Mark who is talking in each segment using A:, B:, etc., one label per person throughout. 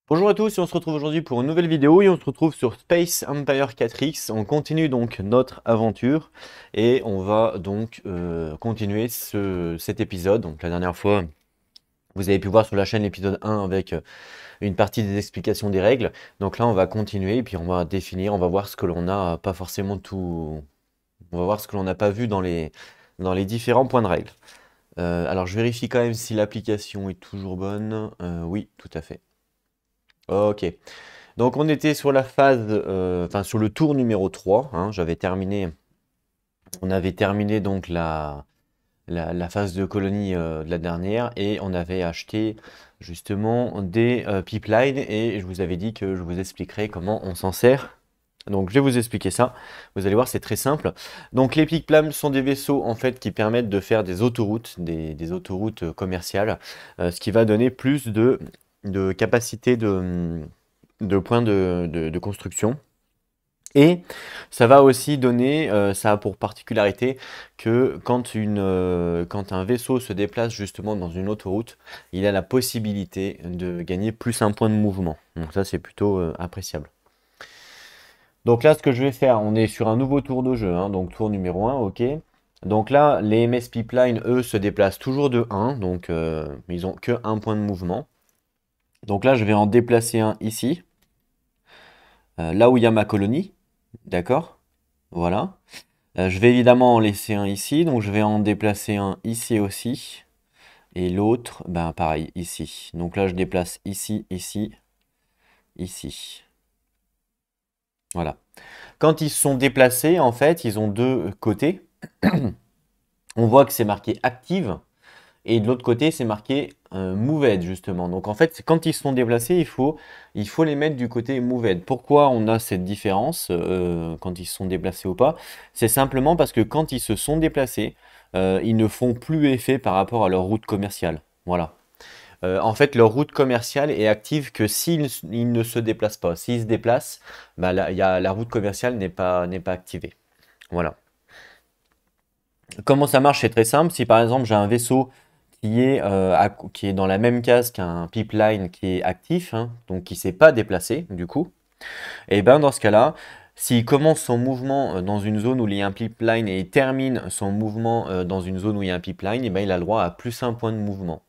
A: Bonjour à tous, et on se retrouve aujourd'hui pour une nouvelle vidéo et on se retrouve sur Space Empire 4X. On continue donc notre aventure et on va donc continuer cet épisode. Donc la dernière fois, vous avez pu voir sur la chaîne l'épisode 1 avec une partie des explications des règles. Donc là, on va continuer et puis on va définir, on va voir ce que l'on a pas forcément tout... On va voir ce que l'on n'a pas vu dans les différents points de règle. Alors je vérifie quand même si l'application est toujours bonne. Oui, tout à fait. Ok. Donc on était sur la phase, enfin sur le tour numéro 3, hein, on avait terminé donc la phase de colonie de la dernière et on avait acheté justement des pipelines et je vous avais dit que je vous expliquerai comment on s'en sert. Donc je vais vous expliquer ça. Vous allez voir, c'est très simple. Donc les pipelines sont des vaisseaux en fait qui permettent de faire des autoroutes, des autoroutes commerciales, ce qui va donner plus de capacité de points de construction. Et ça va aussi donner, ça a pour particularité que quand un vaisseau se déplace justement dans une autoroute, il a la possibilité de gagner plus un point de mouvement. Donc ça, c'est plutôt appréciable. Donc là, ce que je vais faire, on est sur un nouveau tour de jeu, hein, donc tour numéro 1, ok. Donc là, les MS Pipeline, eux, se déplacent toujours de 1, donc ils ont que un point de mouvement. Donc là, je vais en déplacer un ici, là où il y a ma colonie, d'accord? Voilà. Je vais évidemment en laisser un ici, donc je vais en déplacer un ici aussi. Et l'autre, ben pareil, ici. Donc là, je déplace ici, ici, ici. Voilà. Quand ils sont déplacés, en fait, ils ont deux côtés. On voit que c'est marqué active. Et de l'autre côté, c'est marqué moved, justement. Donc en fait, quand ils sont déplacés, il faut les mettre du côté moved. Pourquoi on a cette différence quand ils sont déplacés ou pas? C'est simplement parce que quand ils se sont déplacés, ils ne font plus effet par rapport à leur route commerciale. Voilà. En fait, leur route commerciale est active que s'ils ne se déplacent pas. S'ils se déplacent, bah, la route commerciale n'est pas activée. Voilà. Comment ça marche? C'est très simple. Si par exemple j'ai un vaisseau qui est dans la même case qu'un pipeline qui est actif, hein, donc qui ne s'est pas déplacé du coup, et ben dans ce cas-là, s'il commence son mouvement dans une zone où il y a un pipeline et il termine son mouvement dans une zone où il y a un pipeline, et ben il a le droit à plus un point de mouvement.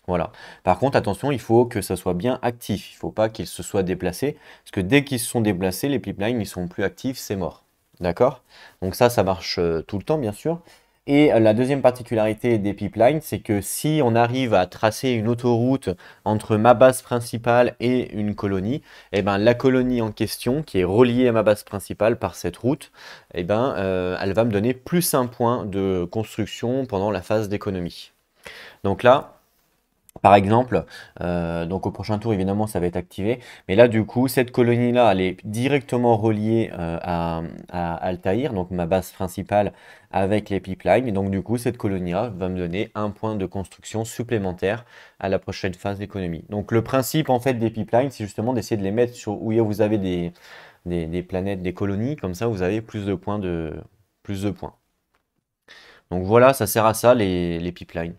A: Voilà. Par contre, attention, il faut que ça soit bien actif. Il ne faut pas qu'il se soit déplacé, parce que dès qu'ils se sont déplacés, les pipelines, ils sont plus actifs, c'est mort. D'accord? Donc ça marche tout le temps, bien sûr. Et la deuxième particularité des pipelines, c'est que si on arrive à tracer une autoroute entre ma base principale et une colonie, eh ben, la colonie en question, qui est reliée à ma base principale par cette route, eh ben, elle va me donner plus un point de construction pendant la phase d'économie. Donc là, par exemple, donc au prochain tour, évidemment, ça va être activé. Mais là, du coup, cette colonie-là, elle est directement reliée à Altaïr, donc ma base principale avec les pipelines. Et donc, du coup, cette colonie-là va me donner un point de construction supplémentaire à la prochaine phase d'économie. Donc, le principe, en fait, des pipelines, c'est justement d'essayer de les mettre sur où vous avez des planètes, des colonies. Comme ça, vous avez plus de points. Donc, voilà, ça sert à ça, les pipelines.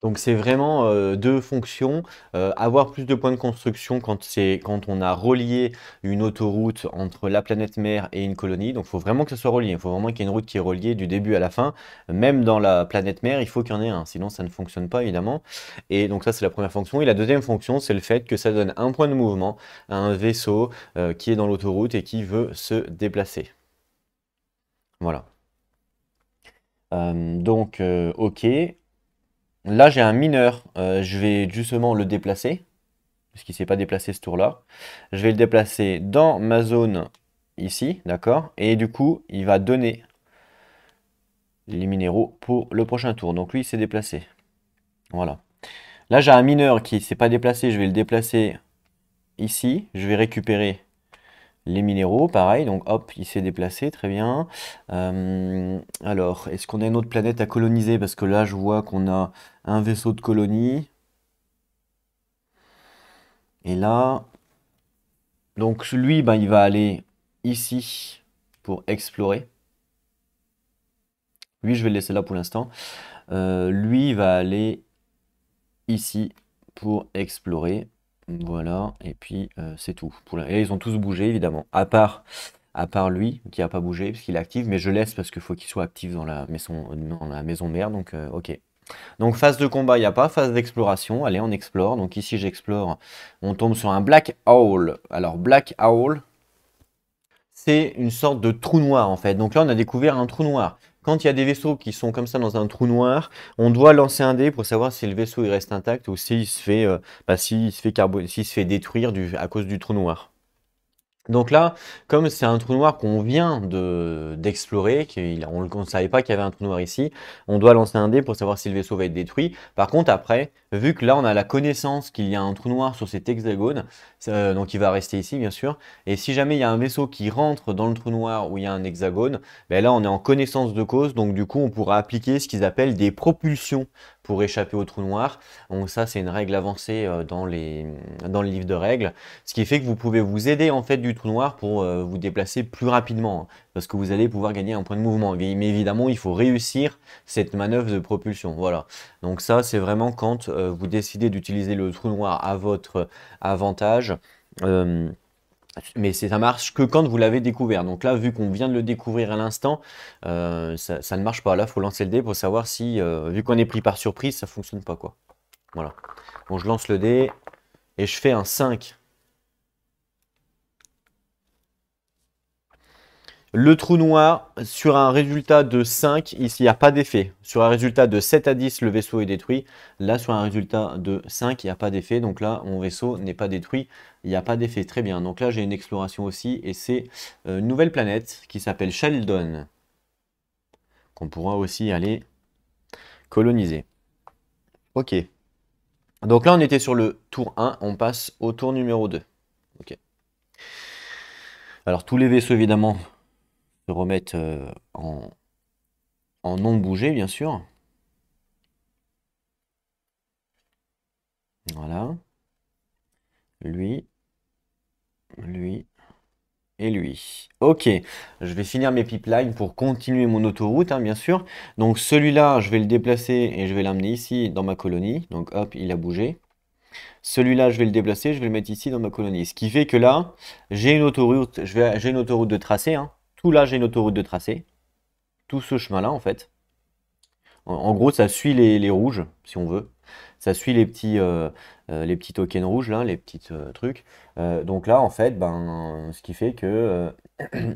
A: Donc c'est vraiment deux fonctions. Avoir plus de points de construction quand on a relié une autoroute entre la planète mère et une colonie. Donc il faut vraiment que ça soit relié. Il faut vraiment qu'il y ait une route qui est reliée du début à la fin. Même dans la planète mère, il faut qu'il y en ait un. Sinon ça ne fonctionne pas évidemment. Et donc ça c'est la première fonction. Et la deuxième fonction, c'est le fait que ça donne un point de mouvement à un vaisseau qui est dans l'autoroute et qui veut se déplacer. Voilà. Ok. Là, j'ai un mineur. Je vais justement le déplacer, parce qu'il ne s'est pas déplacé ce tour-là. Je vais le déplacer dans ma zone ici, d'accord? Et du coup, il va donner les minéraux pour le prochain tour. Donc lui, il s'est déplacé. Voilà. Là, j'ai un mineur qui ne s'est pas déplacé. Je vais le déplacer ici. Je vais récupérer les minéraux, pareil. Donc hop, il s'est déplacé, très bien. Alors, est-ce qu'on a une autre planète à coloniser? Parce que là, je vois qu'on a un vaisseau de colonie. Et là, donc lui, ben, il va aller ici pour explorer. Lui, je vais le laisser là pour l'instant. Lui, il va aller ici pour explorer. Voilà, et puis c'est tout. Et ils ont tous bougé, évidemment. À part lui, qui n'a pas bougé, parce qu'il est actif, mais je laisse parce qu'il faut qu'il soit actif dans la maison mère, donc ok. Donc phase de combat, il n'y a pas, phase d'exploration, allez, on explore. Donc ici, j'explore, on tombe sur un Black Owl. Alors, Black Owl, c'est une sorte de trou noir, en fait. Donc là, on a découvert un trou noir. Quand il y a des vaisseaux qui sont comme ça dans un trou noir, on doit lancer un dé pour savoir si le vaisseau il reste intact ou s'il se fait, s'il se fait détruire à cause du trou noir. Donc là, comme c'est un trou noir qu'on vient d'explorer, on ne savait pas qu'il y avait un trou noir ici, on doit lancer un dé pour savoir si le vaisseau va être détruit. Par contre, après, vu que là, on a la connaissance qu'il y a un trou noir sur cet hexagone, donc il va rester ici, bien sûr, et si jamais il y a un vaisseau qui rentre dans le trou noir où il y a un hexagone, ben là, on est en connaissance de cause, donc du coup, on pourra appliquer ce qu'ils appellent des propulsions pour échapper au trou noir. Donc ça, c'est une règle avancée dans le livre de règles. Ce qui fait que vous pouvez vous aider en fait du trou noir pour vous déplacer plus rapidement, hein, parce que vous allez pouvoir gagner un point de mouvement. Mais évidemment, il faut réussir cette manœuvre de propulsion. Voilà. Donc ça, c'est vraiment quand vous décidez d'utiliser le trou noir à votre avantage. Euh, mais ça marche que quand vous l'avez découvert. Donc là, vu qu'on vient de le découvrir à l'instant, ça ne marche pas. Là, il faut lancer le dé pour savoir si, vu qu'on est pris par surprise, ça fonctionne pas, quoi. Voilà. Bon, je lance le dé et je fais un 5. Le trou noir, sur un résultat de 5, ici, il n'y a pas d'effet. Sur un résultat de 7 à 10, le vaisseau est détruit. Là, sur un résultat de 5, il n'y a pas d'effet. Donc là, mon vaisseau n'est pas détruit. Il n'y a pas d'effet. Très bien. Donc là, j'ai une exploration aussi. Et c'est une nouvelle planète qui s'appelle Sheldon, qu'on pourra aussi aller coloniser. Ok. Donc là, on était sur le tour 1. On passe au tour numéro 2. Ok. Alors, tous les vaisseaux, évidemment, se remettent en non bougé, bien sûr. Voilà. Lui, lui et lui. Ok, je vais finir mes pipelines pour continuer mon autoroute, hein, bien sûr. Donc celui-là, je vais le déplacer et je vais l'amener ici dans ma colonie. Donc hop, il a bougé. Celui-là, je vais le déplacer, je vais le mettre ici dans ma colonie. Ce qui fait que là, j'ai une autoroute, j'ai une autoroute de tracé, hein. Tout là, j'ai une autoroute de tracé. Tout ce chemin-là, en fait. En gros, ça suit les rouges, si on veut. Ça suit les petits tokens rouges, là, les petits trucs. Donc là, en fait, ben, ce qui fait que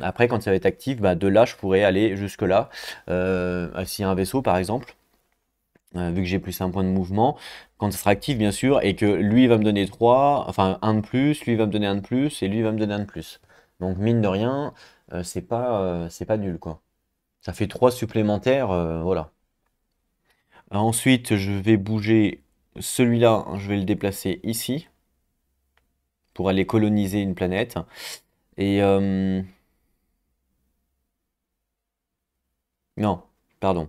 A: après, quand ça va être actif, bah, de là, je pourrais aller jusque là. S'il y a un vaisseau, par exemple, vu que j'ai plus un point de mouvement, quand ça sera actif, bien sûr, et que lui va me donner 3, enfin un de plus, lui va me donner un de plus, et lui va me donner un de plus. Donc, mine de rien, c'est pas nul, quoi. Ça fait 3 supplémentaires, voilà. Ensuite, je vais bouger celui-là, je vais le déplacer ici pour aller coloniser une planète. Et non, pardon.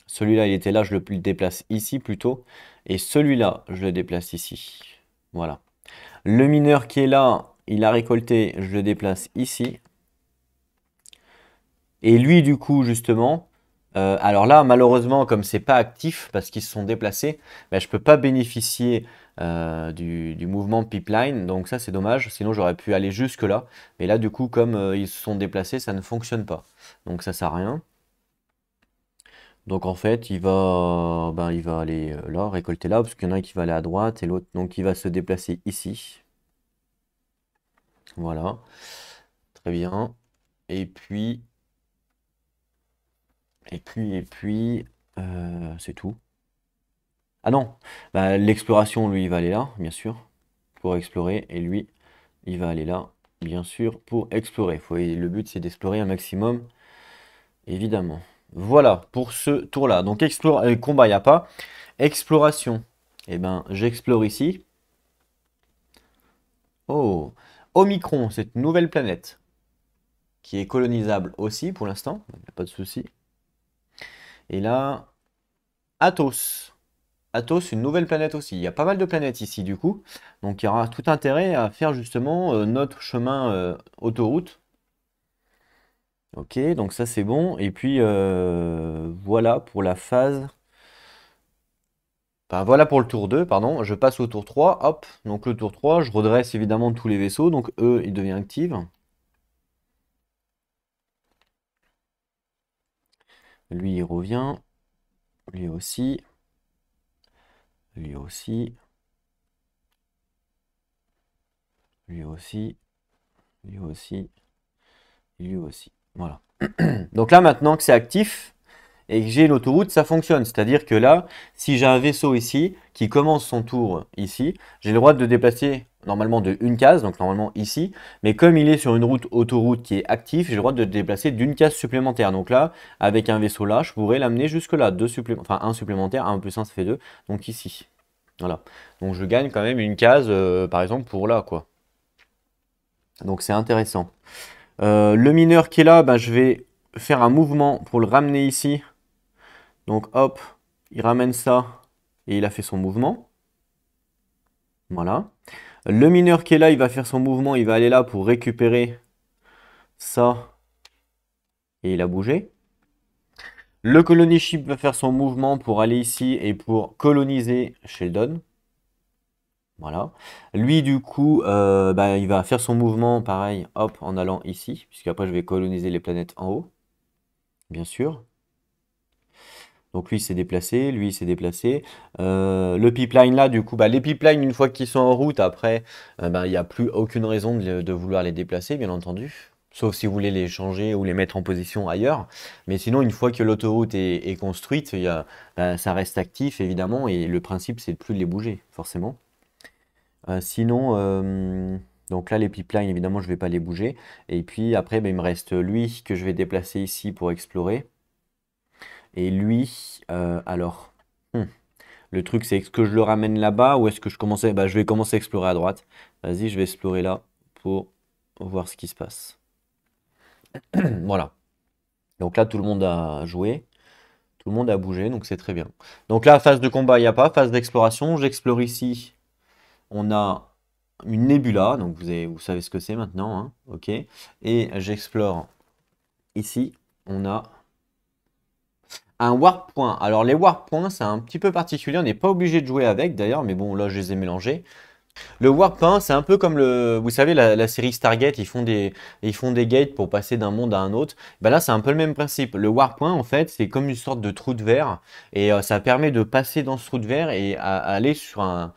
A: Celui-là, il était là, je le déplace ici plutôt. Et celui-là, je le déplace ici. Voilà. Le mineur qui est là, il a récolté, je le déplace ici. Et lui, du coup, justement, alors là, malheureusement, comme c'est pas actif parce qu'ils se sont déplacés, ben, je peux pas bénéficier du mouvement pipeline. Donc ça, c'est dommage. Sinon, j'aurais pu aller jusque là. Mais là, du coup, comme ils se sont déplacés, ça ne fonctionne pas. Donc ça sert à rien. Donc en fait, il va aller là, récolter là, parce qu'il y en a un qui va aller à droite et l'autre, donc il va se déplacer ici. Voilà. Très bien. Et puis, c'est tout. Ah non, bah, l'exploration, lui, il va aller là, bien sûr, pour explorer. Et lui, il va aller là, bien sûr, pour explorer. Le but, c'est d'explorer un maximum, évidemment. Voilà, pour ce tour-là. Donc, combat, il n'y a pas. Exploration. Eh ben, j'explore ici. Oh, Omicron, cette nouvelle planète, qui est colonisable aussi, pour l'instant. Il n'y a pas de souci. Et là, Athos. Athos, une nouvelle planète aussi. Il y a pas mal de planètes ici du coup. Donc il y aura tout intérêt à faire justement notre chemin autoroute. Ok, donc ça c'est bon. Et puis voilà pour la phase Enfin, voilà pour le tour 2, pardon. Je passe au tour 3, hop. Donc le tour 3, je redresse évidemment tous les vaisseaux. Donc eux, il devient active. Lui, il revient. Lui aussi. Lui aussi. Lui aussi. Lui aussi. Lui aussi. Voilà. Donc là, maintenant que c'est actif et que j'ai l'autoroute, ça fonctionne. C'est-à-dire que là, si j'ai un vaisseau ici qui commence son tour ici, j'ai le droit de le déplacer normalement de une case, donc normalement ici. Mais comme il est sur une route autoroute qui est active, j'ai le droit de le déplacer d'une case supplémentaire. Donc là, avec un vaisseau là, je pourrais l'amener jusque là. Enfin, un supplémentaire, 1 plus 1, ça fait 2. Donc ici. Voilà. Donc je gagne quand même une case, par exemple, pour là, quoi. Donc c'est intéressant. Le mineur qui est là, bah, je vais faire un mouvement pour le ramener ici. Donc hop, il ramène ça et il a fait son mouvement. Voilà. Le mineur qui est là, il va faire son mouvement, il va aller là pour récupérer ça et il a bougé. Le colony ship va faire son mouvement pour aller ici et pour coloniser Sheldon. Voilà. Lui, du coup, bah, il va faire son mouvement pareil, hop, en allant ici, puisqu'après je vais coloniser les planètes en haut, bien sûr. Donc lui s'est déplacé, lui s'est déplacé. Le pipeline là, du coup, bah, les pipelines, une fois qu'ils sont en route, après, bah, il n'y a plus aucune raison de vouloir les déplacer, bien entendu. Sauf si vous voulez les changer ou les mettre en position ailleurs. Mais sinon, une fois que l'autoroute est construite, bah, ça reste actif, évidemment. Et le principe, c'est de plus de les bouger, forcément. Sinon, donc là, les pipelines, évidemment, je ne vais pas les bouger. Et puis après, bah, il me reste lui que je vais déplacer ici pour explorer. Et lui, alors, le truc c'est est-ce que je le ramène là-bas ou est-ce que je commence bah, je vais commencer à explorer à droite. Vas-y, je vais explorer là pour voir ce qui se passe. Voilà. Donc là, tout le monde a joué, tout le monde a bougé, donc c'est très bien. Donc là, phase de combat, il n'y a pas, phase d'exploration, j'explore ici. On a une nébula, donc vous savez ce que c'est maintenant, hein, ok. Et j'explore ici, on a un warp point. Alors les warp points, c'est un petit peu particulier, on n'est pas obligé de jouer avec d'ailleurs, mais bon là je les ai mélangés. Le warp point, c'est un peu comme vous savez, la série Stargate, ils font des gates pour passer d'un monde à un autre. Ben là, c'est un peu le même principe. Le warp point, en fait, c'est comme une sorte de trou de verre, et ça permet de passer dans ce trou de verre et aller enfin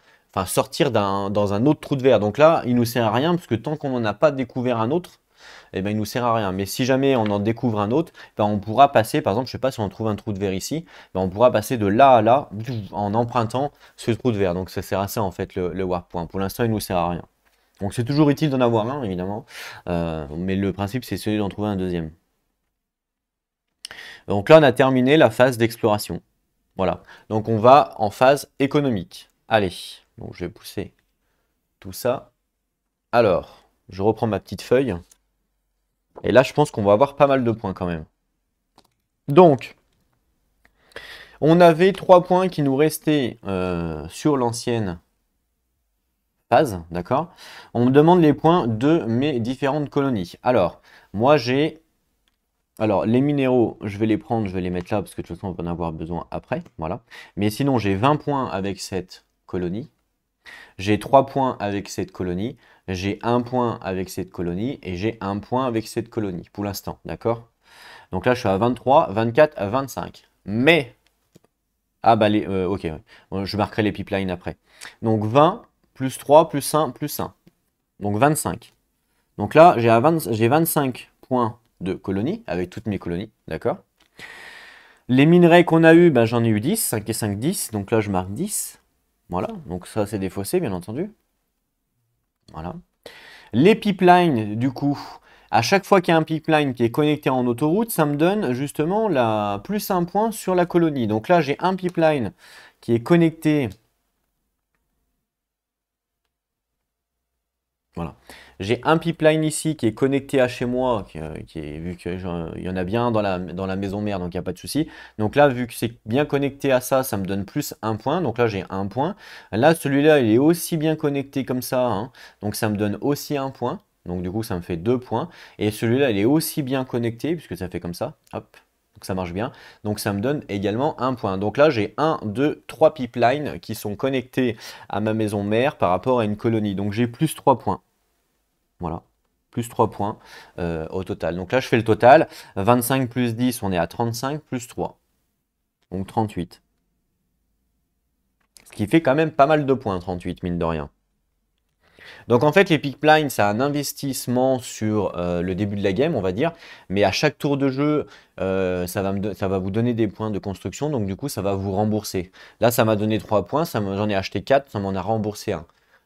A: sortir dans un autre trou de verre. Donc là, il nous sert à rien parce que tant qu'on n'en a pas découvert un autre, eh ben, il nous sert à rien. Mais si jamais on en découvre un autre, ben, on pourra passer, par exemple, je sais pas si on trouve un trou de verre ici, ben, on pourra passer de là à là en empruntant ce trou de verre. Donc ça sert à ça en fait le warp point. Pour l'instant, il nous sert à rien. Donc c'est toujours utile d'en avoir un, évidemment. Mais le principe, c'est celui d'en trouver un deuxième. Donc là, on a terminé la phase d'exploration. Voilà. Donc on va en phase économique. Allez, donc je vais pousser tout ça. Alors, je reprends ma petite feuille. Et là, je pense qu'on va avoir pas mal de points quand même. Donc, on avait 3 points qui nous restaient sur l'ancienne phase, d'accord? On me demande les points de mes différentes colonies. Alors, moi j'ai... Alors, les minéraux, je vais les prendre, je vais les mettre là, parce que de toute façon, on va en avoir besoin après, voilà. Mais sinon, j'ai 20 points avec cette colonie. J'ai 3 points avec cette colonie. J'ai 1 point avec cette colonie. Et j'ai 1 point avec cette colonie, pour l'instant, d'accord? Donc là, je suis à 23, 24, à 25. Mais... Ah bah, ok, ouais. Bon, je marquerai les pipelines après. Donc 20, plus 3, plus 1, plus 1. Donc 25. Donc là, j'ai 25 points de colonies, avec toutes mes colonies, d'accord? Les minerais qu'on a eu, ben, j'en ai eu 10, 5 et 5, 10. Donc là, je marque 10. Voilà, donc ça, c'est défaussé, bien entendu. Voilà. Les pipelines, du coup, à chaque fois qu'il y a un pipeline qui est connecté en autoroute, ça me donne justement plus 1 point sur la colonie. Donc là, j'ai un pipeline qui est connecté. Voilà. J'ai un pipeline ici qui est connecté à chez moi, vu qu'il y en a bien dans la maison mère, donc il n'y a pas de souci. Donc là, vu que c'est bien connecté à ça, ça me donne plus 1 point. Donc là, j'ai 1 point. Là, celui-là, il est aussi bien connecté comme ça, hein. Donc ça me donne aussi 1 point. Donc du coup, ça me fait 2 points. Et celui-là, il est aussi bien connecté, puisque ça fait comme ça. Hop. Donc ça marche bien. Donc ça me donne également un point. Donc là, j'ai 1, 2, 3 pipelines qui sont connectés à ma maison mère par rapport à une colonie. Donc j'ai plus 3 points. Voilà. Plus 3 points au total. Donc là, je fais le total. 25 plus 10, on est à 35 plus 3. Donc 38. Ce qui fait quand même pas mal de points, 38, mine de rien. Donc en fait, les pipelines, c'est un investissement sur le début de la game, on va dire. Mais à chaque tour de jeu, ça va vous donner des points de construction. Donc du coup, ça va vous rembourser. Là, ça m'a donné 3 points. J'en ai acheté 4, ça m'en a remboursé un.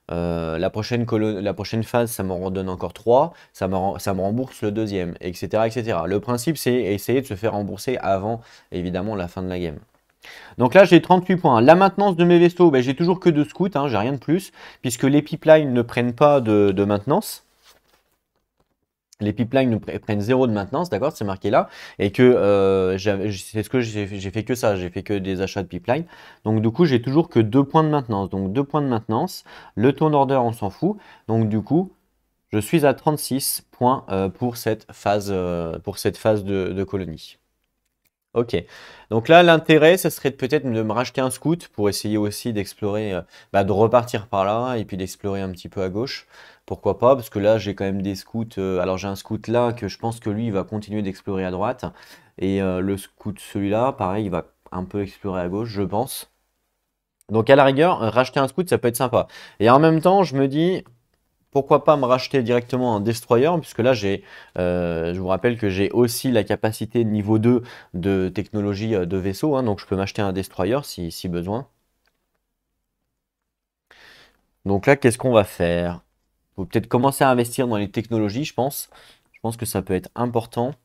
A: La prochaine phase, ça m'en redonne encore 3. Ça me rembourse le deuxième, etc., etc. Le principe, c'est essayer de se faire rembourser avant, évidemment, la fin de la game. Donc là, j'ai 38 points. La maintenance de mes vaisseaux, ben, j'ai toujours que 2 scouts, hein, j'ai rien de plus, puisque les pipelines ne prennent pas de maintenance. Les pipelines prennent 0 de maintenance, d'accord, c'est marqué là, et que c'est ce que j'ai fait que ça, j'ai fait que des achats de pipeline. Donc du coup, j'ai toujours que 2 points de maintenance. Donc 2 points de maintenance. Le tone order, on s'en fout. Donc du coup, je suis à 36 points pour cette phase de colonie. Ok, donc là l'intérêt, ça serait peut-être de me racheter un scout pour essayer aussi d'explorer, de repartir par là et puis d'explorer un petit peu à gauche. Pourquoi pas, parce que là j'ai quand même des scouts. Alors j'ai un scout là que je pense que lui il va continuer d'explorer à droite. Et le scout celui-là, pareil, il va un peu explorer à gauche, je pense. Donc à la rigueur, racheter un scout, ça peut être sympa. Et en même temps, je me dis, pourquoi pas me racheter directement un destroyer, puisque là, je vous rappelle que j'ai aussi la capacité niveau 2 de technologie de vaisseau, hein, donc je peux m'acheter un destroyer si besoin. Donc là, qu'est-ce qu'on va faire? Il faut peut-être commencer à investir dans les technologies, je pense. Je pense que ça peut être important.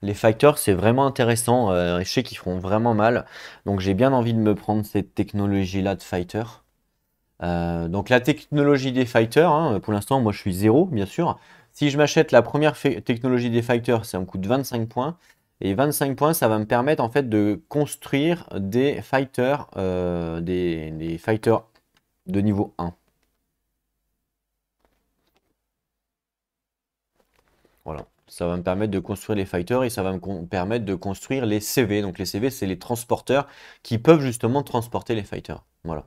A: Les fighters, c'est vraiment intéressant. Je sais qu'ils feront vraiment mal. Donc j'ai bien envie de me prendre cette technologie-là de fighter. Donc la technologie des fighters, hein, pour l'instant, moi je suis 0, bien sûr. Si je m'achète la première technologie des fighters, ça me coûte 25 points. Et 25 points, ça va me permettre en fait de construire des fighters, des fighters de niveau 1. Voilà. Ça va me permettre de construire les fighters et ça va me permettre de construire les CV. Donc les CV, c'est les transporteurs qui peuvent justement transporter les fighters. Voilà.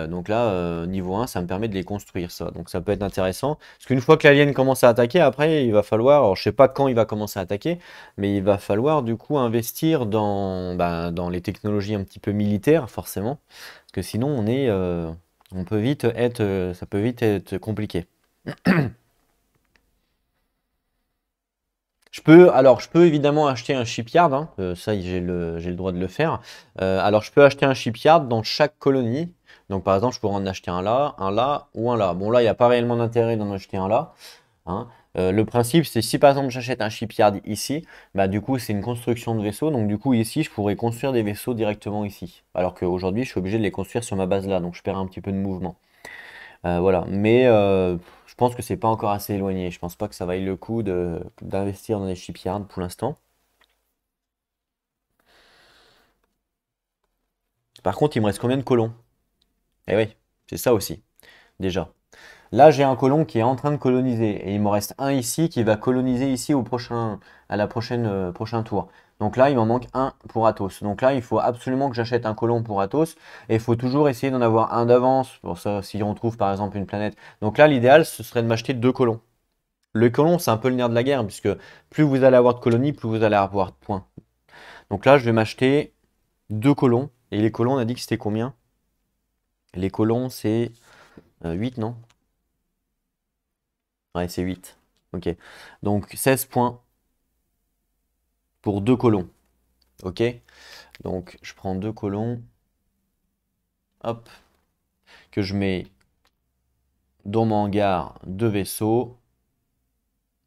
A: Donc là, niveau 1, ça me permet de les construire, ça. Donc ça peut être intéressant. Parce qu'une fois que l'alien commence à attaquer, après, il va falloir, alors je sais pas quand il va commencer à attaquer, mais il va falloir du coup investir dans les technologies un petit peu militaires, forcément. Parce que sinon, on peut vite être, ça peut vite être compliqué. Je peux évidemment acheter un shipyard, hein, ça j'ai le droit de le faire. Alors je peux acheter un shipyard dans chaque colonie. Donc par exemple, je pourrais en acheter un là ou un là. Bon là, il n'y a pas réellement d'intérêt d'en acheter un là, hein. Le principe, c'est si par exemple j'achète un shipyard ici, bah du coup c'est une construction de vaisseaux. Donc du coup ici, je pourrais construire des vaisseaux directement ici. Alors qu'aujourd'hui, je suis obligé de les construire sur ma base là, donc je perds un petit peu de mouvement. Voilà, mais je pense que c'est pas encore assez éloigné. Je pense pas que ça vaille le coup d'investir dans les shipyards pour l'instant. Par contre, il me reste combien de colons? Eh oui, c'est ça aussi, déjà. Là, j'ai un colon qui est en train de coloniser et il me reste un ici qui va coloniser ici à la prochain tour. Donc là, il m'en manque un pour Athos. Donc là, il faut absolument que j'achète un colon pour Athos et il faut toujours essayer d'en avoir un d'avance pour ça si on trouve par exemple une planète. Donc là, l'idéal, ce serait de m'acheter 2 colons. Le colon, c'est un peu le nerf de la guerre, puisque plus vous allez avoir de colonies, plus vous allez avoir de points. Donc là, je vais m'acheter 2 colons. Et les colons, on a dit que c'était combien? Les colons, c'est 8, non? Ouais, c'est 8. Ok. Donc 16 points pour 2 colons. Ok. Donc je prends 2 colons. Hop. Que je mets dans mon hangar de vaisseaux.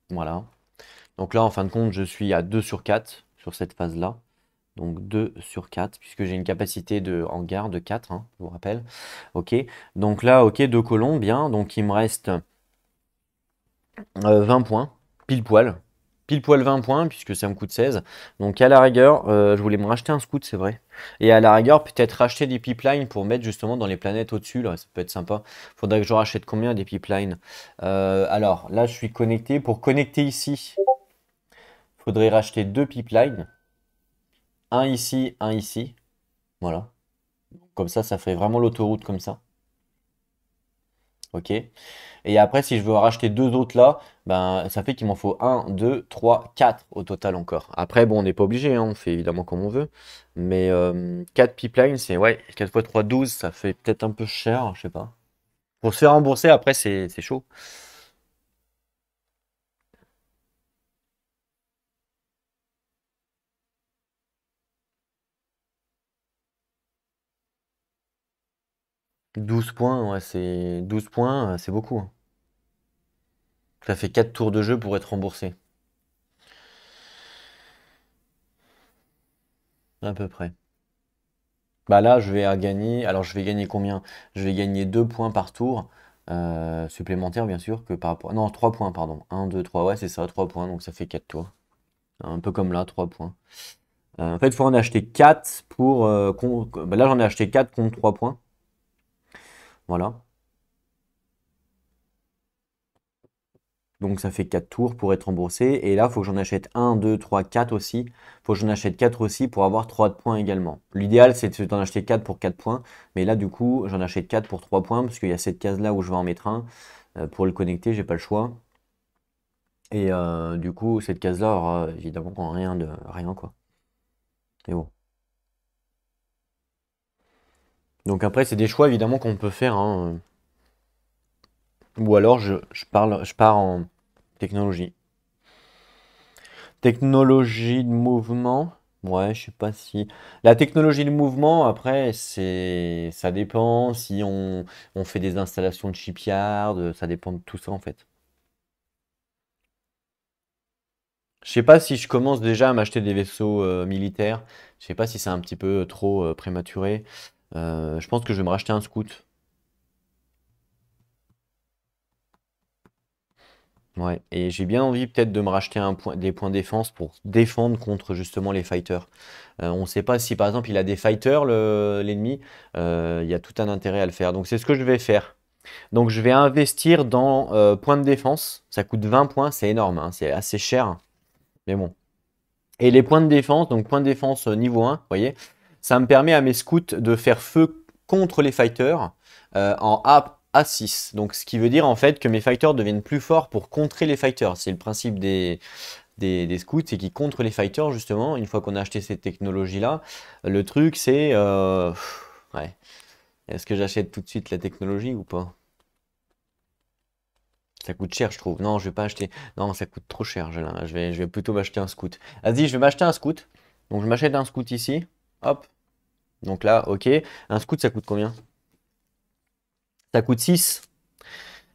A: Voilà. Donc là, en fin de compte, je suis à 2 sur 4 sur cette phase-là. Donc 2 sur 4, puisque j'ai une capacité de hangar de 4, hein, je vous rappelle. Ok, donc là, ok, 2 colons, bien. Donc il me reste 20 points, pile pile poil 20 points puisque ça me coûte 16. Donc à la rigueur, je voulais me racheter un scout, c'est vrai. Et à la rigueur, peut-être racheter des pipelines pour mettre justement dans les planètes au-dessus, là, ça peut être sympa. Faudrait que je rachète combien des pipelines? Alors là, je suis connecté. Pour connecter ici, faudrait racheter deux pipelines. Un ici, un ici. Voilà. Comme ça fait vraiment l'autoroute comme ça. Ok. Et après, si je veux racheter deux autres là, ben, ça fait qu'il m'en faut un, 2, 3, 4 au total encore. Après, bon, on n'est pas obligé, hein, on fait évidemment comme on veut. Mais 4 pipelines, c'est ouais, 4 fois 3, 12, ça fait peut-être un peu cher, je sais pas. Pour se faire rembourser, après, c'est chaud. 12 points, ouais, c'est 12 points, c'est beaucoup, hein. Ça fait 4 tours de jeu pour être remboursé, à peu près. Bah là, je vais à gagner. Alors, je vais gagner combien? Je vais gagner 2 points par tour. Supplémentaires, bien sûr, que par rapport. Non, 3 points, pardon. Un, 2, 3. Ouais, c'est ça, 3 points. Donc, ça fait 4 tours. Un peu comme là, 3 points. En fait, il faut en acheter 4 pour. Bah là, j'en ai acheté 4 contre 3 points. Voilà. Donc, ça fait 4 tours pour être remboursé. Et là, il faut que j'en achète un, 2, 3, 4 aussi. Il faut que j'en achète 4 aussi pour avoir 3 points également. L'idéal, c'est d'en acheter 4 pour 4 points. Mais là, du coup, j'en achète 4 pour 3 points. Parce qu'il y a cette case-là où je vais en mettre un. Pour le connecter, j'ai pas le choix. Et du coup, cette case-là aura évidemment rien de rien quoi. Mais bon. Donc après, c'est des choix évidemment qu'on peut faire, hein. Ou alors je pars en technologie. Technologie de mouvement. Ouais, je sais pas si. La technologie de mouvement, après, ça dépend si on fait des installations de shipyard, ça dépend de tout ça en fait. Je sais pas si je commence déjà à m'acheter des vaisseaux militaires. Je sais pas si c'est un petit peu trop prématuré. Je pense que je vais me racheter un scout. Ouais. Et j'ai bien envie peut-être de me racheter des points défense pour défendre contre justement les fighters. On ne sait pas si par exemple il a des fighters l'ennemi. Il y a tout un intérêt à le faire. Donc c'est ce que je vais faire. Donc je vais investir dans points de défense. Ça coûte 20 points, c'est énorme, hein, c'est assez cher. Mais bon. Et les points de défense, donc points de défense niveau 1, vous voyez, ça me permet à mes scouts de faire feu contre les fighters en A6. Donc ce qui veut dire en fait que mes fighters deviennent plus forts pour contrer les fighters. C'est le principe des scouts, c'est qu'ils contrent les fighters justement, une fois qu'on a acheté cette technologie-là. Le truc c'est... ouais. Est-ce que j'achète tout de suite la technologie ou pas? Ça coûte cher, je trouve. Non, je vais pas acheter. Non, ça coûte trop cher. Je vais plutôt m'acheter un scout. Vas-y, je vais m'acheter un scout. Donc, je m'achète un scout ici. Hop. Donc là, ok. Un scout, ça coûte combien? Ça coûte 6.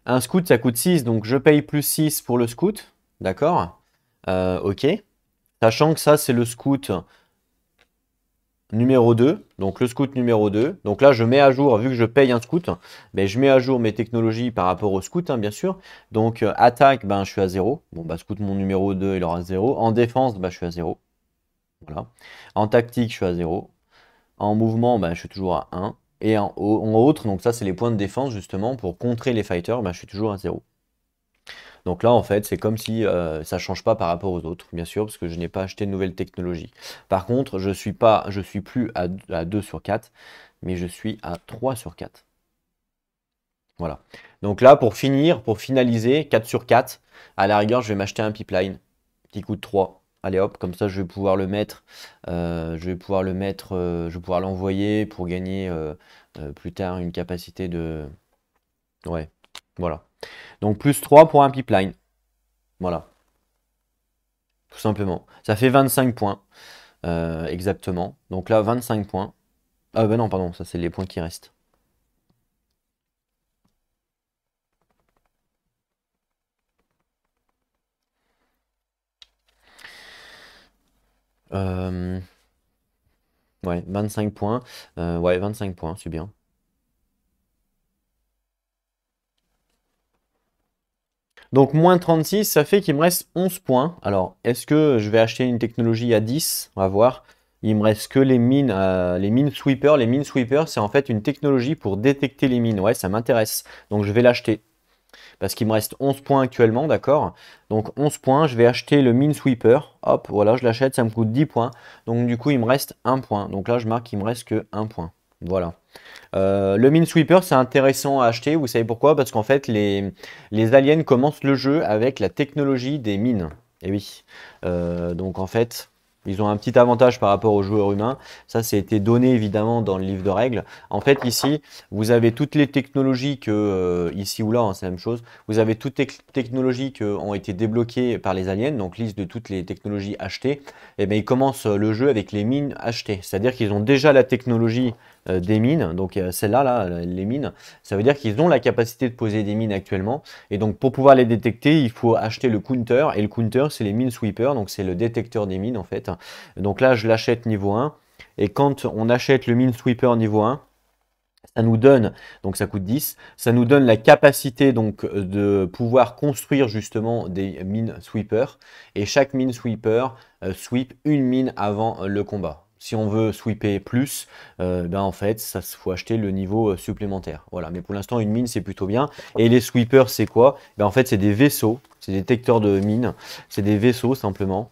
A: Un scout, ça coûte 6. Donc, je paye plus 6 pour le scout. D'accord? Ok. Sachant que ça, c'est le scout numéro 2, donc le scout numéro 2. Donc là, je mets à jour, vu que je paye un scout, ben, je mets à jour mes technologies par rapport au scout, hein, bien sûr. Donc attaque, ben, je suis à 0. Bon, bah, scout mon numéro 2, il aura 0. En défense, ben, je suis à 0. Voilà. En tactique, je suis à 0. En mouvement, ben, je suis toujours à 1. Et en autre, donc ça, c'est les points de défense, justement, pour contrer les fighters, ben, je suis toujours à 0. Donc là, en fait, c'est comme si ça ne change pas par rapport aux autres, bien sûr, parce que je n'ai pas acheté de nouvelles technologies. Par contre, je suis plus à 2 sur 4, mais je suis à 3 sur 4. Voilà. Donc là, pour finir, pour finaliser, 4 sur 4, à la rigueur, je vais m'acheter un pipeline qui coûte 3. Allez hop, comme ça je vais pouvoir le mettre, je vais pouvoir l'envoyer pour gagner plus tard une capacité de... Ouais, voilà. Donc plus 3 pour un pipeline. Voilà. Tout simplement. Ça fait 25 points, exactement. Donc là, 25 points. Ah ben non, pardon, ça c'est les points qui restent. Euh, ouais, 25 points. Ouais, 25 points, c'est bien. Donc moins 36, ça fait qu'il me reste 11 points. Alors, est-ce que je vais acheter une technologie à 10? On va voir. Il me reste que les mines sweeper. Les mines sweeper, c'est en fait une technologie pour détecter les mines. Ouais, ça m'intéresse. Donc je vais l'acheter. Parce qu'il me reste 11 points actuellement, d'accord? Donc 11 points, je vais acheter le mine sweeper. Hop, voilà, je l'achète, ça me coûte 10 points. Donc du coup, il me reste 1 point. Donc là, je marque qu'il me reste que 1 point. Voilà. Le mine sweeper, c'est intéressant à acheter. Vous savez pourquoi? Parce qu'en fait, les aliens commencent le jeu avec la technologie des mines. Et oui. Donc en fait, ils ont un petit avantage par rapport aux joueurs humains. Ça, c'est été donné évidemment dans le livre de règles. En fait, ici, vous avez toutes les technologies que, ici ou là, hein, c'est la même chose. Vous avez toutes les technologies qui ont été débloquées par les aliens. Donc liste de toutes les technologies achetées. Et bien, ils commencent le jeu avec les mines achetées. C'est-à-dire qu'ils ont déjà la technologie des mines, donc celles-là, là, les mines, ça veut dire qu'ils ont la capacité de poser des mines actuellement, et donc pour pouvoir les détecter, il faut acheter le counter, et le counter, c'est les mines sweeper, donc c'est le détecteur des mines en fait. Donc là, je l'achète niveau 1, et quand on achète le mine sweeper niveau 1, ça nous donne, donc ça coûte 10, ça nous donne la capacité donc de pouvoir construire justement des mines sweeper, et chaque mine sweeper sweep une mine avant le combat. Si on veut sweeper plus, ben en fait, ça faut acheter le niveau supplémentaire. Voilà, mais pour l'instant, une mine, c'est plutôt bien. Et les sweepers, c'est quoi? Ben en fait, c'est des vaisseaux, c'est des détecteurs de mines, c'est des vaisseaux simplement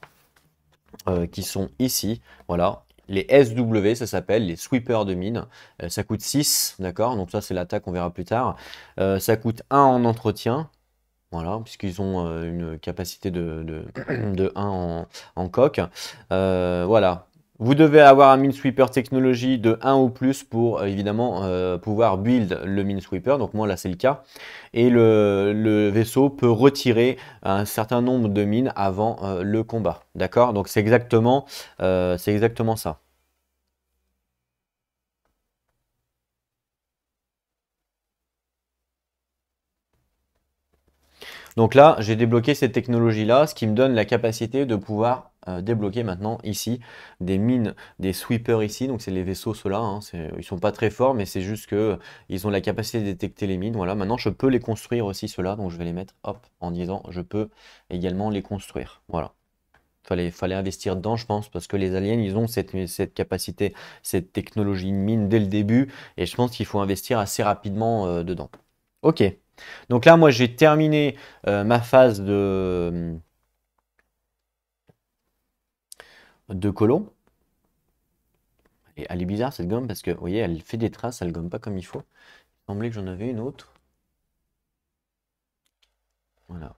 A: qui sont ici. Voilà, les SW, ça s'appelle les sweepers de mine. Ça coûte 6, d'accord? Donc ça, c'est l'attaque, on verra plus tard. Ça coûte 1 en entretien. Voilà, puisqu'ils ont une capacité de 1 en coque. Voilà. Vous devez avoir un Minesweeper technologie de 1 ou plus pour évidemment pouvoir build le Minesweeper. Donc moi là c'est le cas. Et le vaisseau peut retirer un certain nombre de mines avant le combat. D'accord? Donc c'est exactement ça. Donc là, j'ai débloqué cette technologie-là, ce qui me donne la capacité de pouvoir débloquer maintenant ici des mines, des sweepers ici. Donc c'est les vaisseaux ceux-là, hein, ils sont pas très forts, mais c'est juste que ils ont la capacité de détecter les mines. Voilà, maintenant je peux les construire aussi ceux-là, donc je vais les mettre hop en disant je peux également les construire. Voilà. Fallait investir dedans, je pense, parce que les aliens, ils ont cette capacité, cette technologie de mine dès le début, et je pense qu'il faut investir assez rapidement dedans. Ok. Donc là, moi, j'ai terminé ma phase de colo. Et elle est bizarre cette gomme parce que, vous voyez, elle fait des traces, elle gomme pas comme il faut. Il semblait que j'en avais une autre. Voilà.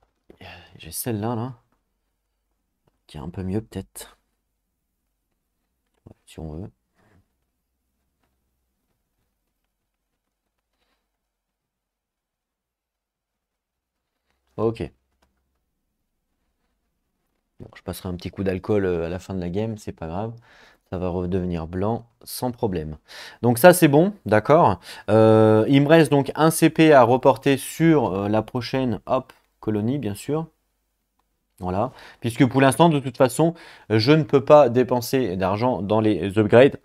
A: J'ai celle-là, là, qui est un peu mieux peut-être. Ouais, si on veut. Ok. Bon, je passerai un petit coup d'alcool à la fin de la game, c'est pas grave. Ça va redevenir blanc sans problème. Donc ça c'est bon, d'accord. Il me reste donc un CP à reporter sur la prochaine hop, colonie, bien sûr. Voilà. Puisque pour l'instant, de toute façon, je ne peux pas dépenser d'argent dans les upgrades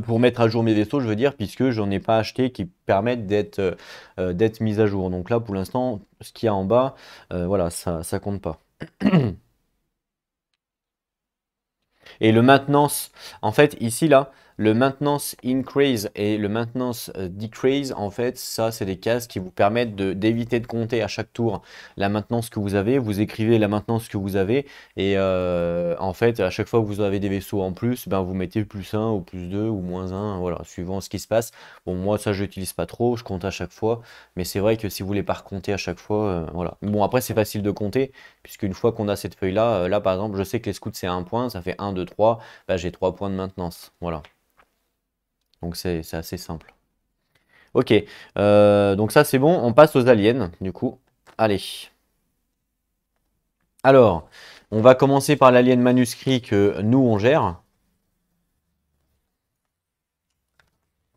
A: pour mettre à jour mes vaisseaux, je veux dire, puisque j'en ai pas acheté qui permettent d'être mis à jour. Donc là, pour l'instant, ce qu'il y a en bas, voilà, ça compte pas. Et le maintenance, en fait, ici, là, le maintenance increase et le maintenance decrease, en fait, ça, c'est des cases qui vous permettent d'éviter de compter à chaque tour la maintenance que vous avez. Vous écrivez la maintenance que vous avez et en fait, à chaque fois que vous avez des vaisseaux en plus, ben, vous mettez plus 1 ou plus 2 ou moins 1, voilà, suivant ce qui se passe. Bon, moi, ça, je n'utilise pas trop, je compte à chaque fois, mais c'est vrai que si vous voulez pas recompter à chaque fois, voilà. Bon, après, c'est facile de compter, puisqu'une fois qu'on a cette feuille-là, là, par exemple, je sais que les scouts, c'est 1 point, ça fait 1, 2, 3, bah, j'ai 3 points de maintenance, voilà. Donc c'est assez simple. Ok, donc ça c'est bon, on passe aux aliens du coup. Allez. Alors, on va commencer par l'alien manuscrit que nous on gère.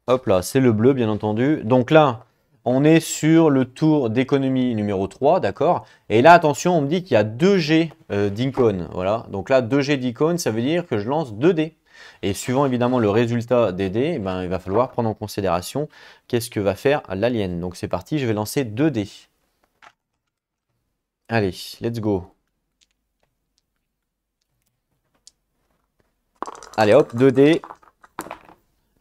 A: Hop là, c'est le bleu bien entendu. Donc là, on est sur le tour d'économie numéro 3, d'accord? Et là, attention, on me dit qu'il y a 2 G d'icônes. Voilà, donc là, 2 G d'icônes, ça veut dire que je lance 2 dés. Et suivant évidemment le résultat des dés, eh ben, il va falloir prendre en considération qu'est-ce que va faire l'alien. Donc c'est parti, je vais lancer 2 dés. Allez, let's go. Allez, hop, 2D.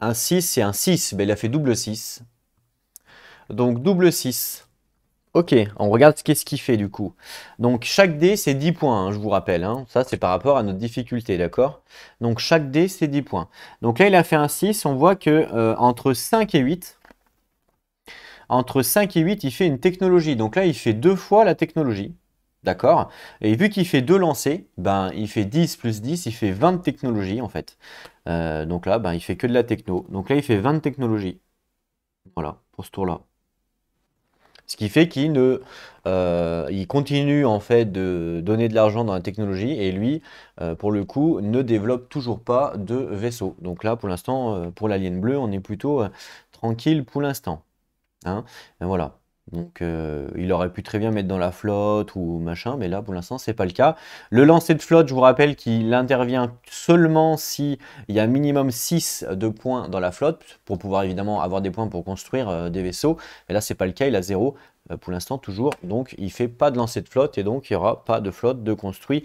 A: Un 6 et un 6. Ben, il a fait double 6. Donc, double 6. Ok, on regarde qu'est-ce qu'il fait du coup. Donc, chaque dé, c'est 10 points, hein, je vous rappelle. Hein. Ça, c'est par rapport à notre difficulté, d'accord? Donc, chaque dé, c'est 10 points. Donc là, il a fait un 6. On voit que entre 5 et 8, il fait une technologie. Donc là, il fait 2 fois la technologie. D'accord? Et vu qu'il fait 2 lancers, ben, il fait 10 plus 10, il fait 20 de technologie en fait. Donc là, ben, il fait que de la techno. Donc là, il fait 20 de technologie. Voilà, pour ce tour-là. Ce qui fait qu'il ne, il continue en fait de donner de l'argent dans la technologie et lui, pour le coup, ne développe toujours pas de vaisseau. Donc là, pour l'instant, pour l'alien bleu, on est plutôt tranquille pour l'instant. Hein. Et voilà. Donc il aurait pu très bien mettre dans la flotte ou machin, mais là pour l'instant c'est pas le cas. Le lancer de flotte, je vous rappelle qu'il intervient seulement si il y a minimum 6 de points dans la flotte, pour pouvoir évidemment avoir des points pour construire des vaisseaux. Mais là c'est pas le cas, il a 0 pour l'instant toujours. Donc il fait pas de lancer de flotte et donc il n'y aura pas de flotte de construit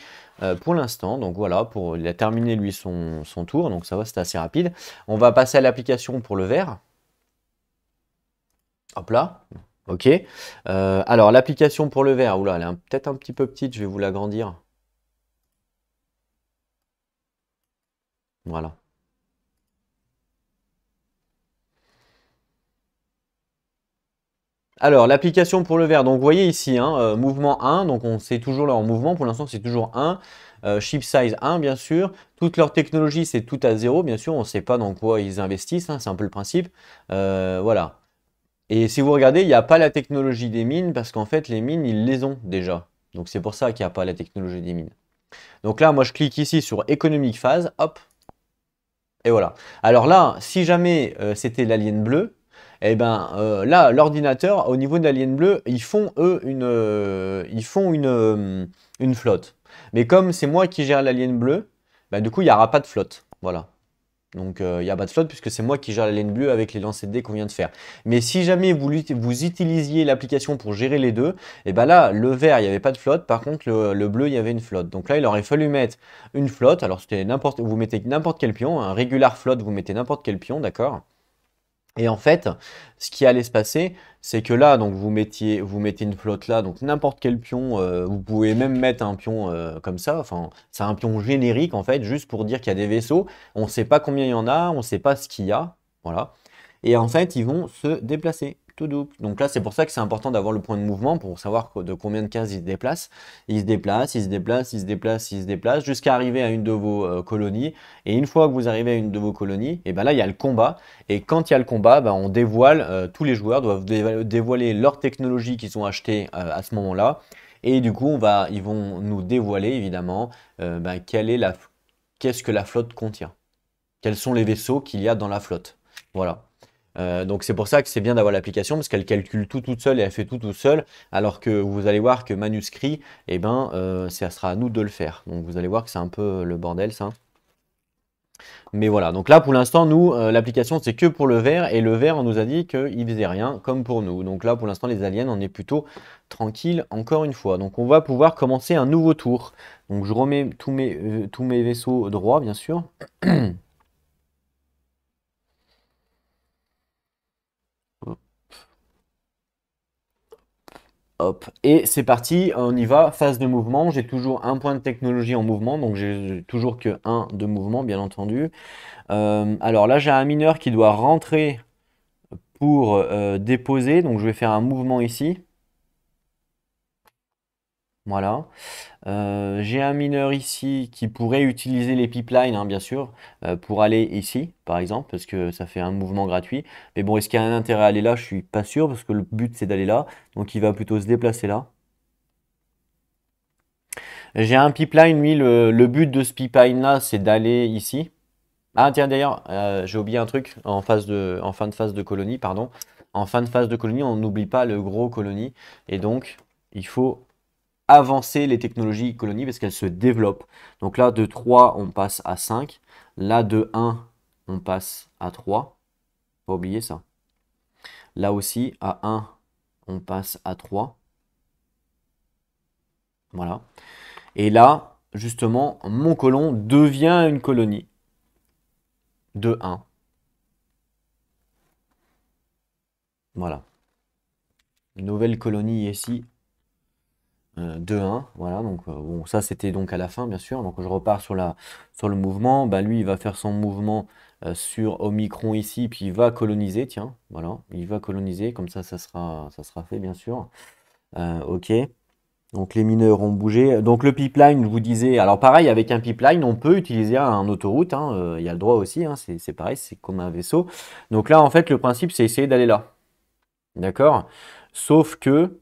A: pour l'instant. Donc voilà, il a terminé lui son tour, donc ça va, c'était assez rapide. On va passer à l'application pour le vert. Hop là. Ok. Alors, l'application pour le vert, oula, elle est peut-être un petit peu petite, je vais vous l'agrandir. Voilà. Alors, l'application pour le vert, donc vous voyez ici, hein, mouvement 1, donc on sait toujours là en mouvement, pour l'instant c'est toujours 1. Chip size 1, bien sûr. Toute leur technologie, c'est tout à 0, bien sûr, on ne sait pas dans quoi ils investissent, hein, c'est un peu le principe. Voilà. Et si vous regardez, il n'y a pas la technologie des mines, parce qu'en fait, les mines, ils les ont déjà. Donc c'est pour ça qu'il n'y a pas la technologie des mines. Donc là, moi, je clique ici sur Economic Phase, hop, et voilà. Alors là, si jamais c'était l'alien bleu, eh ben là, l'ordinateur, au niveau de l'alien bleu, ils font eux une flotte. Mais comme c'est moi qui gère l'alien bleu, bah, du coup, il n'y aura pas de flotte. Voilà. Donc il n'y a pas de flotte puisque c'est moi qui gère la laine bleue avec les lancers de dés qu'on vient de faire. Mais si jamais vous utilisiez l'application pour gérer les deux, et ben là, le vert, il n'y avait pas de flotte. Par contre, le bleu, il y avait une flotte. Donc là, il aurait fallu mettre une flotte. Alors c'était vous mettez n'importe quel pion. Un régular flotte, vous mettez n'importe quel pion, d'accord? Et en fait, ce qui allait se passer, c'est que là, donc vous mettez une flotte là, donc n'importe quel pion, vous pouvez même mettre un pion comme ça, enfin, c'est un pion générique en fait, juste pour dire qu'il y a des vaisseaux. On ne sait pas combien il y en a, on ne sait pas ce qu'il y a, voilà. Et en fait, ils vont se déplacer. Tout doux. Donc là, c'est pour ça que c'est important d'avoir le point de mouvement pour savoir de combien de cases ils se déplacent. Ils se déplacent, ils se déplacent, ils se déplacent, ils se déplacent jusqu'à arriver à une de vos colonies. Et une fois que vous arrivez à une de vos colonies, et ben là, il y a le combat. Et quand il y a le combat, ben, on dévoile, tous les joueurs doivent dévoiler leur technologie qu'ils ont achetée à ce moment-là. Et du coup, ils vont nous dévoiler évidemment ben, qu'est-ce que la flotte contient. Quels sont les vaisseaux qu'il y a dans la flotte. Voilà. Donc c'est pour ça que c'est bien d'avoir l'application parce qu'elle calcule tout toute seule et elle fait tout toute seule. Alors que vous allez voir que manuscrit, eh ben, ça sera à nous de le faire. Donc vous allez voir que c'est un peu le bordel ça. Mais voilà, donc là pour l'instant, nous, l'application c'est que pour le vert. Et le vert, on nous a dit qu'il faisait rien comme pour nous. Donc là pour l'instant, les aliens, on est plutôt tranquille encore une fois. Donc on va pouvoir commencer un nouveau tour. Donc je remets tous mes vaisseaux droits, bien sûr. Hop, et c'est parti, on y va, phase de mouvement. J'ai toujours un point de technologie en mouvement, donc j'ai toujours que un de mouvement, bien entendu. Alors là, j'ai un mineur qui doit rentrer pour déposer, donc je vais faire un mouvement ici. Voilà. J'ai un mineur ici qui pourrait utiliser les pipelines, hein, bien sûr, pour aller ici, par exemple, parce que ça fait un mouvement gratuit. Mais bon, est-ce qu'il y a un intérêt à aller là? Je suis pas sûr, parce que le but c'est d'aller là. Donc il va plutôt se déplacer là. J'ai un pipeline, lui, le but de ce pipeline-là, c'est d'aller ici. Ah, tiens, d'ailleurs, j'ai oublié un truc en fin de phase de colonie, pardon. En fin de phase de colonie, on n'oublie pas le gros colonie. Et donc, il faut avancer les technologies colonie parce qu'elles se développent. Donc là, de 3, on passe à 5. Là, de 1, on passe à 3. Pas oublier ça. Là aussi, à 1, on passe à 3. Voilà. Et là, justement, mon colon devient une colonie de 1. Voilà. Une nouvelle colonie ici de 1. Voilà, donc bon, ça c'était donc à la fin, bien sûr. Donc je repars sur le mouvement. Bah, lui, il va faire son mouvement sur Omicron ici, puis il va coloniser. Tiens, voilà, il va coloniser. Comme ça sera fait, bien sûr. Ok. Donc les mineurs ont bougé. Donc le pipeline, je vous disais, alors pareil, avec un pipeline, on peut utiliser un autoroute, hein, il y a le droit aussi, hein, c'est pareil, c'est comme un vaisseau. Donc là, en fait, le principe, c'est essayer d'aller là. D'accord? Sauf que,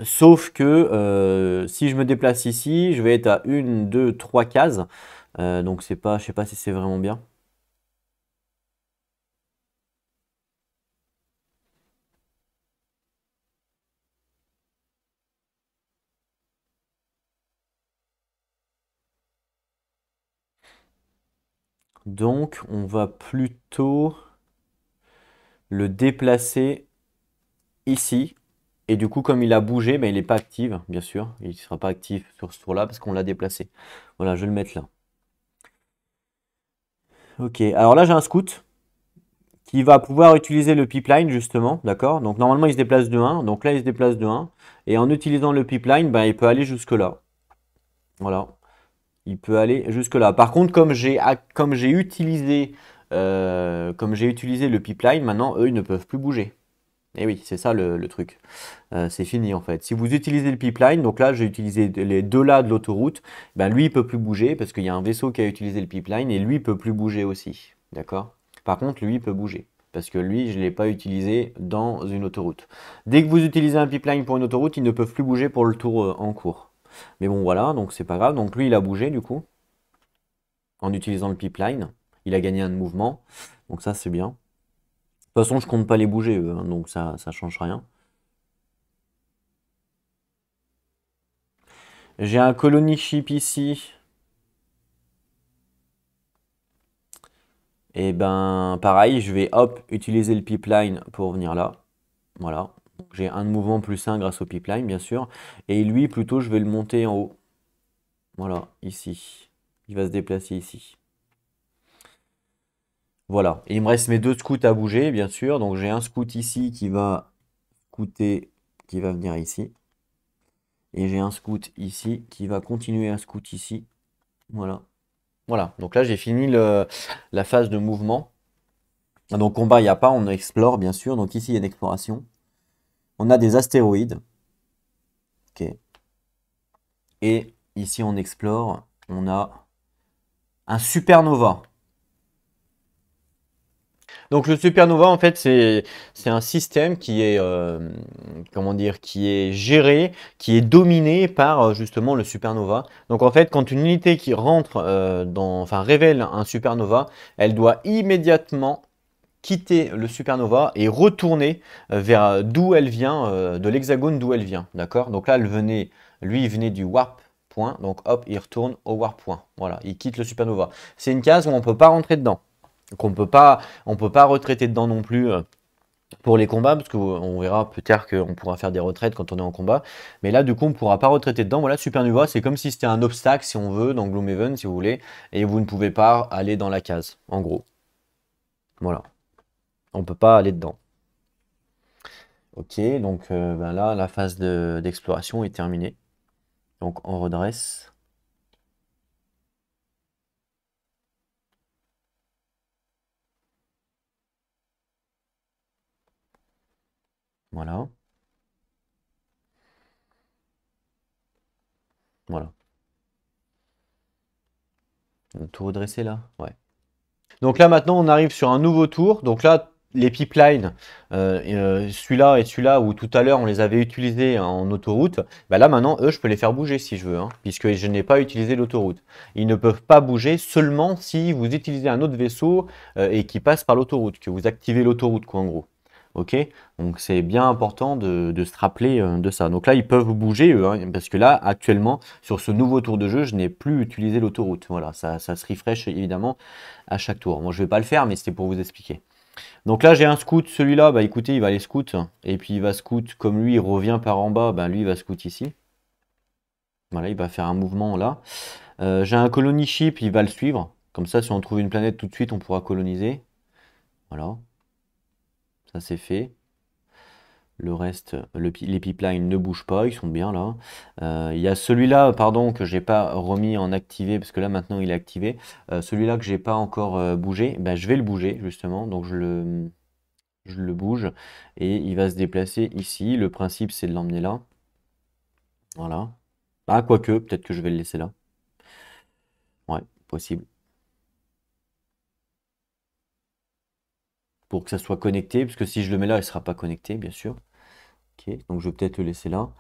A: si je me déplace ici, je vais être à une, deux, trois cases. Donc c'est pas, je sais pas si c'est vraiment bien. Donc on va plutôt le déplacer ici. Et du coup, comme il a bougé, ben, il n'est pas actif, bien sûr. Il ne sera pas actif sur ce tour-là parce qu'on l'a déplacé. Voilà, je vais le mettre là. Ok, alors là, j'ai un scout qui va pouvoir utiliser le pipeline, justement, d'accord? Donc normalement, il se déplace de 1. Donc là, il se déplace de 1. Et en utilisant le pipeline, ben, il peut aller jusque-là. Voilà, il peut aller jusque-là. Par contre, comme j'ai utilisé, comme j'ai utilisé le pipeline, maintenant, eux, ils ne peuvent plus bouger. Et oui, c'est ça le truc. C'est fini en fait. Si vous utilisez le pipeline, donc là j'ai utilisé les deux là de l'autoroute, ben lui il peut plus bouger parce qu'il y a un vaisseau qui a utilisé le pipeline et lui il peut plus bouger aussi. D'accord? Par contre lui il peut bouger parce que lui je ne l'ai pas utilisé dans une autoroute. Dès que vous utilisez un pipeline pour une autoroute, ils ne peuvent plus bouger pour le tour en cours. Mais bon voilà, donc c'est pas grave. Donc lui il a bougé du coup en utilisant le pipeline. Il a gagné un mouvement. Donc ça c'est bien. De toute façon je compte pas les bouger eux, hein, donc ça change rien. J'ai un colony ship ici. Et ben pareil, je vais hop utiliser le pipeline pour venir là. Voilà. J'ai un de mouvement plus un grâce au pipeline, bien sûr. Et lui, plutôt, je vais le monter en haut. Voilà, ici. Il va se déplacer ici. Voilà. Et il me reste mes deux scouts à bouger, bien sûr. Donc j'ai un scout ici qui va scouter, qui va venir ici. Et j'ai un scout ici qui va continuer à scout ici. Voilà. Voilà. Donc là, j'ai fini la phase de mouvement. Donc combat, il n'y a pas, on explore, bien sûr. Donc ici, il y a une exploration. On a des astéroïdes. Ok. Et ici, on explore. On a un supernova. Donc le supernova, en fait, c'est un système qui est, comment dire, qui est géré, qui est dominé par justement le supernova. Donc en fait, quand une unité qui rentre enfin révèle un supernova, elle doit immédiatement quitter le supernova et retourner vers d'où elle vient, de l'hexagone d'où elle vient. D'accord? Donc là, lui, il venait du warp point. Donc hop, il retourne au warp point. Voilà, il quitte le supernova. C'est une case où on ne peut pas rentrer dedans. Donc on peut pas retraiter dedans non plus pour les combats, parce qu'on verra peut-être qu'on pourra faire des retraites quand on est en combat. Mais là, du coup, on ne pourra pas retraiter dedans. Voilà, supernova, c'est comme si c'était un obstacle, si on veut, dans Gloomhaven, si vous voulez, et vous ne pouvez pas aller dans la case, en gros. Voilà. On ne peut pas aller dedans. Ok, donc ben là, la phase d'exploration est terminée. Donc on redresse. Voilà. Voilà. Tout redresser là? Ouais. Donc là maintenant on arrive sur un nouveau tour. Donc là les pipelines, celui-là et celui-là où tout à l'heure on les avait utilisés en autoroute, bah là maintenant eux je peux les faire bouger si je veux, hein, puisque je n'ai pas utilisé l'autoroute. Ils ne peuvent pas bouger seulement si vous utilisez un autre vaisseau et qui passe par l'autoroute, que vous activez l'autoroute quoi en gros. Ok, donc c'est bien important de se rappeler de ça. Donc là, ils peuvent bouger, eux, hein, parce que là, actuellement, sur ce nouveau tour de jeu, je n'ai plus utilisé l'autoroute. Voilà, ça se refresh évidemment à chaque tour. Moi, je ne vais pas le faire, mais c'était pour vous expliquer. Donc là, j'ai un scout. Celui-là, bah écoutez, il va aller scout. Et puis il va scout, comme lui, il revient par en bas, bah lui, il va scout ici. Voilà, il va faire un mouvement là. J'ai un colony ship, il va le suivre. Comme ça, si on trouve une planète tout de suite, on pourra coloniser. Voilà, ça c'est fait. Le reste, les pipelines ne bougent pas, ils sont bien là. Il y a celui-là, pardon, que j'ai pas remis en activé, parce que là maintenant il est activé. Celui-là que j'ai pas encore bougé, ben, je vais le bouger justement, donc je le bouge et il va se déplacer ici. Le principe c'est de l'emmener là. Voilà. Ah, quoique, peut-être que je vais le laisser là. Ouais, possible. Pour que ça soit connecté, parce que si je le mets là, il sera pas connecté, bien sûr. Ok, donc je vais peut-être le laisser là.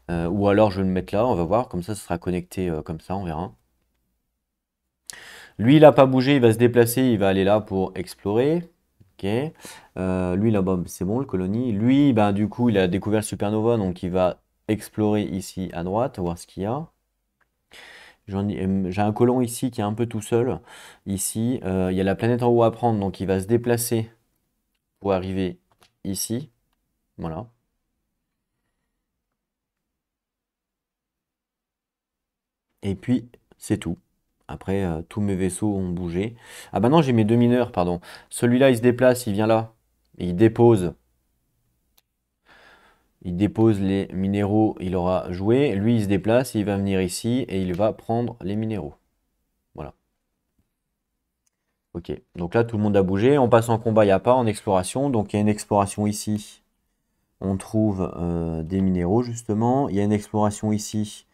A: Ou alors je vais le mettre là, on va voir, comme ça sera connecté comme ça, on verra. Lui, il n'a pas bougé, il va se déplacer, il va aller là pour explorer. Ok. Lui, là-bas, c'est bon, le colonie. Lui, ben, du coup, il a découvert le supernova, donc il va explorer ici à droite, voir ce qu'il y a. J'ai un colon ici qui est un peu tout seul. Ici, il y a la planète en haut à prendre, donc il va se déplacer pour arriver ici. Voilà. Et puis, c'est tout. Après, tous mes vaisseaux ont bougé. Ah bah non, j'ai mes deux mineurs, pardon. Celui-là, il se déplace, il vient là. Et il dépose. Il dépose les minéraux, il aura joué. Lui, il se déplace, il va venir ici et il va prendre les minéraux. Voilà. Ok. Donc là, tout le monde a bougé. On passe en combat, il n'y a pas en exploration. Donc il y a une exploration ici. On trouve des minéraux, justement. Il y a une exploration ici.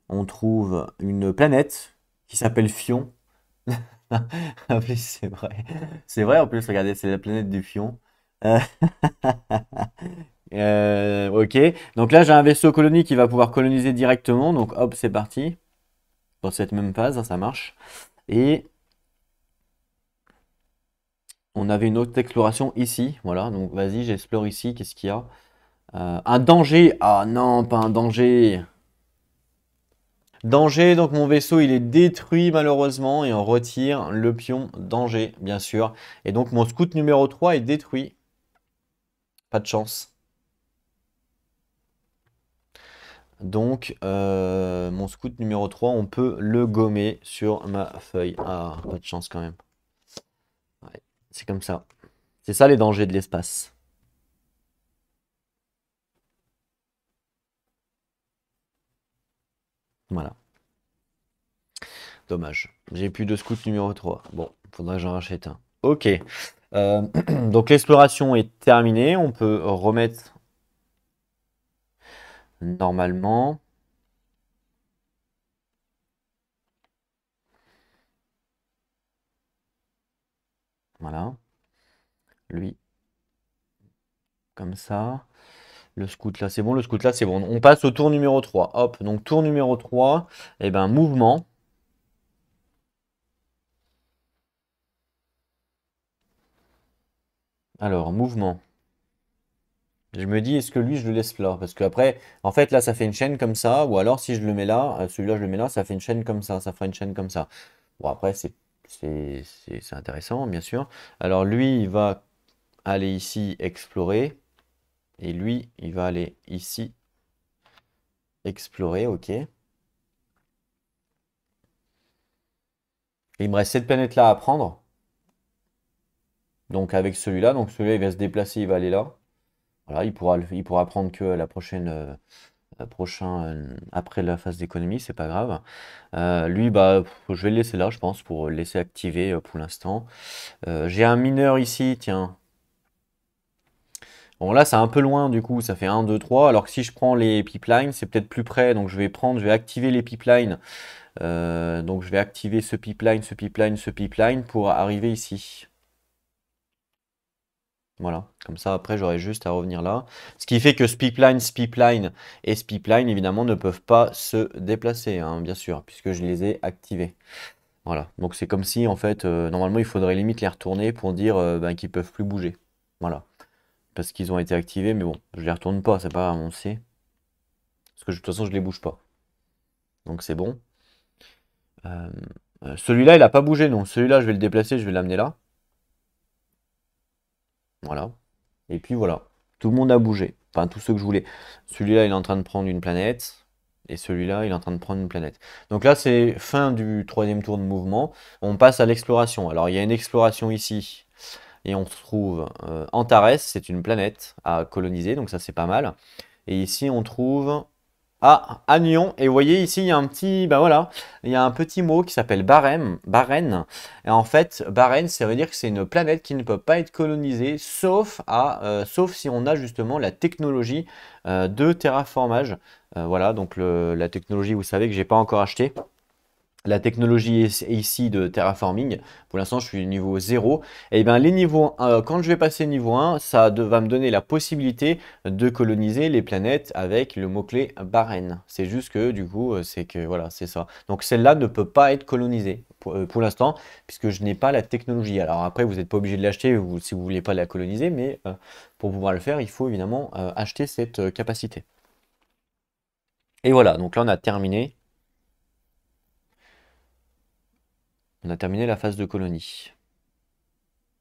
A: On trouve une planète qui s'appelle Fion. Ah oui, c'est vrai. C'est vrai, en plus, regardez, c'est la planète du Fion. Euh, ok, donc là j'ai un vaisseau colonie qui va pouvoir coloniser directement, donc hop, c'est parti. Dans cette même phase, hein, ça marche. Et on avait une autre exploration ici, voilà, donc vas-y, j'explore ici, qu'est-ce qu'il y a? Un danger, ah non, pas un danger. Danger, donc mon vaisseau il est détruit malheureusement et on retire le pion danger, bien sûr. Et donc mon scout numéro 3 est détruit. Pas de chance. Donc, mon scout numéro 3, on peut le gommer sur ma feuille. Ah, pas de chance quand même. Ouais, c'est comme ça. C'est ça les dangers de l'espace. Voilà. Dommage. J'ai plus de scout numéro 3. Bon, faudra que j'en rachète un. Ok. Euh, donc l'exploration est terminée. On peut remettre normalement. Voilà. Lui, comme ça. Le scout là, c'est bon. Le scout là, c'est bon. On passe au tour numéro 3. Hop. Donc tour numéro 3. Eh ben, mouvement. Alors, mouvement. Je me dis, est-ce que lui, je le laisse là? Parce qu'après, en fait, là, ça fait une chaîne comme ça. Ou alors, si je le mets là, celui-là, je le mets là, ça fait une chaîne comme ça. Ça fera une chaîne comme ça. Bon, après, c'est intéressant, bien sûr. Alors, lui, il va aller ici explorer. Et lui, il va aller ici explorer. OK. Et il me reste cette planète-là à prendre. Donc, avec celui-là. Donc, celui-là, il va se déplacer, il va aller là. Voilà, il pourra prendre que la prochaine. Prochain, après la phase d'économie, c'est pas grave. Lui, bah, je vais le laisser là, je pense, pour le laisser activer pour l'instant. J'ai un mineur ici, tiens. Bon, là, c'est un peu loin, du coup, ça fait 1, 2, 3. Alors que si je prends les pipelines, c'est peut-être plus près. Donc, je vais activer les pipelines. Donc, je vais activer ce pipeline, ce pipeline, ce pipeline pour arriver ici. Voilà, comme ça après j'aurai juste à revenir là. Ce qui fait que ce pipeline et ce pipeline évidemment ne peuvent pas se déplacer, hein, bien sûr, puisque je les ai activés. Voilà, donc c'est comme si en fait normalement il faudrait limite les retourner pour dire ben, qu'ils peuvent plus bouger. Voilà, parce qu'ils ont été activés, mais bon, je les retourne pas, c'est pas grave, on sait. Parce que de toute façon je les bouge pas. Donc c'est bon. Euh, celui-là il a pas bougé, donc celui-là je vais le déplacer, je vais l'amener là. Voilà. Et puis voilà. Tout le monde a bougé. Enfin, tous ceux que je voulais. Celui-là, il est en train de prendre une planète. Et celui-là, il est en train de prendre une planète. Donc là, c'est fin du troisième tour de mouvement. On passe à l'exploration. Alors, il y a une exploration ici. Et on se trouve Antares, c'est une planète à coloniser. Donc ça, c'est pas mal. Et ici, on trouve Anion. Et vous voyez ici, il y a un petit, bah voilà, il y a un petit mot qui s'appelle Barren. Et en fait, Barren, ça veut dire que c'est une planète qui ne peut pas être colonisée, sauf si on a justement la technologie de terraformage. Voilà, donc la technologie, vous savez que j'ai pas encore acheté. La technologie est ici de terraforming, pour l'instant je suis niveau 0, et bien les niveaux, quand je vais passer niveau 1, va me donner la possibilité de coloniser les planètes avec le mot-clé Barren. C'est juste que du coup, c'est que voilà, c'est ça. Donc celle-là ne peut pas être colonisée pour l'instant, puisque je n'ai pas la technologie. Alors après, vous n'êtes pas obligé de l'acheter si vous ne voulez pas la coloniser, mais pour pouvoir le faire, il faut évidemment acheter cette capacité. Et voilà, donc là on a terminé. On a terminé la phase de colonie.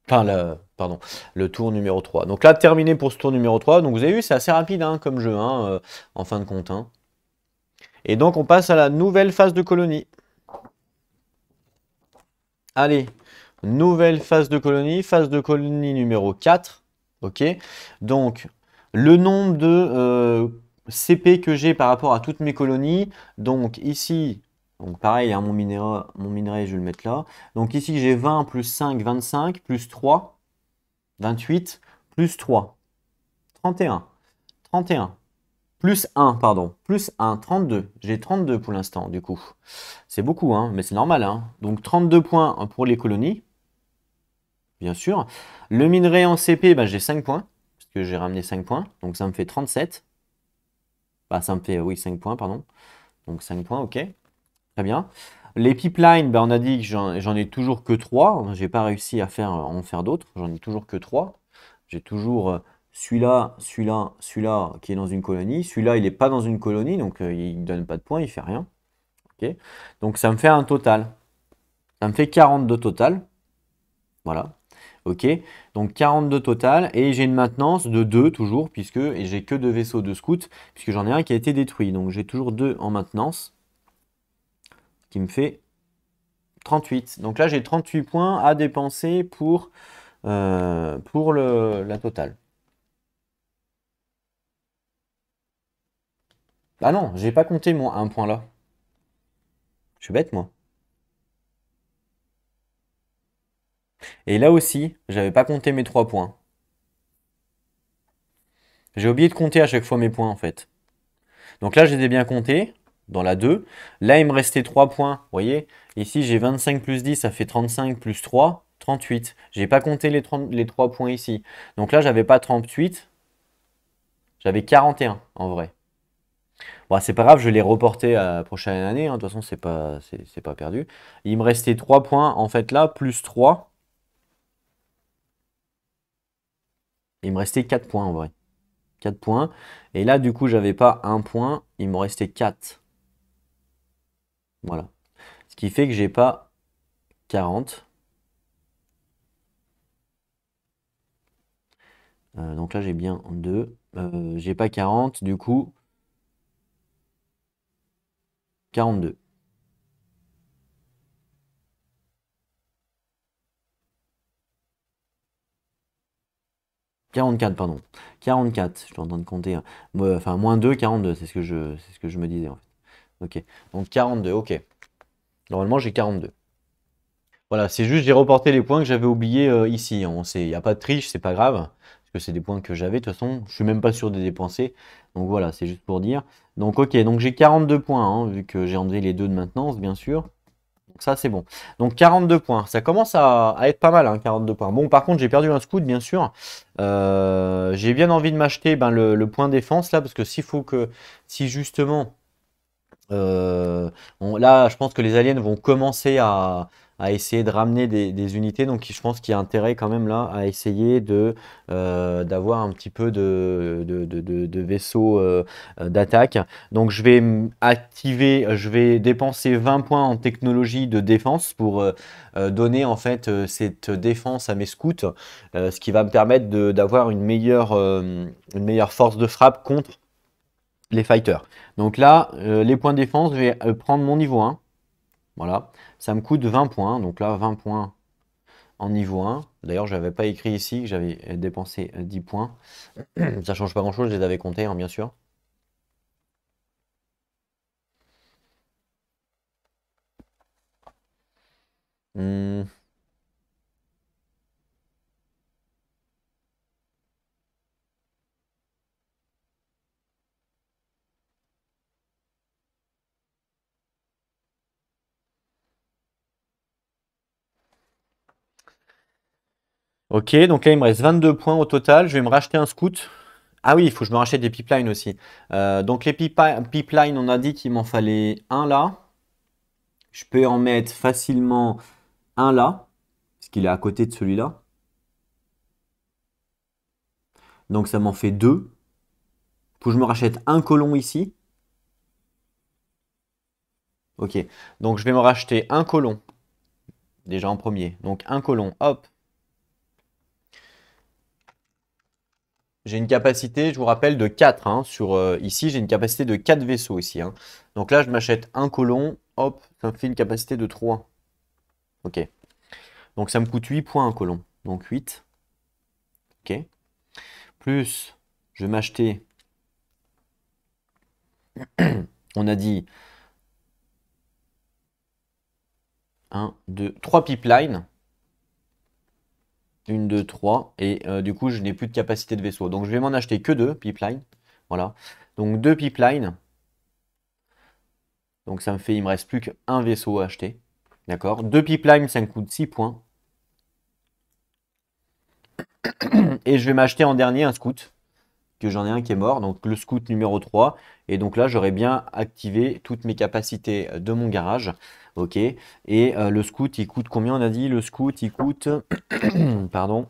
A: Enfin, pardon, le tour numéro 3. Donc là, terminé pour ce tour numéro 3. Donc vous avez vu, c'est assez rapide hein, comme jeu, hein, en fin de compte. Hein. Et donc on passe à la nouvelle phase de colonie. Allez, nouvelle phase de colonie numéro 4. Ok. Donc, le nombre de CP que j'ai par rapport à toutes mes colonies. Donc ici, donc pareil, hein, mon minerai, je vais le mettre là. Donc ici, j'ai 20 plus 5, 25, plus 3, 28, plus 3, 31, 31, plus 1, pardon, plus 1, 32. J'ai 32 pour l'instant, du coup. C'est beaucoup, hein, mais c'est normal. Hein. Donc 32 points pour les colonies, bien sûr. Le minerai en CP, bah, j'ai 5 points, parce que j'ai ramené 5 points. Donc ça me fait 37. Bah, ça me fait, oui, 5 points, pardon. Donc 5 points, ok. Très bien. Les pipelines, bah, on a dit que j'en ai toujours que 3. J'ai pas réussi à en faire d'autres. J'en ai toujours que 3. J'ai toujours celui-là, celui-là, celui-là qui est dans une colonie. Celui-là, il n'est pas dans une colonie, donc il ne donne pas de points, il fait rien. Ok. Donc ça me fait un total. Ça me fait 42 total. Voilà. Ok. Donc 42 total. Et j'ai une maintenance de 2 toujours, et j'ai que 2 vaisseaux de scouts, puisque j'en ai un qui a été détruit. Donc j'ai toujours 2 en maintenance, qui me fait 38. Donc là, j'ai 38 points à dépenser pour la totale. Ah non, j'ai pas compté mon 1 point là. Je suis bête, moi. Et là aussi, j'avais pas compté mes 3 points. J'ai oublié de compter à chaque fois mes points, en fait. Donc là, je les ai bien comptés, dans la 2. Là, il me restait 3 points, vous voyez. Ici, j'ai 25 plus 10, ça fait 35 plus 3, 38. J'ai pas compté les 3 points ici. Donc là, j'avais pas 38, j'avais 41 en vrai. Bon, c'est pas grave, je l'ai reporté à la prochaine année. Hein. De toute façon, c'est pas perdu. Il me restait 3 points, en fait, là, plus 3. Il me restait 4 points, en vrai. 4 points. Et là, du coup, j'avais pas 1 point. Il me restait 4. Voilà. Ce qui fait que j'ai pas 40. Donc là, j'ai bien 2. J'ai pas 40. Du coup, 42. 44, pardon. 44, je suis en train de compter. Hein. Enfin, moins 2, 42, c'est ce que je me disais en fait. Ok, donc 42, ok. Normalement, j'ai 42. Voilà, c'est juste j'ai reporté les points que j'avais oubliés ici. Il n'y a pas de triche, c'est pas grave. Parce que c'est des points que j'avais de toute façon. Je suis même pas sûr de les dépenser. Donc voilà, c'est juste pour dire. Donc ok, donc j'ai 42 points, hein, vu que j'ai enlevé les 2 de maintenance, bien sûr. Donc ça, c'est bon. Donc 42 points. Ça commence à être pas mal, hein, 42 points. Bon, par contre, j'ai perdu un scout, bien sûr. J'ai bien envie de m'acheter le point défense, là, parce que si justement... là, je pense que les aliens vont commencer à essayer de ramener des unités. Donc je pense qu'il y a intérêt quand même là à essayer d'avoir un petit peu de vaisseaux d'attaque. Donc je vais activer, je vais dépenser 20 points en technologie de défense pour donner en fait cette défense à mes scouts, ce qui va me permettre d'avoir une meilleure force de frappe contre les fighters. Donc là, les points de défense, je vais prendre mon niveau 1. Voilà, ça me coûte 20 points. Donc là, 20 points en niveau 1. D'ailleurs, je n'avais pas écrit ici que j'avais dépensé 10 points. Ça change pas grand-chose, je les avais comptés, hein, bien sûr. Hmm. Ok, donc là, il me reste 22 points au total. Je vais me racheter un scout. Ah oui, il faut que je me rachète des pipelines aussi. Donc les pipelines, on a dit qu'il m'en fallait un là. Je peux en mettre facilement un là, parce qu'il est à côté de celui-là. Donc ça m'en fait deux. Faut que je me rachète un colon ici. Ok, donc je vais me racheter un colon, déjà en premier. Donc un colon, hop. J'ai une capacité, je vous rappelle, de 4. Hein, ici, j'ai une capacité de 4 vaisseaux ici. Hein. Donc là, je m'achète un colon, hop, ça me fait une capacité de 3. Ok. Donc ça me coûte 8 points un colon. Donc 8. Ok. Plus, je vais m'acheter, on a dit 1, 2, 3 pipelines. 1, 2, 3. Et du coup, je n'ai plus de capacité de vaisseau. Donc je vais m'en acheter que 2 pipelines. Voilà. Donc 2 pipelines. Donc ça me fait, il me reste plus qu'un vaisseau à acheter. D'accord. 2 pipelines, ça me coûte 6 points. Et je vais m'acheter en dernier un scout. Que j'en ai un qui est mort. Donc le scout numéro 3. Et donc là, j'aurais bien activé toutes mes capacités de mon garage. Ok. Et le scout, il coûte combien on a dit? Le scout, il coûte... Pardon.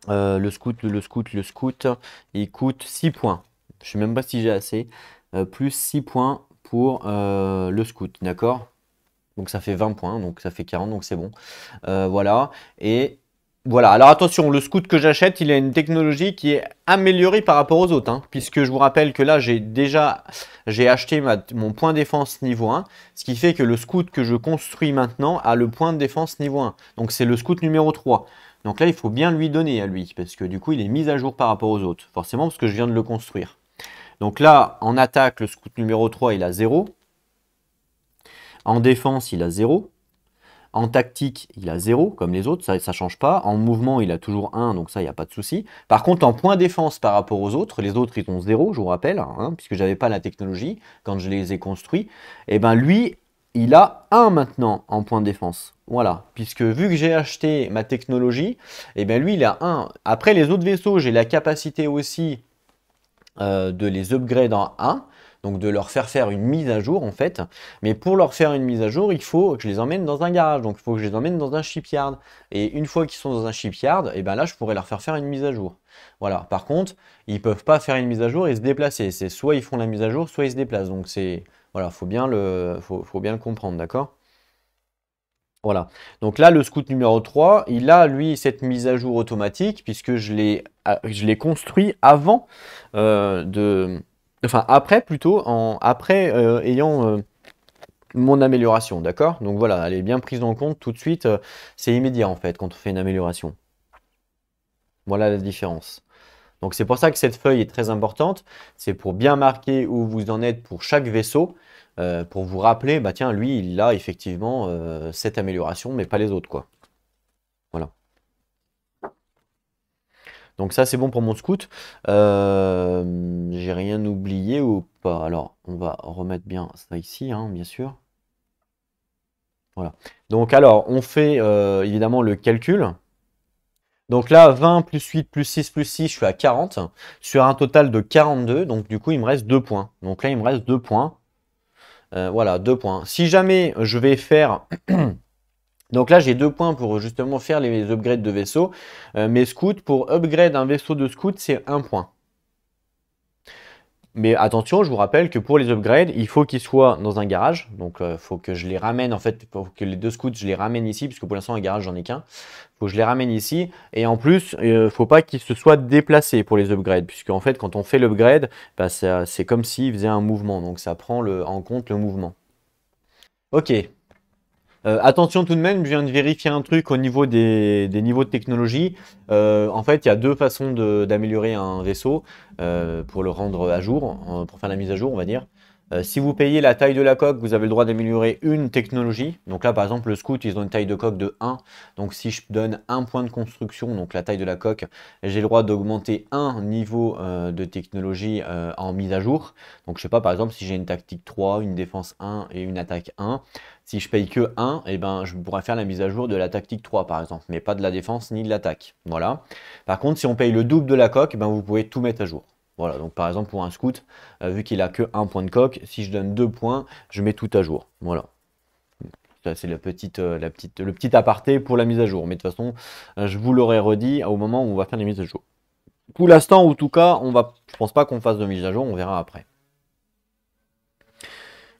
A: Le scout, il coûte 6 points. Je ne sais même pas si j'ai assez. Plus 6 points pour le scout, d'accord? Donc ça fait 20 points, donc ça fait 40, donc c'est bon. Voilà, et voilà. Alors attention, le scout que j'achète, il a une technologie qui est améliorée par rapport aux autres. Hein, puisque je vous rappelle que là, j'ai acheté mon point défense niveau 1. Ce qui fait que le scout que je construis maintenant a le point de défense niveau 1. Donc c'est le scout numéro 3. Donc là, il faut bien lui donner à lui, parce que du coup, il est mis à jour par rapport aux autres. Forcément, parce que je viens de le construire. Donc là, en attaque, le scout numéro 3, il a 0. En défense, il a 0. En tactique, il a 0, comme les autres, ça ne change pas. En mouvement, il a toujours 1, donc ça, il n'y a pas de souci. Par contre, en point défense par rapport aux autres, les autres, ils ont 0, je vous rappelle, hein, puisque je n'avais pas la technologie quand je les ai construits. Et bien lui, il a 1 maintenant en point de défense. Voilà, puisque vu que j'ai acheté ma technologie, et bien lui, il a 1. Après, les autres vaisseaux, j'ai la capacité aussi de les upgrade en 1. Donc de leur faire une mise à jour en fait. Mais pour leur faire une mise à jour, il faut que je les emmène dans un garage. Donc il faut que je les emmène dans un shipyard. Et une fois qu'ils sont dans un shipyard, et ben là je pourrais leur faire une mise à jour. Voilà. Par contre, ils ne peuvent pas faire une mise à jour et se déplacer. C'est soit ils font la mise à jour, soit ils se déplacent. Donc c'est voilà, faut bien le comprendre, d'accord? Voilà. Donc là, le scout numéro 3, il a, lui, cette mise à jour automatique, puisque je l'ai construit avant Enfin, après plutôt, après ayant mon amélioration, d'accord? Donc voilà, elle est bien prise en compte tout de suite. C'est immédiat, en fait, quand on fait une amélioration. Voilà la différence. Donc c'est pour ça que cette feuille est très importante. C'est pour bien marquer où vous en êtes pour chaque vaisseau. Pour vous rappeler, bah tiens, lui, il a effectivement cette amélioration, mais pas les autres, quoi. Voilà. Donc ça, c'est bon pour mon scout. J'ai rien oublié ou pas? Alors, on va remettre bien ça ici, hein, bien sûr. Voilà. Donc alors, on fait évidemment le calcul. Donc là, 20 plus 8 plus 6 plus 6, je suis à 40. Sur un total de 42. Donc du coup, il me reste 2 points. Donc là, il me reste 2 points. Voilà, 2 points. Si jamais je vais faire Donc là, j'ai 2 points pour justement faire les upgrades de vaisseau. Mes scouts, pour upgrade un vaisseau de scout, c'est 1 point. Mais attention, je vous rappelle que pour les upgrades, il faut qu'ils soient dans un garage. Donc, il faut que je les ramène, en fait, pour que les 2 scouts, je les ramène ici, puisque pour l'instant, un garage, j'en ai qu'un. Il faut que je les ramène ici. Et en plus, il ne faut pas qu'ils se soient déplacés pour les upgrades, puisque en fait, quand on fait l'upgrade, bah, c'est comme s'ils faisaient un mouvement. Donc, ça prend en compte le mouvement. Ok. Attention tout de même, je viens de vérifier un truc au niveau des niveaux de technologie. En fait, il y a 2 façons d'améliorer un vaisseau pour le rendre à jour, pour faire la mise à jour, on va dire. Si vous payez la taille de la coque, vous avez le droit d'améliorer une technologie. Donc là, par exemple, le Scout, ils ont une taille de coque de 1. Donc si je donne un point de construction, donc la taille de la coque, j'ai le droit d'augmenter un niveau de technologie en mise à jour. Donc je sais pas, par exemple, si j'ai une tactique 3, une défense 1 et une attaque 1, si je paye que 1, eh ben, je pourrais faire la mise à jour de la tactique 3 par exemple, mais pas de la défense ni de l'attaque. Voilà. Par contre, si on paye le double de la coque, eh ben, vous pouvez tout mettre à jour. Voilà, donc par exemple pour un scout, vu qu'il a que 1 point de coque, si je donne 2 points, je mets tout à jour. Voilà. Ça, c'est le petit aparté pour la mise à jour. Mais de toute façon, je vous l'aurai redit au moment où on va faire les mises à jour. Pour l'instant, en tout cas, je pense pas qu'on fasse de mise à jour, on verra après.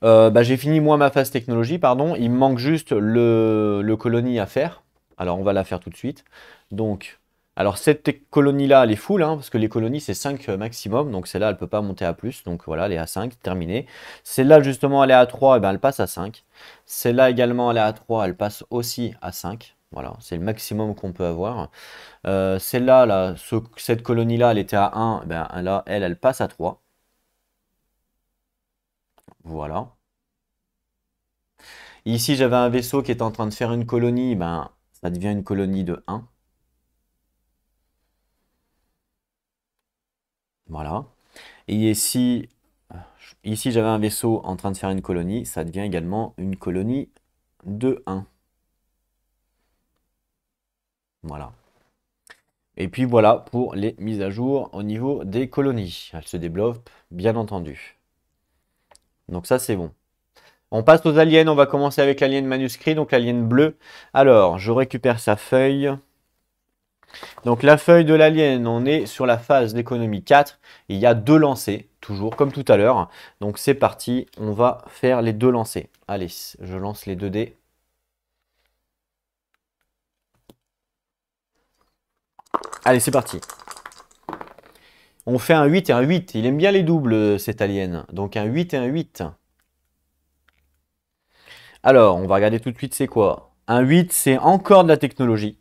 A: Bah, j'ai fini moi ma phase technologie, pardon. Il me manque juste le colonie à faire. Alors on va la faire tout de suite. Donc, alors cette colonie-là, elle est full, hein, parce que les colonies c'est 5 maximum. Donc celle-là, elle ne peut pas monter à plus. Donc voilà, elle est à 5, terminée. Celle-là, justement, elle est à 3, et ben, elle passe à 5. Celle-là également, elle est à 3, elle passe aussi à 5. Voilà, c'est le maximum qu'on peut avoir. Celle-là, là, cette colonie-là, elle était à 1, ben, là, elle passe à 3. Voilà. Ici, j'avais un vaisseau qui était en train de faire une colonie, ben, ça devient une colonie de 1. Voilà. Et ici j'avais un vaisseau en train de faire une colonie, ça devient également une colonie de 1. Voilà. Et puis voilà pour les mises à jour au niveau des colonies. Elles se développent, bien entendu. Donc ça, c'est bon. On passe aux aliens, on va commencer avec l'alien manuscrit, donc l'alien bleu. Alors, je récupère sa feuille. Donc la feuille de l'alien, on est sur la phase d'économie 4. Il y a 2 lancers, toujours comme tout à l'heure. Donc c'est parti, on va faire les 2 lancers. Allez, je lance les 2 dés. Allez, c'est parti. On fait un 8 et un 8. Il aime bien les doubles, cet alien. Donc un 8 et un 8. Alors, on va regarder tout de suite c'est quoi. Un 8, c'est encore de la technologie.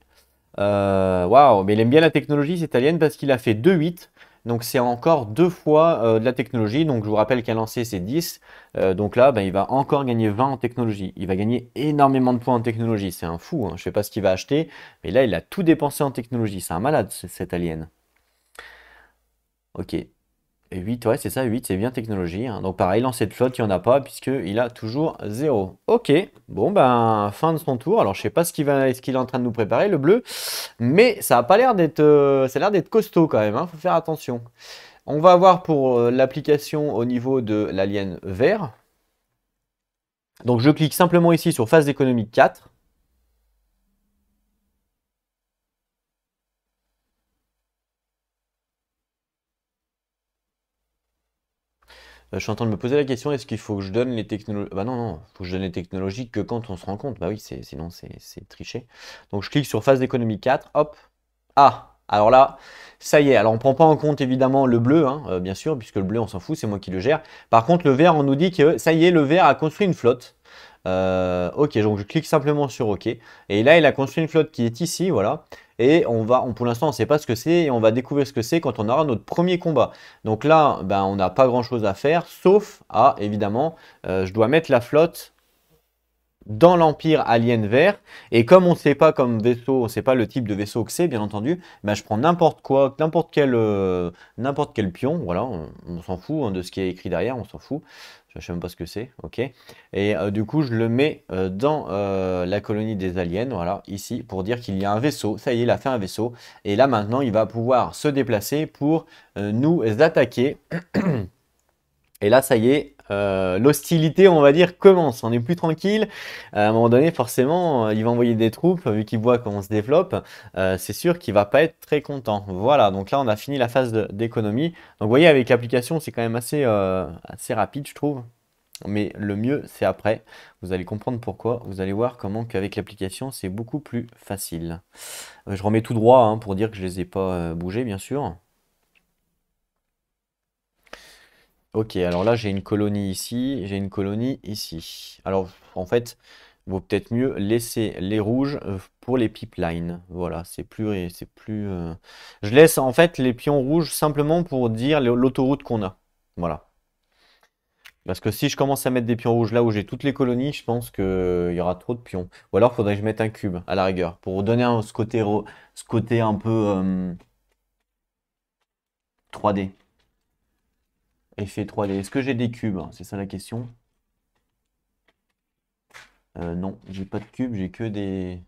A: Waouh, mais il aime bien la technologie, cet alien, parce qu'il a fait 2 8. Donc c'est encore 2 fois de la technologie. Donc je vous rappelle qu'un lancé c'est 10. Donc là, ben, il va encore gagner 20 en technologie. Il va gagner énormément de points en technologie. C'est un fou, hein. Je ne sais pas ce qu'il va acheter. Mais là, il a tout dépensé en technologie. C'est un malade, cet alien. Ok. 8, ouais, c'est ça, 8, c'est bien technologie, hein. Donc pareil, lancer de flotte, il n'y en a pas, puisqu'il a toujours 0. Ok, bon, ben, fin de son tour. Alors, je sais pas ce qu'il est en train de nous préparer, le bleu. Mais ça a pas l'air d'être ça a l'air d'être costaud quand même, hein, faut faire attention. On va voir pour l'application au niveau de l'alien vert. Donc je clique simplement ici sur phase économique 4. Je suis en train de me poser la question, est-ce qu'il faut que je donne les technologies? Bah non, non, il faut que je donne les technologies que quand on se rend compte. Bah oui, sinon c'est tricher. Donc je clique sur phase d'économie 4, hop. Ah, alors là, ça y est. Alors on ne prend pas en compte évidemment le bleu, hein, bien sûr, puisque le bleu on s'en fout, c'est moi qui le gère. Par contre, le vert, on nous dit que ça y est, le vert a construit une flotte. Ok, donc je clique simplement sur OK. Et là, il a construit une flotte qui est ici, voilà. Et pour l'instant, on ne sait pas ce que c'est et on va découvrir ce que c'est quand on aura notre premier combat. Donc là, ben, on n'a pas grand-chose à faire, sauf, évidemment, je dois mettre la flotte dans l'Empire Alien Vert. Et comme on ne sait pas comme vaisseau, on ne sait pas le type de vaisseau que c'est, bien entendu, ben, je prends n'importe quoi, n'importe quel pion, voilà, on s'en fout hein, de ce qui est écrit derrière, on s'en fout. Je ne sais même pas ce que c'est, ok. Et du coup, je le mets dans la colonie des aliens, voilà, ici, pour dire qu'il y a un vaisseau. Ça y est, il a fait un vaisseau. Et là, maintenant, il va pouvoir se déplacer pour nous attaquer. Et là, ça y est, l'hostilité, on va dire, commence. On n'est plus tranquille. À un moment donné, forcément, il va envoyer des troupes, vu qu'il voit comment on se développe. C'est sûr qu'il va pas être très content. Voilà, donc là, on a fini la phase d'économie. Donc, vous voyez, avec l'application, c'est quand même assez rapide, je trouve. Mais le mieux, c'est après. Vous allez comprendre pourquoi. Vous allez voir comment qu'avec l'application, c'est beaucoup plus facile. Je remets tout droit, hein, pour dire que je les ai pas bougés, bien sûr. Ok, alors là j'ai une colonie ici, j'ai une colonie ici. Alors en fait, il vaut peut-être mieux laisser les rouges pour les pipelines. Voilà, c'est plus. Je laisse en fait les pions rouges simplement pour dire l'autoroute qu'on a. Voilà. Parce que si je commence à mettre des pions rouges là où j'ai toutes les colonies, je pense qu'il y aura trop de pions. Ou alors il faudrait que je mette un cube à la rigueur pour donner ce côté un peu 3D. Effet 3D. Est-ce que j'ai des cubes? C'est ça la question. Non, j'ai pas de cubes, j'ai que des.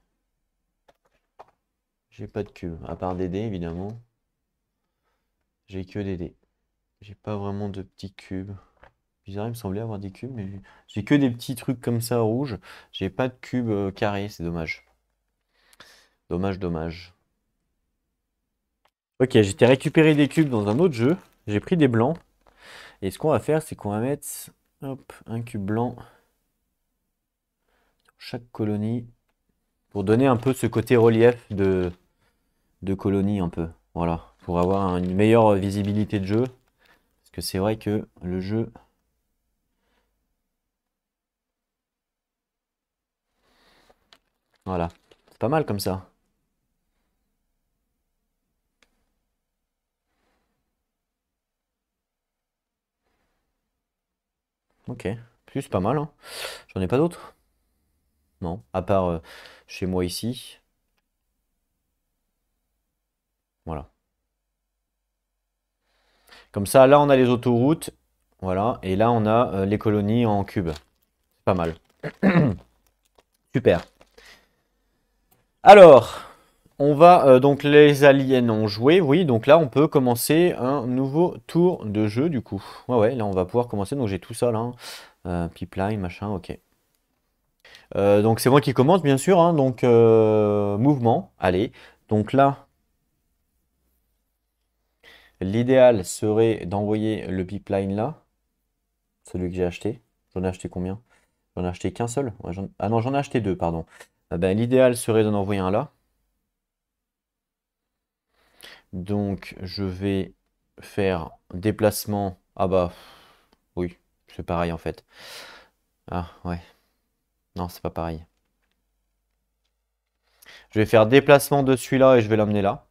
A: J'ai pas de cubes, à part des dés évidemment. J'ai que des dés. J'ai pas vraiment de petits cubes. Bizarre, il me semblait avoir des cubes, mais j'ai que des petits trucs comme ça rouges. J'ai pas de cubes carrés, c'est dommage. Dommage, dommage. Ok, j'étais récupéré des cubes dans un autre jeu. J'ai pris des blancs. Et ce qu'on va faire, c'est qu'on va mettre hop, un cube blanc sur chaque colonie pour donner un peu ce côté relief de colonie un peu. Voilà, pour avoir une meilleure visibilité de jeu. Parce que c'est vrai que le jeu. Voilà, c'est pas mal comme ça. Ok, plus pas mal, hein. J'en ai pas d'autres? Non, à part chez moi ici. Voilà. Comme ça, là, on a les autoroutes. Voilà, et là, on a les colonies en cube. C'est pas mal. Super. Alors, on va donc les aliens ont joué, oui, donc là on peut commencer un nouveau tour de jeu du coup. Ouais, ouais, là on va pouvoir commencer, donc j'ai tout ça là, hein. Pipeline, machin, ok. Donc c'est moi qui commence bien sûr, hein, donc mouvement, allez. Donc là, l'idéal serait d'envoyer le pipeline là, celui que j'ai acheté. J'en ai acheté combien? J'en ai acheté qu'un seul? Ouais, ah non, j'en ai acheté deux, pardon. Ben, l'idéal serait d'en envoyer un là. Donc je vais faire déplacement. Ah bah oui, c'est pareil en fait. Ah ouais, non, c'est pas pareil. Je vais faire déplacement de celui-là et je vais l'emmener là.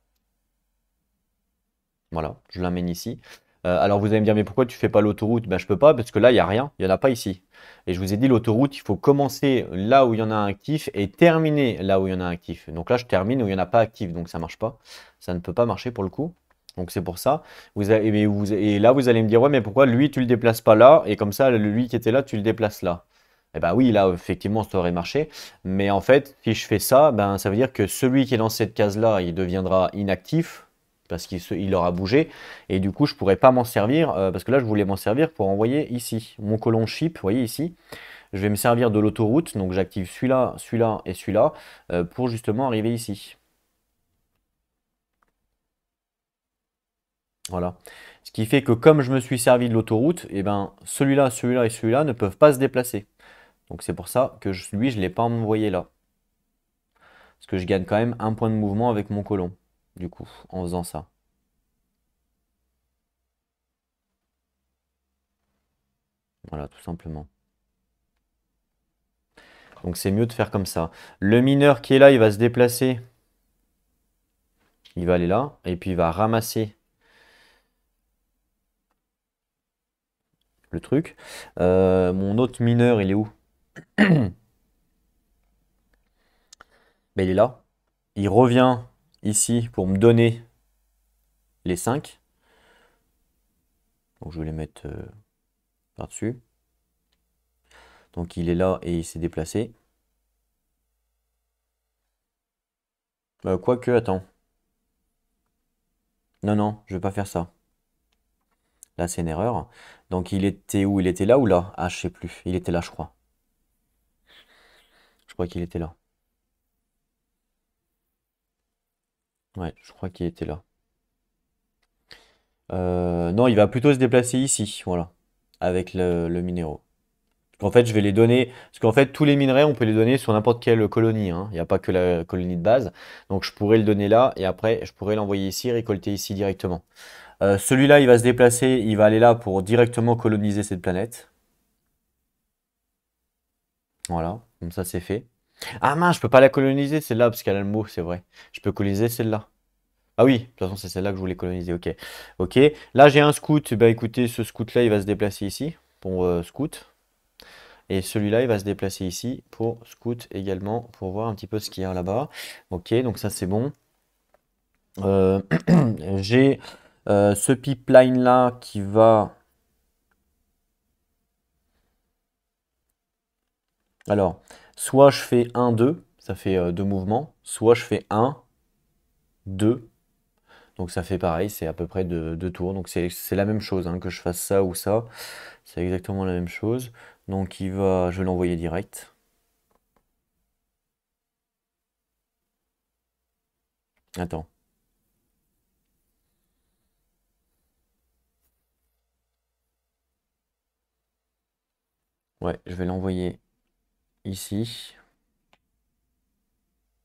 A: Voilà, je l'amène ici. Alors vous allez me dire, mais pourquoi tu fais pas l'autoroute? Ben je peux pas parce que là, il n'y a rien, il n'y en a pas ici. Et je vous ai dit, l'autoroute, il faut commencer là où il y en a un actif et terminer là où il y en a un actif. Donc là, je termine où il n'y en a pas actif, donc ça marche pas. Ça ne peut pas marcher pour le coup. Donc c'est pour ça. Et là, vous allez me dire, ouais, mais pourquoi lui, tu le déplaces pas là? Et comme ça, lui qui était là, tu le déplaces là. Eh ben oui, là, effectivement, ça aurait marché. Mais en fait, si je fais ça, ben, ça veut dire que celui qui est dans cette case-là, il deviendra inactif parce qu'il aura bougé. Et du coup, je pourrais pas m'en servir parce que là, je voulais m'en servir pour envoyer ici. Mon colon ship, vous voyez ici, je vais me servir de l'autoroute. Donc, j'active celui-là, celui-là et celui-là pour justement arriver ici. Voilà. Ce qui fait que comme je me suis servi de l'autoroute, et ben, celui-là, celui-là et celui-là ne peuvent pas se déplacer. Donc, c'est pour ça que lui, je ne l'ai pas envoyé là. Parce que je gagne quand même un point de mouvement avec mon colon, du coup, en faisant ça. Voilà, tout simplement. Donc c'est mieux de faire comme ça. Le mineur qui est là, il va se déplacer. Il va aller là. Et puis il va ramasser le truc. Mon autre mineur, il est où? Ben, il est là. Il revient ici pour me donner les 5. Donc je vais les mettre par-dessus. Donc il est là et il s'est déplacé. Quoique, attends. Non, non, je vais pas faire ça. Là, c'est une erreur. Donc, il était où? Il était là ou là? Ah, je sais plus. Il était là, je crois. Je crois qu'il était là. Ouais, je crois qu'il était là. Non, il va plutôt se déplacer ici, voilà, avec le minéraux. En fait, je vais les donner, parce qu'en fait, tous les minerais, on peut les donner sur n'importe quelle colonie, hein. Il n'y a pas que la colonie de base. Donc, je pourrais le donner là, et après, je pourrais l'envoyer ici, récolter ici directement. Celui-là, il va se déplacer, il va aller là pour directement coloniser cette planète. Voilà, comme ça, c'est fait. Ah mince, je peux pas la coloniser, celle-là, parce qu'elle a le mot, c'est vrai. Je peux coloniser celle-là. Ah oui, de toute façon, c'est celle-là que je voulais coloniser, ok. Ok, là, j'ai un scout. Bah écoutez, ce scout-là, il va se déplacer ici, pour scout. Et celui-là, il va se déplacer ici pour scout également, pour voir un petit peu ce qu'il y a là-bas. Ok, donc ça c'est bon. Euh, j'ai ce pipeline-là qui va... Alors, soit je fais 1, 2, ça fait deux mouvements, soit je fais 1, 2, donc ça fait pareil, c'est à peu près deux tours. Donc c'est la même chose, hein, que je fasse ça ou ça, c'est exactement la même chose. Donc je vais l'envoyer direct. Attends. Ouais, je vais l'envoyer ici.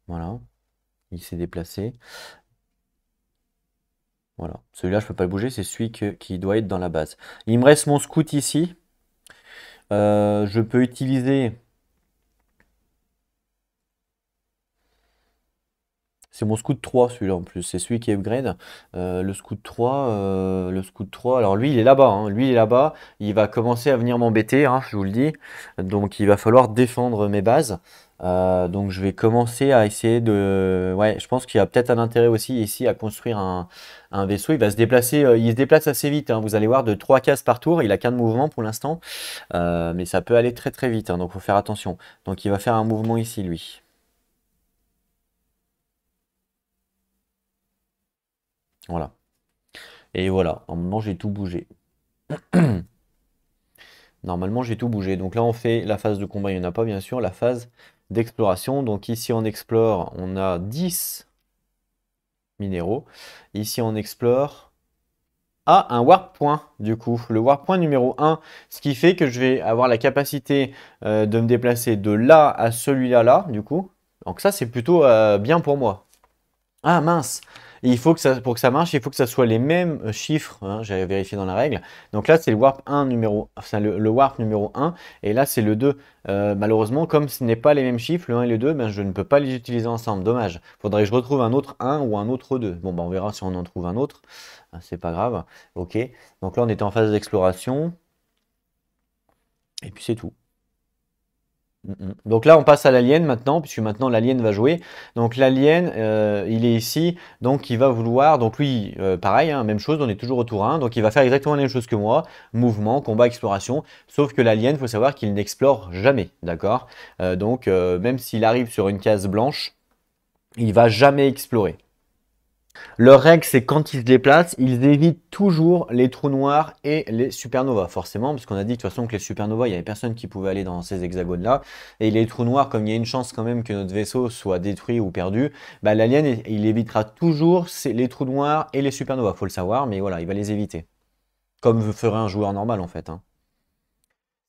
A: Voilà, il s'est déplacé. Voilà. Celui-là, je peux pas le bouger, c'est celui qui doit être dans la base. Il me reste mon scout ici. Je peux utiliser... C'est mon scout 3 celui-là en plus, c'est celui qui est upgrade. Le scout 3, alors lui il est là-bas, hein. Lui il est là-bas, il va commencer à venir m'embêter, hein, je vous le dis. Donc il va falloir défendre mes bases. Donc je vais commencer à essayer de... Ouais, je pense qu'il y a peut-être un intérêt aussi ici à construire un vaisseau. Il va se déplacer, il se déplace assez vite, hein. Vous allez voir, de 3 cases par tour, il a qu'un de mouvement pour l'instant. Mais ça peut aller très très vite, hein, donc il faut faire attention. Donc il va faire un mouvement ici lui. Voilà. Et voilà, normalement j'ai tout bougé. Normalement j'ai tout bougé. Donc là on fait la phase de combat, il n'y en a pas bien sûr, la phase d'exploration. Donc ici on explore, on a 10 minéraux. Ici on explore... Ah, un warp point du coup, le warp point numéro 1, ce qui fait que je vais avoir la capacité de me déplacer de là à celui-là là, du coup. Donc ça c'est plutôt bien pour moi. Ah mince! Et il faut que ça, pour que ça marche, il faut que ça soit les mêmes chiffres, hein, j'avais vérifié dans la règle. Donc là, c'est le warp 1 numéro, enfin, le warp numéro 1, et là, c'est le 2. Malheureusement, comme ce n'est pas les mêmes chiffres, le 1 et le 2, ben, je ne peux pas les utiliser ensemble. Dommage. Faudrait que je retrouve un autre 1 ou un autre 2. Bon, ben, on verra si on en trouve un autre. C'est pas grave. Ok. Donc là, on était en phase d'exploration. Et puis c'est tout. Donc là, on passe à l'alien maintenant, puisque maintenant l'alien va jouer. Donc l'alien, il est ici, donc il va vouloir, donc lui, pareil, hein, même chose, on est toujours au tour 1, donc il va faire exactement la même chose que moi, mouvement, combat, exploration, sauf que l'alien, il faut savoir qu'il n'explore jamais, d'accord? Donc même s'il arrive sur une case blanche, il va jamais explorer. Leur règle, c'est quand ils se déplacent, ils évitent toujours les trous noirs et les supernovas, forcément, parce qu'on a dit de toute façon que les supernovas, il n'y avait personne qui pouvait aller dans ces hexagones-là. Et les trous noirs, comme il y a une chance quand même que notre vaisseau soit détruit ou perdu, bah, l'alien, il évitera toujours les trous noirs et les supernovas, faut le savoir, mais voilà, il va les éviter. Comme ferait un joueur normal en fait, hein.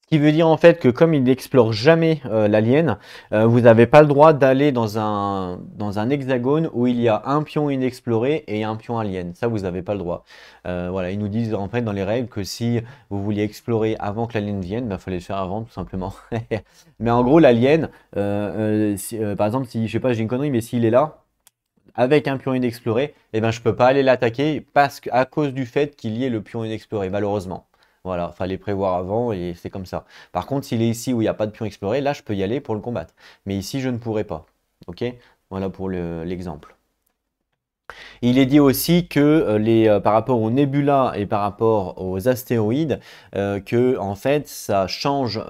A: Ce qui veut dire en fait que comme il n'explore jamais l'alien, vous n'avez pas le droit d'aller dans un hexagone où il y a un pion inexploré et un pion alien. Ça, vous n'avez pas le droit. Voilà, ils nous disent en fait dans les règles que si vous vouliez explorer avant que l'alien vienne, il fallait le faire avant tout simplement. Mais en gros, l'alien, par exemple, si je sais pas, j'ai une connerie, mais s'il est là, avec un pion inexploré, eh ben, je peux pas aller l'attaquer parce à cause du fait qu'il y ait le pion inexploré, malheureusement. Voilà, fallait prévoir avant et c'est comme ça. Par contre, s'il est ici où il n'y a pas de pion exploré, là, je peux y aller pour le combattre. Mais ici, je ne pourrais pas. Ok? Voilà pour l'exemple. Il est dit aussi que par rapport aux nébulas et par rapport aux astéroïdes, que en fait ça change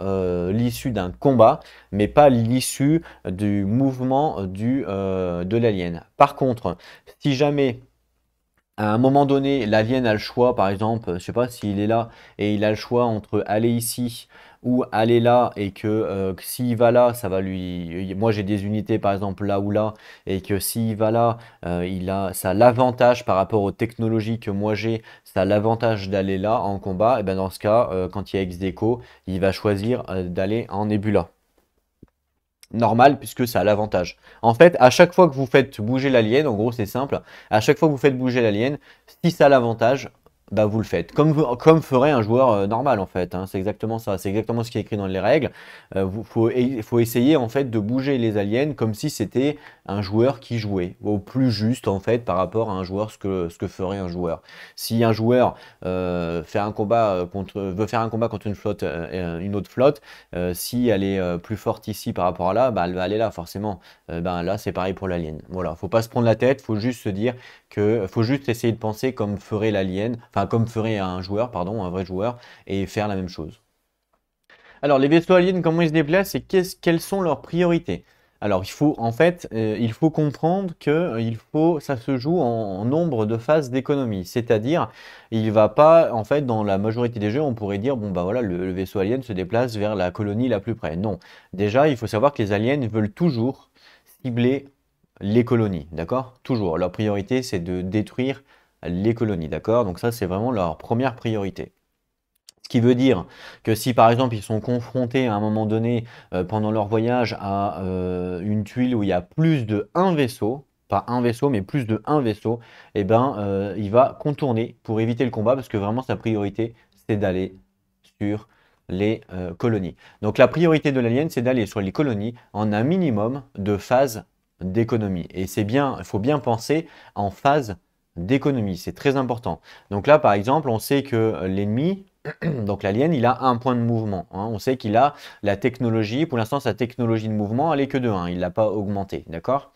A: l'issue d'un combat, mais pas l'issue du mouvement de l'alien. Par contre, si jamais à un moment donné, l'alien a le choix, par exemple, je sais pas s'il est là et il a le choix entre aller ici ou aller là et que s'il va là, ça va lui. Moi, j'ai des unités par exemple là ou là et que s'il va là, ça a l'avantage par rapport aux technologies que moi j'ai, ça a l'avantage d'aller là en combat. Et ben dans ce cas, quand il y a ex-aequo, il va choisir d'aller en Nebula. Normal puisque ça a l'avantage. En fait, à chaque fois que vous faites bouger l'alien, en gros c'est simple, à chaque fois que vous faites bouger l'alien, si ça a l'avantage, bah vous le faites. Comme ferait un joueur normal en fait, hein. C'est exactement ça, c'est exactement ce qui est écrit dans les règles. Faut essayer en fait de bouger les aliens comme si c'était un joueur qui jouait, au plus juste en fait par rapport à un joueur, ce que ferait un joueur. Si un joueur veut faire un combat contre une flotte, une autre flotte, si elle est plus forte ici par rapport à là, bah, elle va aller là forcément. Ben, là, c'est pareil pour l'alien. Voilà, faut pas se prendre la tête, faut juste se dire faut juste essayer de penser comme ferait l'alien, enfin comme ferait un joueur, pardon, un vrai joueur, et faire la même chose. Alors, les vaisseaux aliens, comment ils se déplacent et quelles sont leurs priorités? Alors, il faut comprendre que ça se joue en nombre de phases d'économie. C'est-à-dire, il va pas, en fait, dans la majorité des jeux, on pourrait dire, bon, bah voilà, le vaisseau alien se déplace vers la colonie la plus près. Non. Déjà, il faut savoir que les aliens veulent toujours cibler les colonies, d'accord? Toujours. Leur priorité, c'est de détruire les colonies, d'accord? Donc ça, c'est vraiment leur première priorité. Ce qui veut dire que si par exemple ils sont confrontés à un moment donné pendant leur voyage à une tuile où il y a plus de un vaisseau, pas un vaisseau mais plus de un vaisseau, et ben il va contourner pour éviter le combat parce que vraiment sa priorité c'est d'aller sur les colonies. Donc la priorité de l'alien c'est d'aller sur les colonies en un minimum de phases d'économie. Et c'est bien, il faut bien penser en phase d'économie, c'est très important. Donc là par exemple on sait que l'ennemi donc l'alien, il a un point de mouvement, hein. On sait qu'il a la technologie. Pour l'instant, sa technologie de mouvement, elle est que de 1. Il ne l'a pas augmentée, d'accord?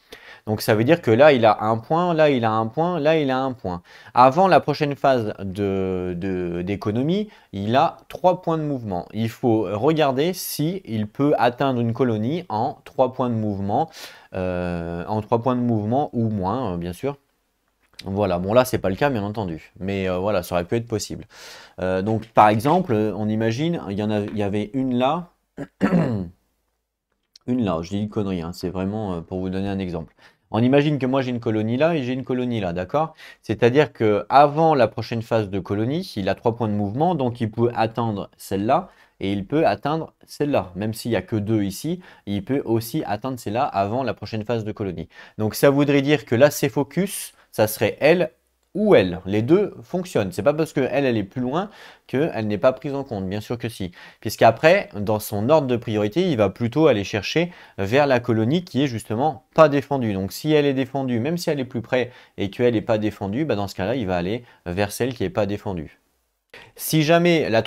A: Donc ça veut dire que là, il a un point, là, il a un point, là, il a un point. Avant la prochaine phase d'économie, il a 3 points de mouvement. Il faut regarder si il peut atteindre une colonie en 3 points de mouvement, ou moins, bien sûr. Voilà, bon là c'est pas le cas bien entendu, mais voilà, ça aurait pu être possible. Donc par exemple, on imagine, il y avait une là, une là, je dis une connerie, hein, c'est vraiment pour vous donner un exemple. On imagine que moi j'ai une colonie là et j'ai une colonie là, d'accord? C'est-à-dire que avant la prochaine phase de colonie, il a 3 points de mouvement, donc il peut atteindre celle-là et il peut atteindre celle-là. Même s'il n'y a que 2 ici, il peut aussi atteindre celle-là avant la prochaine phase de colonie. Donc ça voudrait dire que là c'est focus, ça serait elle ou elle. Les deux fonctionnent. C'est pas parce que elle est plus loin qu'elle n'est pas prise en compte. Bien sûr que si. Puisqu'après, dans son ordre de priorité, il va plutôt aller chercher vers la colonie qui est justement pas défendue. Donc si elle est défendue, même si elle est plus près et qu'elle n'est pas défendue, bah dans ce cas-là, il va aller vers celle qui n'est pas défendue. Si jamais le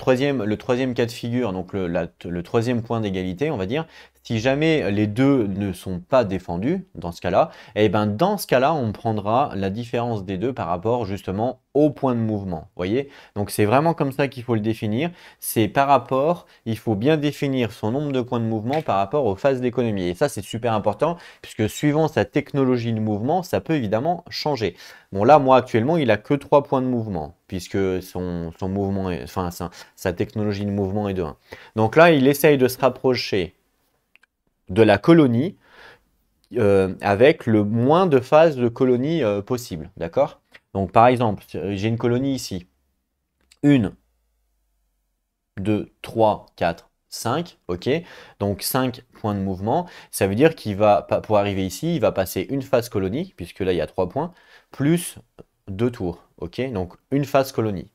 A: troisième cas de figure, donc le troisième point d'égalité, on va dire, si jamais les deux ne sont pas défendus, dans ce cas-là, et ben dans ce cas-là, on prendra la différence des deux par rapport justement au point de mouvement. Voyez? Donc c'est vraiment comme ça qu'il faut le définir. C'est par rapport, il faut bien définir son nombre de points de mouvement par rapport aux phases d'économie. Et ça, c'est super important, puisque suivant sa technologie de mouvement, ça peut évidemment changer. Bon là, moi actuellement, il a que 3 points de mouvement, puisque son mouvement, enfin sa technologie de mouvement est de 1. Donc là, il essaye de se rapprocher de la colonie avec le moins de phases de colonie possible, d'accord? Donc par exemple, j'ai une colonie ici. 1, 2, 3, 4, 5, ok? Donc 5 points de mouvement. Ça veut dire qu'il va, pour arriver ici, il va passer une phase colonie, puisque là il y a 3 points, plus 2 tours, ok? Donc une phase colonie.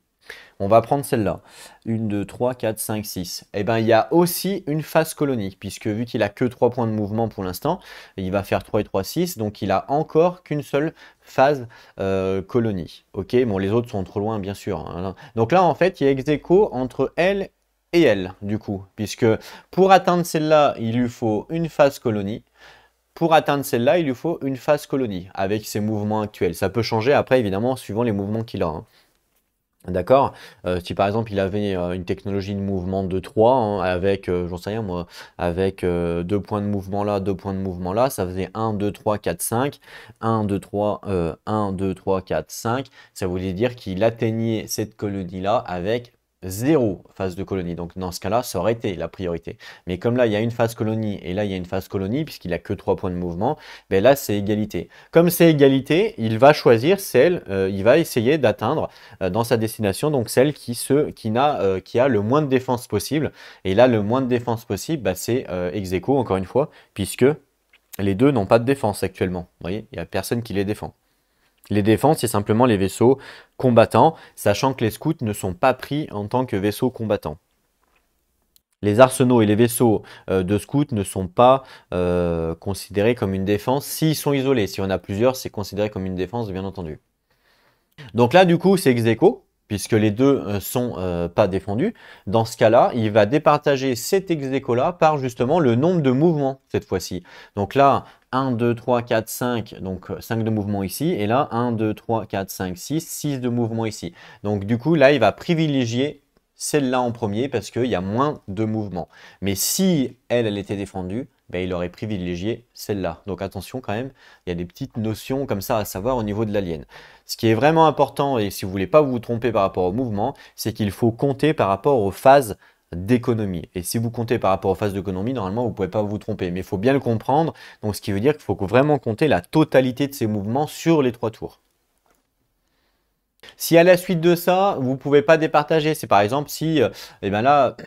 A: On va prendre celle-là. 1, 2, 3, 4, 5, 6. Eh bien, il y a aussi une phase colonie, puisque vu qu'il a que 3 points de mouvement pour l'instant, il va faire 3 et 3, 6, donc il a encore qu'une seule phase colonie. Ok, bon, les autres sont trop loin, bien sûr, hein. Donc là, en fait, il y a ex aequo entre elle et elle, du coup, puisque pour atteindre celle-là, il lui faut une phase colonie. Pour atteindre celle-là, il lui faut une phase colonie, avec ses mouvements actuels. Ça peut changer après, évidemment, suivant les mouvements qu'il a, hein. D'accord? Si par exemple il avait une technologie de mouvement de 3 hein, avec, j'en sais rien moi, avec 2 points de mouvement là, 2 points de mouvement là, ça faisait 1, 2, 3, 4, 5. 1, 2, 3, 1, 2, 3, 4, 5. Ça voulait dire qu'il atteignait cette colonie-là avec zéro phase de colonie. Donc dans ce cas-là, ça aurait été la priorité. Mais comme là, il y a une phase colonie et là, il y a une phase colonie, puisqu'il a que 3 points de mouvement, ben là, c'est égalité. Comme c'est égalité, il va choisir celle, il va essayer d'atteindre dans sa destination, donc celle qui a le moins de défense possible. Et là, le moins de défense possible, bah, c'est ex aequo, encore une fois, puisque les deux n'ont pas de défense actuellement. Vous voyez, il n'y a personne qui les défend. Les défenses, c'est simplement les vaisseaux combattants, sachant que les scouts ne sont pas pris en tant que vaisseaux combattants. Les arsenaux et les vaisseaux de scouts ne sont pas considérés comme une défense s'ils sont isolés. Si on a plusieurs, c'est considéré comme une défense, bien entendu. Donc là, du coup, c'est ex aequo, puisque les deux sont pas défendus. Dans ce cas-là, il va départager cet ex aequo-là par justement le nombre de mouvements, cette fois-ci. Donc là, 1, 2, 3, 4, 5, donc 5 de mouvements ici. Et là, 1, 2, 3, 4, 5, 6, 6 de mouvements ici. Donc du coup, là, il va privilégier celle-là en premier parce qu'il y a moins de mouvements. Mais si elle était défendue, ben, il aurait privilégié celle-là. Donc attention quand même, il y a des petites notions comme ça à savoir au niveau de l'alien. Ce qui est vraiment important, et si vous ne voulez pas vous tromper par rapport au mouvement, c'est qu'il faut compter par rapport aux phases d'économie. Et si vous comptez par rapport aux phases d'économie, normalement, vous ne pouvez pas vous tromper. Mais il faut bien le comprendre. Donc, ce qui veut dire qu'il faut vraiment compter la totalité de ces mouvements sur les 3 tours. Si à la suite de ça, vous ne pouvez pas départager, c'est par exemple si, eh ben là,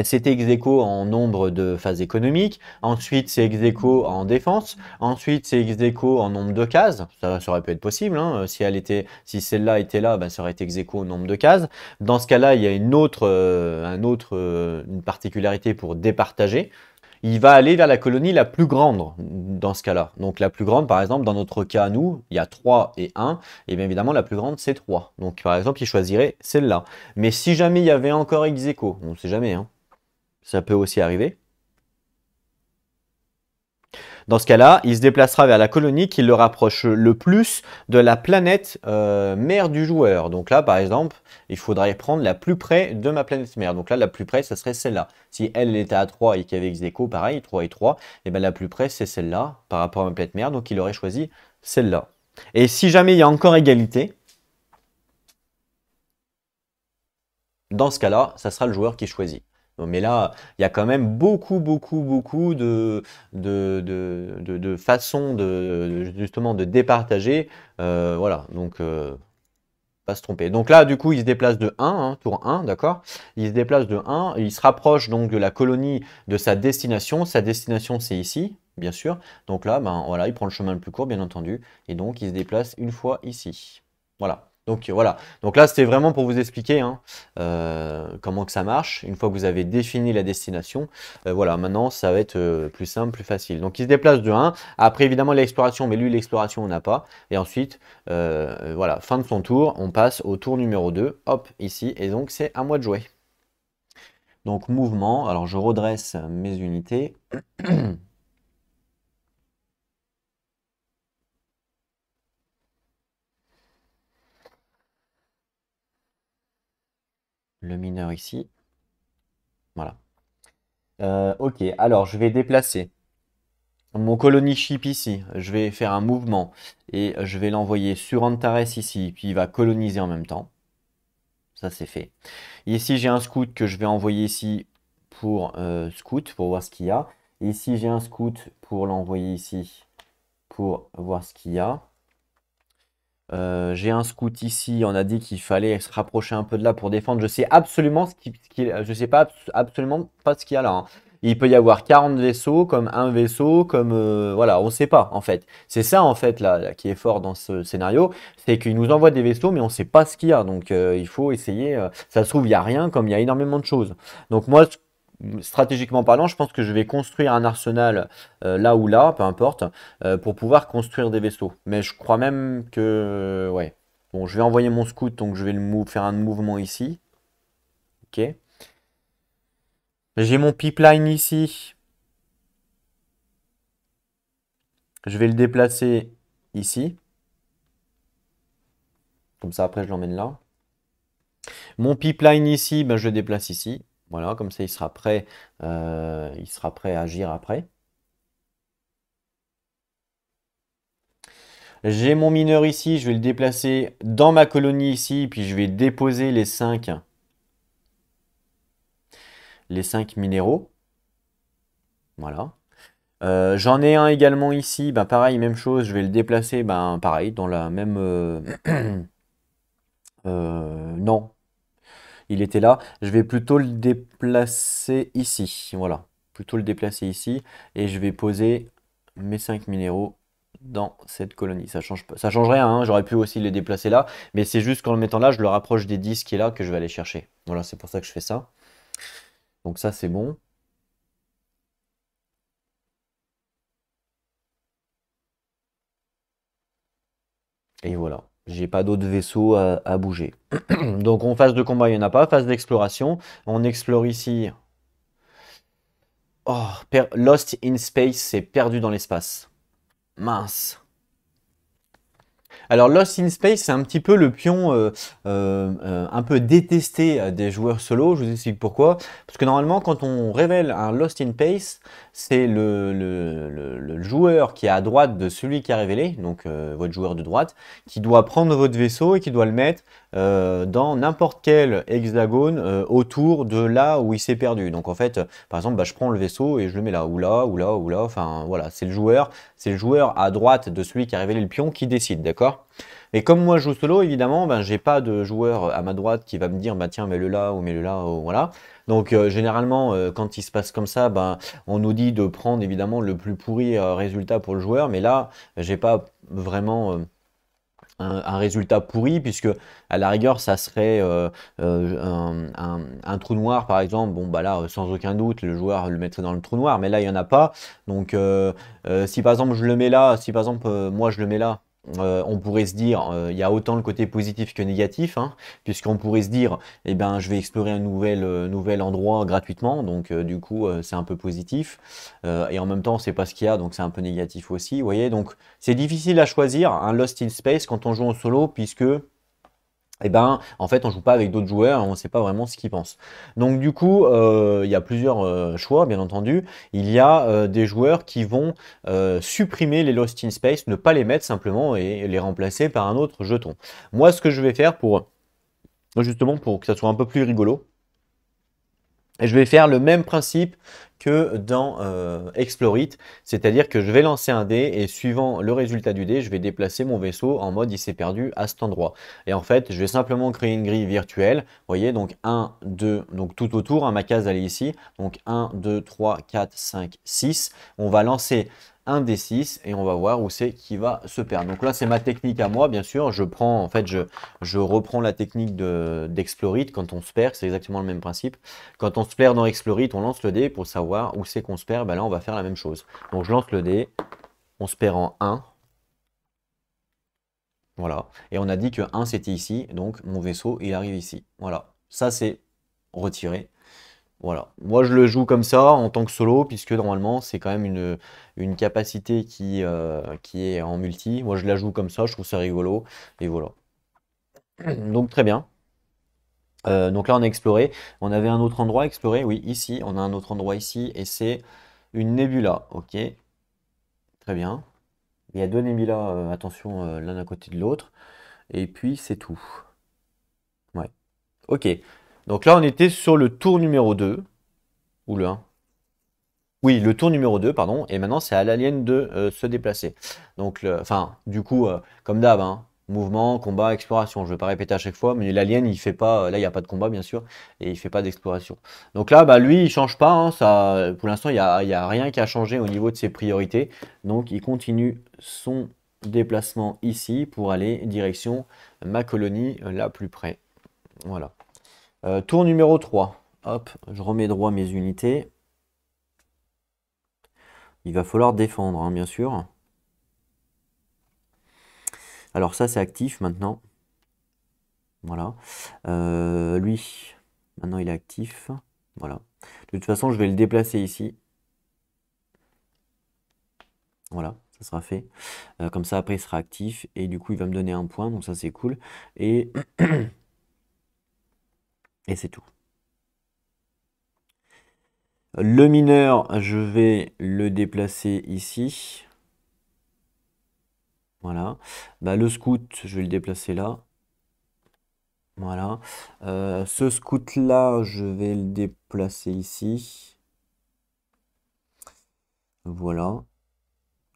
A: c'était ex aequo en nombre de phases économiques. Ensuite, c'est ex aequo en défense. Ensuite, c'est ex aequo en nombre de cases. Ça aurait pu être possible. Hein. Si celle-là était là, ben, ça aurait été ex aequo au nombre de cases. Dans ce cas-là, il y a une particularité pour départager. Il va aller vers la colonie la plus grande dans ce cas-là. Donc la plus grande, par exemple, dans notre cas, nous, il y a 3 et 1. Et bien évidemment, la plus grande, c'est 3. Donc par exemple, il choisirait celle-là. Mais si jamais il y avait encore ex aequo, on ne sait jamais, hein. Ça peut aussi arriver. Dans ce cas-là, il se déplacera vers la colonie qui le rapproche le plus de la planète mère du joueur. Donc là, par exemple, il faudrait prendre la plus près de ma planète mère. Donc là, la plus près, ça serait celle-là. Si elle était à 3 et qu'il y avait ex aequo, pareil, 3 et 3, et bien la plus près, c'est celle-là par rapport à ma planète mère. Donc il aurait choisi celle-là. Et si jamais il y a encore égalité, dans ce cas-là, ça sera le joueur qui choisit. Mais là, il y a quand même beaucoup de façons justement de départager. Voilà, donc pas se tromper. Donc là, du coup, il se déplace de 1, hein, tour 1, d'accord? Il se déplace de 1, il se rapproche donc de la colonie de sa destination. Sa destination, c'est ici, bien sûr. Donc là, ben, voilà, il prend le chemin le plus court, bien entendu. Et donc, il se déplace une fois ici. Voilà. Donc voilà. Donc là, c'était vraiment pour vous expliquer hein, comment que ça marche. Une fois que vous avez défini la destination, voilà, maintenant, ça va être plus simple, plus facile. Donc, il se déplace de 1. Après, évidemment, l'exploration, mais lui, l'exploration, on n'a pas. Et ensuite, voilà, fin de son tour, on passe au tour numéro 2, hop, ici, et donc c'est à moi de jouer. Donc mouvement, alors je redresse mes unités. Le mineur ici, voilà. Ok, alors je vais déplacer mon colony ship ici, je vais faire un mouvement et je vais l'envoyer sur Antares ici, puis il va coloniser en même temps. Ça c'est fait. Ici j'ai un scout que je vais envoyer ici pour scout, pour voir ce qu'il y a. Ici j'ai un scout pour l'envoyer ici pour voir ce qu'il y a. J'ai un scout ici, on a dit qu'il fallait se rapprocher un peu de là pour défendre. Je sais absolument je sais pas absolument pas ce qu'il y a là. Hein. Il peut y avoir 40 vaisseaux, comme un vaisseau, comme voilà, on ne sait pas en fait. C'est ça en fait là, qui est fort dans ce scénario, c'est qu'il nous envoie des vaisseaux, mais on ne sait pas ce qu'il y a. Donc il faut essayer. Ça se trouve il y a rien, comme il y a énormément de choses. Donc moi, stratégiquement parlant, je pense que je vais construire un arsenal là ou là, peu importe, pour pouvoir construire des vaisseaux. Mais je crois même que... ouais. Bon, je vais envoyer mon scout, donc je vais faire un mouvement ici. Ok. J'ai mon pipeline ici. Je vais le déplacer ici. Comme ça, après, je l'emmène là. Mon pipeline ici, ben, je le déplace ici. Voilà, comme ça, il sera prêt à agir après. J'ai mon mineur ici, je vais le déplacer dans ma colonie ici, puis je vais déposer les 5 minéraux. Voilà. J'en ai un également ici, ben pareil, même chose, je vais le déplacer, ben pareil, dans la même... non, il était là. Je vais plutôt le déplacer ici, voilà. Plutôt le déplacer ici, et je vais poser mes 5 minéraux dans cette colonie. Ça change pas, ça change rien, hein, j'aurais pu aussi les déplacer là, mais c'est juste qu'en le mettant là, je le rapproche des 10 qui est là que je vais aller chercher. Voilà, c'est pour ça que je fais ça. Donc ça, c'est bon. Et voilà, j'ai pas d'autres vaisseaux à bouger. Donc en phase de combat, il n'y en a pas. Phase d'exploration, on explore ici. Oh, Lost in Space, c'est perdu dans l'espace. Mince. Alors Lost in Space, c'est un petit peu le pion un peu détesté des joueurs solo. Je vous explique pourquoi. Parce que normalement, quand on révèle un Lost in Space, c'est le joueur qui est à droite de celui qui a révélé, donc votre joueur de droite, qui doit prendre votre vaisseau et qui doit le mettre dans n'importe quel hexagone autour de là où il s'est perdu. Donc en fait, par exemple, bah, je prends le vaisseau et je le mets là, ou là, ou là, ou là. Enfin voilà, c'est le joueur à droite de celui qui a révélé le pion qui décide, d'accord? Et comme moi je joue solo, évidemment, ben, j'ai pas de joueur à ma droite qui va me dire bah tiens mets-le là ou mets-le là, ou voilà. Donc généralement quand il se passe comme ça, ben, on nous dit de prendre évidemment le plus pourri résultat pour le joueur, mais là j'ai pas vraiment un résultat pourri, puisque à la rigueur, ça serait un trou noir, par exemple. Bon, bah là, sans aucun doute, le joueur le mettrait dans le trou noir, mais là, il n'y en a pas. Donc, si par exemple, je le mets là, si par exemple, moi, je le mets là, on pourrait se dire, il y a autant le côté positif que négatif, hein, puisqu'on pourrait se dire, eh ben, je vais explorer un nouvel endroit gratuitement, donc du coup, c'est un peu positif. Et en même temps, c'est pas ce qu'il y a, donc c'est un peu négatif aussi, vous voyez. Donc, c'est difficile à choisir un Lost in Space quand on joue en solo, puisque eh ben, en fait, on joue pas avec d'autres joueurs, on ne sait pas vraiment ce qu'ils pensent. Donc du coup, il y a plusieurs choix, bien entendu. Il y a des joueurs qui vont supprimer les Lost in Space, ne pas les mettre simplement et les remplacer par un autre jeton. Moi, ce que je vais faire pour justement pour que ça soit un peu plus rigolo, et je vais faire le même principe que dans Explore It, c'est-à-dire que je vais lancer un dé et suivant le résultat du dé, je vais déplacer mon vaisseau en mode il s'est perdu à cet endroit. Et en fait, je vais simplement créer une grille virtuelle, vous voyez, donc 1, 2, donc tout autour, hein, ma case elle est ici, donc 1, 2, 3, 4, 5, 6. On va lancer un D6 et on va voir où c'est qui va se perdre. Donc là, c'est ma technique à moi, bien sûr. Je reprends la technique d'Explore It quand on se perd, c'est exactement le même principe. Quand on se perd dans Explore It, on lance le dé pour savoir où c'est qu'on se perd. Ben là, on va faire la même chose. Donc je lance le dé, on se perd en 1. Voilà. Et on a dit que 1 c'était ici, donc mon vaisseau il arrive ici. Voilà. Ça c'est retiré. Voilà. Moi je le joue comme ça en tant que solo, puisque normalement c'est quand même une capacité qui est en multi. Moi je la joue comme ça, je trouve ça rigolo. Et voilà. Donc très bien. Donc là on a exploré. On avait un autre endroit à explorer, oui, ici. On a un autre endroit ici et c'est une nébula. Ok, très bien. Il y a deux nébulas, attention, l'un à côté de l'autre. Et puis c'est tout. Ouais. Ok. Donc là on était sur le tour numéro 2. Ou le 1. Oui, le tour numéro 2, pardon. Et maintenant c'est à l'alien de se déplacer. Donc, enfin, du coup, comme d'hab, hein, mouvement, combat, exploration. Je ne vais pas répéter à chaque fois, mais l'alien, il fait pas. Là, il n'y a pas de combat, bien sûr, et il fait pas d'exploration. Donc là, bah, lui, il change pas, hein, ça, pour l'instant, il y a rien qui a changé au niveau de ses priorités. Donc, il continue son déplacement ici pour aller direction ma colonie la plus près. Voilà. Tour numéro 3. Hop, je remets droit mes unités. Il va falloir défendre, hein, bien sûr. Alors ça, c'est actif maintenant. Voilà. Lui, maintenant il est actif. Voilà. De toute façon, je vais le déplacer ici. Voilà, ça sera fait. Comme ça, après, il sera actif. Et du coup, il va me donner un point. Donc ça, c'est cool. Et Et c'est tout. Le mineur, je vais le déplacer ici. Voilà. Bah, le scout, je vais le déplacer là. Voilà. Ce scout-là, je vais le déplacer ici. Voilà.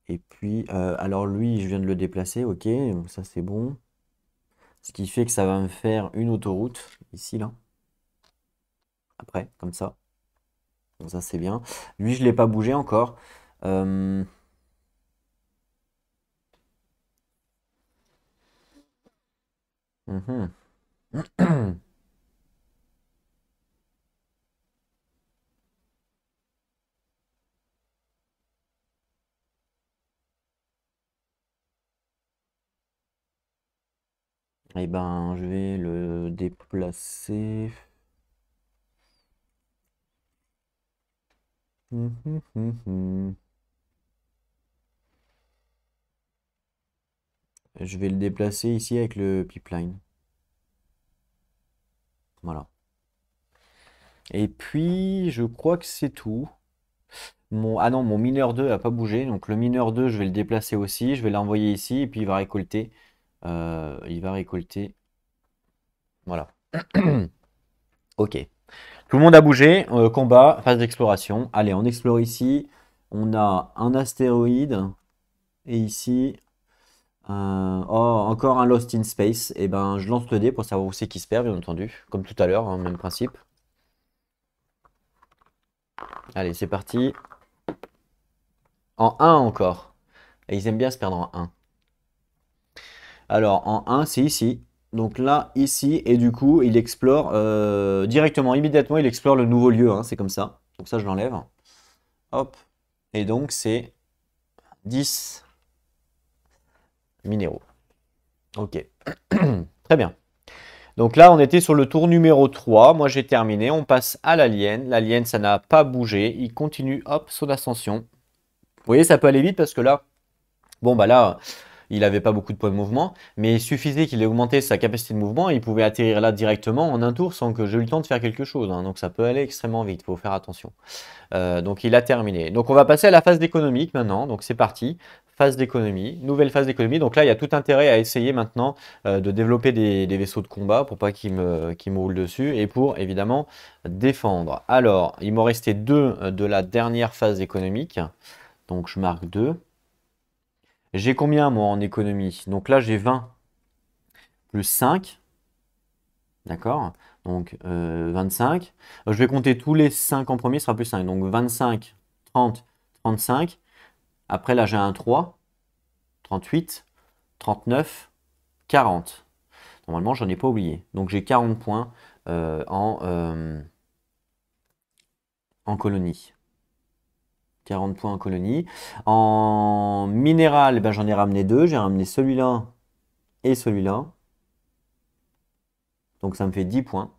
A: Et puis, alors lui, je viens de le déplacer, ok, donc ça c'est bon. Ce qui fait que ça va me faire une autoroute, ici, là. Après, comme ça. Donc ça c'est bien. Lui, je ne l'ai pas bougé encore. Euh, mhm. Eh ben, je vais le déplacer. Je vais le déplacer ici avec le pipeline. Voilà. Et puis, je crois que c'est tout. Ah non, mon mineur 2 n'a pas bougé. Donc le mineur 2, je vais le déplacer aussi. Je vais l'envoyer ici et puis il va récolter. Il va récolter. Voilà. Ok. Tout le monde a bougé. Combat, phase d'exploration. Allez, on explore ici. On a un astéroïde. Et ici, oh, encore un Lost in Space. Et ben, je lance le dé pour savoir où c'est qui se perd, bien entendu. Comme tout à l'heure, hein, même principe. Allez, c'est parti. En 1 encore. Et ils aiment bien se perdre en 1. Alors, en 1, c'est ici. Donc là, ici, et du coup, il explore directement, immédiatement, il explore le nouveau lieu, hein, c'est comme ça. Donc ça, je l'enlève. Hop. Et donc, c'est 10 minéraux. Ok. Très bien. Donc là, on était sur le tour numéro 3. Moi, j'ai terminé. On passe à l'alien. L'alien, ça n'a pas bougé. Il continue, hop, son ascension. Vous voyez, ça peut aller vite parce que là, bon, bah là, il n'avait pas beaucoup de points de mouvement, mais il suffisait qu'il ait augmenté sa capacité de mouvement et il pouvait atterrir là directement en un tour sans que j'ai eu le temps de faire quelque chose, hein. Donc ça peut aller extrêmement vite, il faut faire attention. Donc il a terminé. Donc on va passer à la phase d'économique maintenant. Donc c'est parti. Phase d'économie, nouvelle phase d'économie. Donc là, il y a tout intérêt à essayer maintenant de développer des vaisseaux de combat pour pas qu'ils me roulent dessus et pour évidemment défendre. Alors, il m'en restait 2 de la dernière phase économique. Donc je marque 2. J'ai combien moi en économie? Donc là, j'ai 20 plus 5. D'accord? Donc 25. Je vais compter tous les 5 en premier, ce sera plus 5. Donc 25, 30, 35. Après là, j'ai un 3, 38, 39, 40. Normalement, j'en ai pas oublié. Donc j'ai 40 points en colonie. 40 points en colonie. En minéral, ben, j'en ai ramené 2. J'ai ramené celui-là et celui-là. Donc ça me fait 10 points.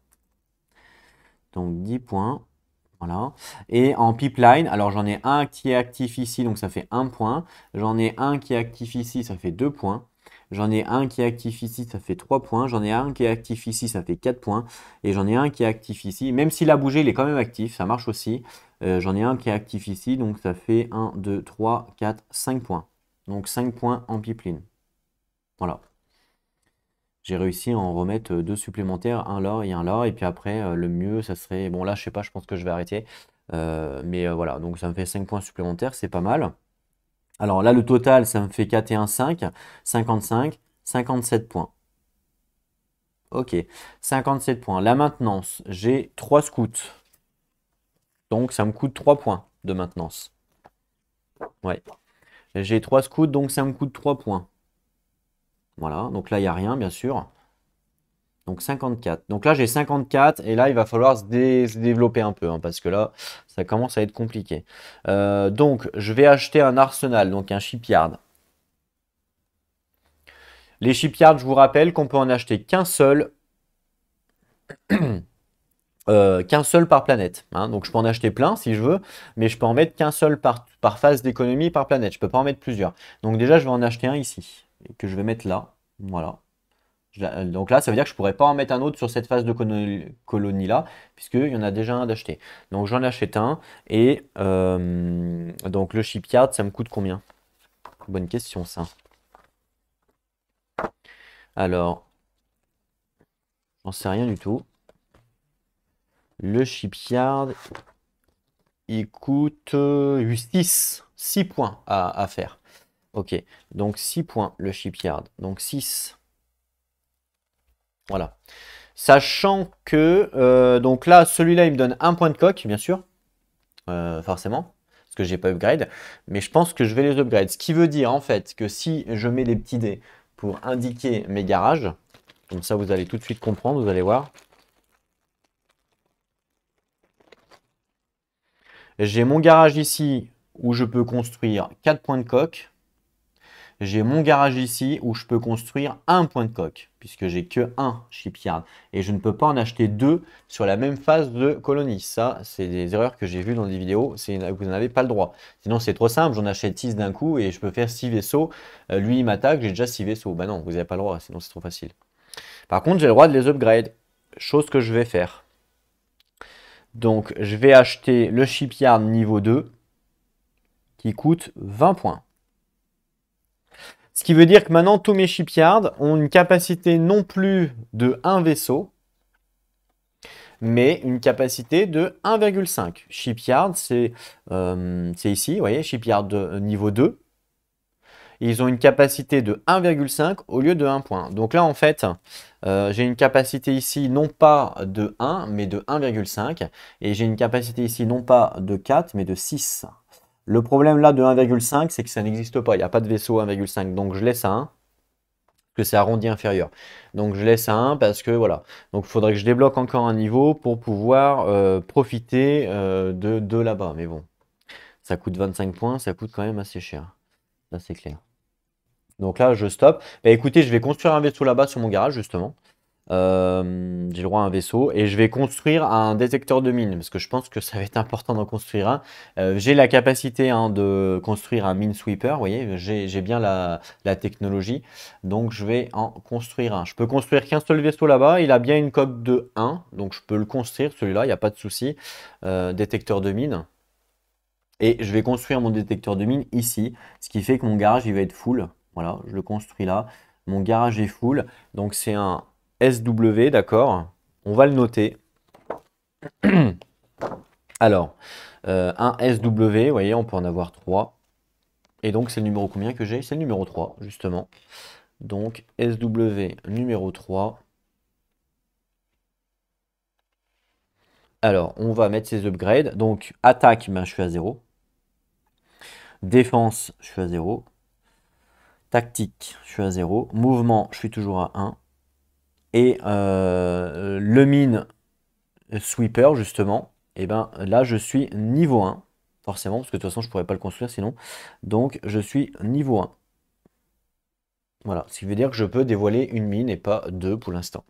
A: Donc 10 points. Voilà. Et en pipeline, alors j'en ai un qui est actif ici, donc ça fait 1 point. J'en ai un qui est actif ici, ça fait 2 points. J'en ai un qui est actif ici, ça fait 3 points. J'en ai un qui est actif ici, ça fait 4 points. Et j'en ai un qui est actif ici. Même s'il a bougé, il est quand même actif, ça marche aussi. J'en ai un qui est actif ici, donc ça fait 1, 2, 3, 4, 5 points. Donc 5 points en pipeline. Voilà. J'ai réussi à en remettre 2 supplémentaires, un là et un là. Et puis après, le mieux, ça serait... Bon là, je sais pas, je pense que je vais arrêter. Mais voilà, donc ça me fait 5 points supplémentaires, c'est pas mal. Alors là, le total, ça me fait 4 et 1, 5, 55, 57 points. Ok, 57 points. La maintenance, j'ai 3 scouts. Donc ça me coûte 3 points de maintenance. Ouais. J'ai 3 scouts, donc ça me coûte 3 points. Voilà, donc là, il n'y a rien, bien sûr. Donc 54. Donc là, j'ai 54 et là, il va falloir se développer un peu, hein, parce que là, ça commence à être compliqué. Donc, je vais acheter un arsenal, donc un shipyard. Les shipyards, je vous rappelle qu'on peut en acheter qu'un seul par planète, hein. Donc, je peux en acheter plein si je veux, mais je peux en mettre qu'un seul par phase d'économie par planète. Je peux pas en mettre plusieurs. Donc déjà, je vais en acheter un ici, que je vais mettre là. Voilà. Donc là, ça veut dire que je pourrais pas en mettre un autre sur cette phase de colonie-là, puisqu'il y en a déjà un d'acheter. Donc j'en achète un, et donc le shipyard, ça me coûte combien? Bonne question, ça. Alors, j'en sais rien du tout. Le shipyard, il coûte 6 points à faire. Ok, donc 6 points le shipyard. Donc 6. Voilà. Sachant que, donc là, celui-là, il me donne 1 point de coque, bien sûr. Forcément. Parce que j'ai pas upgrade. Mais je pense que je vais les upgrade. Ce qui veut dire, en fait, que si je mets des petits dés pour indiquer mes garages, comme ça, vous allez tout de suite comprendre, vous allez voir. J'ai mon garage ici où je peux construire 4 points de coque. J'ai mon garage ici où je peux construire 1 point de coque, puisque j'ai que 1 shipyard. Et je ne peux pas en acheter 2 sur la même phase de colonie. Ça, c'est des erreurs que j'ai vues dans des vidéos. Vous n'en avez pas le droit. Sinon, c'est trop simple. J'en achète 6 d'un coup et je peux faire 6 vaisseaux. Lui, il m'attaque, j'ai déjà 6 vaisseaux. Bah non, vous n'avez pas le droit, sinon c'est trop facile. Par contre, j'ai le droit de les upgrade. Chose que je vais faire. Donc, je vais acheter le shipyard niveau 2 qui coûte 20 points. Ce qui veut dire que maintenant, tous mes shipyards ont une capacité non plus de 1 vaisseau, mais une capacité de 1,5. Shipyard, c'est ici, vous voyez, shipyard de niveau 2. Ils ont une capacité de 1,5 au lieu de 1 point. Donc là, en fait, j'ai une capacité ici non pas de 1, mais de 1,5. Et j'ai une capacité ici non pas de 4, mais de 6. Le problème là de 1,5, c'est que ça n'existe pas. Il n'y a pas de vaisseau 1,5. Donc je laisse à 1, que c'est arrondi inférieur. Donc je laisse à 1 parce que voilà. Donc il faudrait que je débloque encore un niveau pour pouvoir profiter de là-bas. Mais bon, ça coûte 25 points, ça coûte quand même assez cher. Ça c'est clair. Donc là, je stoppe. Bah, écoutez, je vais construire un vaisseau là-bas sur mon garage, justement. J'ai le droit à un vaisseau. Et je vais construire un détecteur de mines, parce que je pense que ça va être important d'en construire un. J'ai la capacité de construire un mine sweeper, vous voyez, j'ai bien la technologie. Donc je vais en construire un. Je peux construire qu'un seul vaisseau là-bas. Il a bien une coque de 1, donc je peux le construire, celui-là, il n'y a pas de souci. Détecteur de mine. Et je vais construire mon détecteur de mine ici, ce qui fait que mon garage il va être full. Voilà, je le construis là. Mon garage est full, donc c'est un SW, d'accord? On va le noter. Alors, un SW, vous voyez, on peut en avoir 3. Et donc, c'est le numéro combien que j'ai? C'est le numéro 3, justement. Donc, SW numéro 3. Alors, on va mettre ces upgrades. Donc, attaque, ben, je suis à 0. Défense, je suis à 0. Tactique, je suis à 0. Mouvement, je suis toujours à 1. Et le mine sweeper, justement, et ben là, je suis niveau 1. Forcément, parce que de toute façon, je ne pourrais pas le construire sinon. Donc, je suis niveau 1. Voilà, ce qui veut dire que je peux dévoiler une mine et pas deux pour l'instant.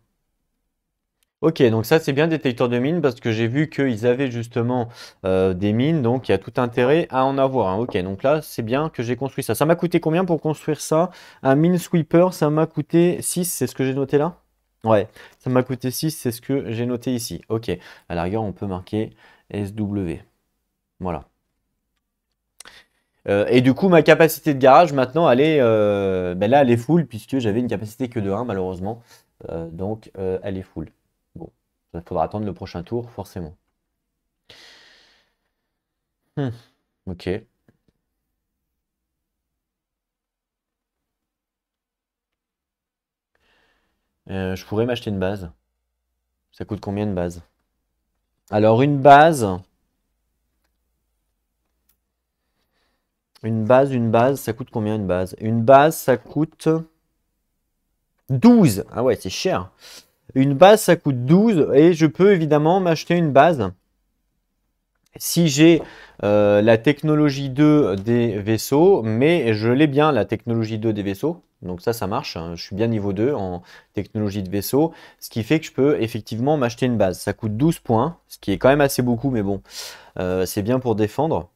A: Ok, donc ça c'est bien détecteur de mines parce que j'ai vu qu'ils avaient justement des mines, donc il y a tout intérêt à en avoir. Hein. Ok, donc là c'est bien que j'ai construit ça. Ça m'a coûté combien pour construire ça? Un mine sweeper, ça m'a coûté 6, c'est ce que j'ai noté là? Ouais, ça m'a coûté 6, c'est ce que j'ai noté ici. Ok, à la rigueur on peut marquer SW. Voilà. Et du coup ma capacité de garage maintenant elle est, ben là elle est full puisque j'avais une capacité que de 1 malheureusement. Donc elle est full. Bon, il faudra attendre le prochain tour, forcément. Ok. Je pourrais m'acheter une base. Ça coûte combien de base? Alors une base, ça coûte combien une base? Une base, ça coûte 12. Ah ouais, c'est cher. Une base, ça coûte 12 et je peux évidemment m'acheter une base. Si j'ai la technologie 2 des vaisseaux, mais je l'ai bien, la technologie 2 des vaisseaux. Donc ça marche. Hein. Je suis bien niveau 2 en technologie de vaisseau. Ce qui fait que je peux effectivement m'acheter une base. Ça coûte 12 points, ce qui est quand même assez beaucoup, mais bon, c'est bien pour défendre.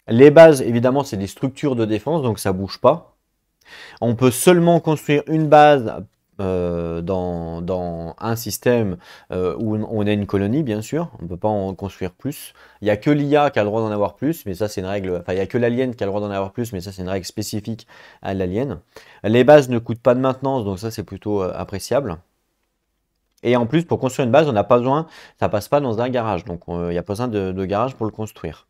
A: Les bases, évidemment, c'est des structures de défense, donc ça bouge pas. On peut seulement construire une base dans un système où on a une colonie, bien sûr. On ne peut pas en construire plus. Il n'y a que l'IA qui a le droit d'en avoir plus, mais ça c'est une règle. Enfin, il n'y a que l'alien qui a le droit d'en avoir plus, mais ça c'est une règle spécifique à l'alien. Les bases ne coûtent pas de maintenance, donc ça c'est plutôt appréciable. Et en plus, pour construire une base, on n'a pas besoin, ça passe pas dans un garage, donc il n'y a pas besoin de garage pour le construire.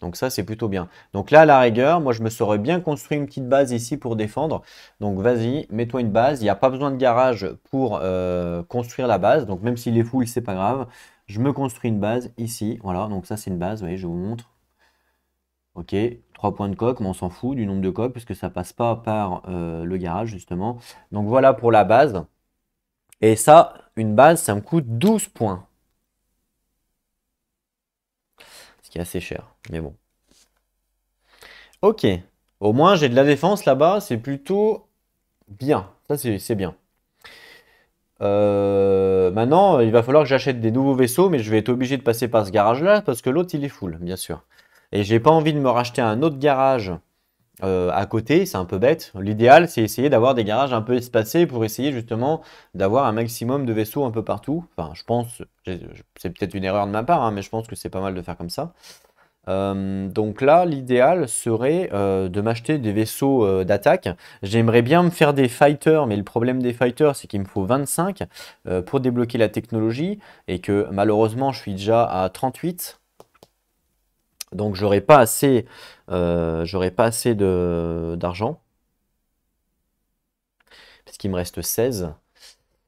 A: Donc ça, c'est plutôt bien. Donc là, à la rigueur, moi, je me serais bien construit une petite base ici pour défendre. Donc vas-y, mets-toi une base. Il n'y a pas besoin de garage pour construire la base. Donc même s'il est full, c'est pas grave. Je me construis une base ici. Voilà, donc ça, c'est une base. Vous voyez, je vous montre. Ok, 3 points de coque, mais on s'en fout du nombre de coques puisque ça passe pas par le garage, justement. Donc voilà pour la base. Et ça, une base, ça me coûte 12 points. Ce qui est assez cher, mais bon. Ok, au moins j'ai de la défense là-bas, c'est plutôt bien. Ça, c'est bien. Maintenant, il va falloir que j'achète des nouveaux vaisseaux, mais je vais être obligé de passer par ce garage-là parce que l'autre, il est full, bien sûr. Et j'ai pas envie de me racheter un autre garage à côté, c'est un peu bête. L'idéal, c'est essayer d'avoir des garages un peu espacés pour essayer justement d'avoir un maximum de vaisseaux un peu partout. Enfin, je pense, c'est peut-être une erreur de ma part, hein, mais je pense que c'est pas mal de faire comme ça. Donc là, l'idéal serait de m'acheter des vaisseaux d'attaque. J'aimerais bien me faire des fighters, mais le problème des fighters, c'est qu'il me faut 25 pour débloquer la technologie et que malheureusement, je suis déjà à 38. Donc j'aurais pas assez d'argent, parce qu'il me reste 16.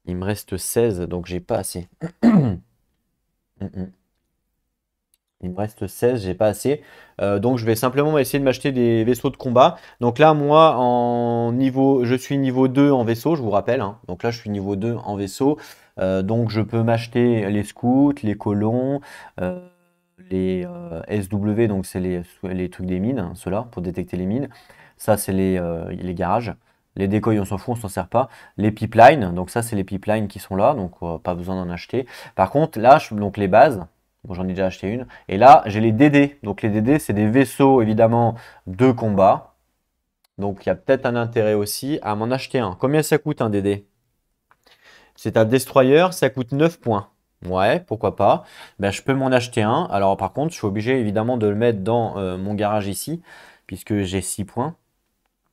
A: Il me reste 16, donc j'ai pas assez. Mm, mm. Il me reste 16, j'ai pas assez. Donc je vais simplement essayer de m'acheter des vaisseaux de combat. Donc là, moi, je suis niveau 2 en vaisseau, je vous rappelle, hein. Donc là, je suis niveau 2 en vaisseau. Donc je peux m'acheter les scouts, les colons, euh, les SW, donc c'est les trucs des mines, hein, ceux-là, pour détecter les mines. Ça, c'est les garages. Les décoys, on s'en fout, on s'en sert pas. Les pipelines, donc ça, c'est les pipelines qui sont là, donc pas besoin d'en acheter. Par contre, là, donc les bases, bon, j'en ai déjà acheté une. Et là, j'ai les DD. Donc les DD, c'est des vaisseaux, évidemment, de combat. Donc il y a peut-être un intérêt aussi à m'en acheter un. Combien ça coûte un DD? C'est un destroyer, ça coûte 9 points. Ouais, pourquoi pas. Ben, je peux m'en acheter un. Alors par contre, je suis obligé évidemment de le mettre dans mon garage ici, puisque j'ai 6 points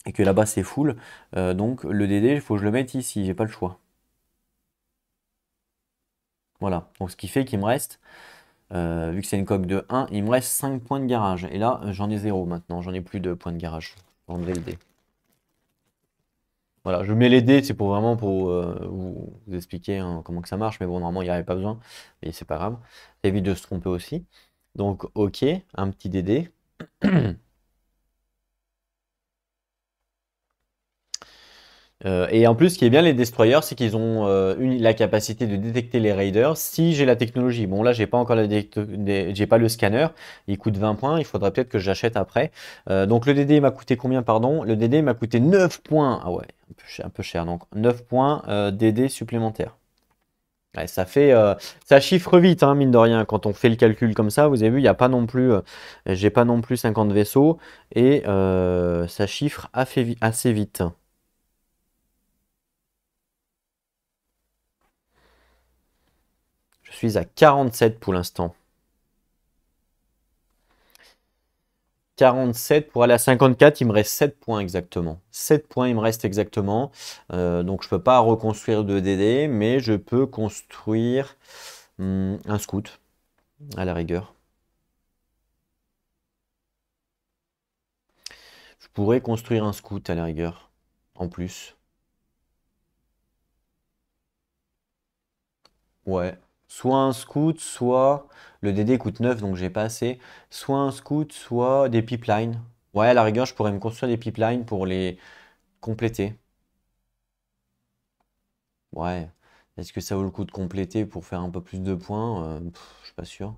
A: et que là-bas c'est full. Donc le DD, il faut que je le mette ici, j'ai pas le choix. Voilà, donc ce qui fait qu'il me reste, vu que c'est une coque de 1, il me reste 5 points de garage. Et là, j'en ai 0 maintenant, j'en ai plus de points de garage. Je vais enlever le dé. Voilà, je mets les dés, c'est pour vraiment pour vous expliquer hein, comment que ça marche, mais bon, normalement, il n'y avait pas besoin, mais c'est pas grave. Ça évite de se tromper aussi. Donc, ok, un petit DD. Et en plus, ce qui est bien les destroyers, c'est qu'ils ont la capacité de détecter les raiders si j'ai la technologie. Bon, là, j'ai pas encore j'ai pas le scanner. Il coûte 20 points. Il faudra peut-être que j'achète après. Donc le DD m'a coûté combien, pardon? Le DD m'a coûté 9 points. Ah ouais, un peu cher. Donc 9 points DD supplémentaires. Ouais, ça chiffre vite, hein, mine de rien. Quand on fait le calcul comme ça, vous avez vu, il y a pas non plus, j'ai pas non plus 50 vaisseaux et ça chiffre assez vite. Je suis à 47 pour l'instant. 47 pour aller à 54, il me reste 7 points exactement. 7 points, il me reste exactement. Donc je ne peux pas reconstruire de DD, mais je peux construire un scout à la rigueur. Je pourrais construire un scout à la rigueur, en plus. Ouais. Soit un scout, soit le DD coûte 9, donc j'ai pas assez. Soit un scout, soit des pipelines. Ouais, à la rigueur, je pourrais me construire des pipelines pour les compléter. Ouais. Est-ce que ça vaut le coup de compléter pour faire un peu plus de points? Je suis pas sûr.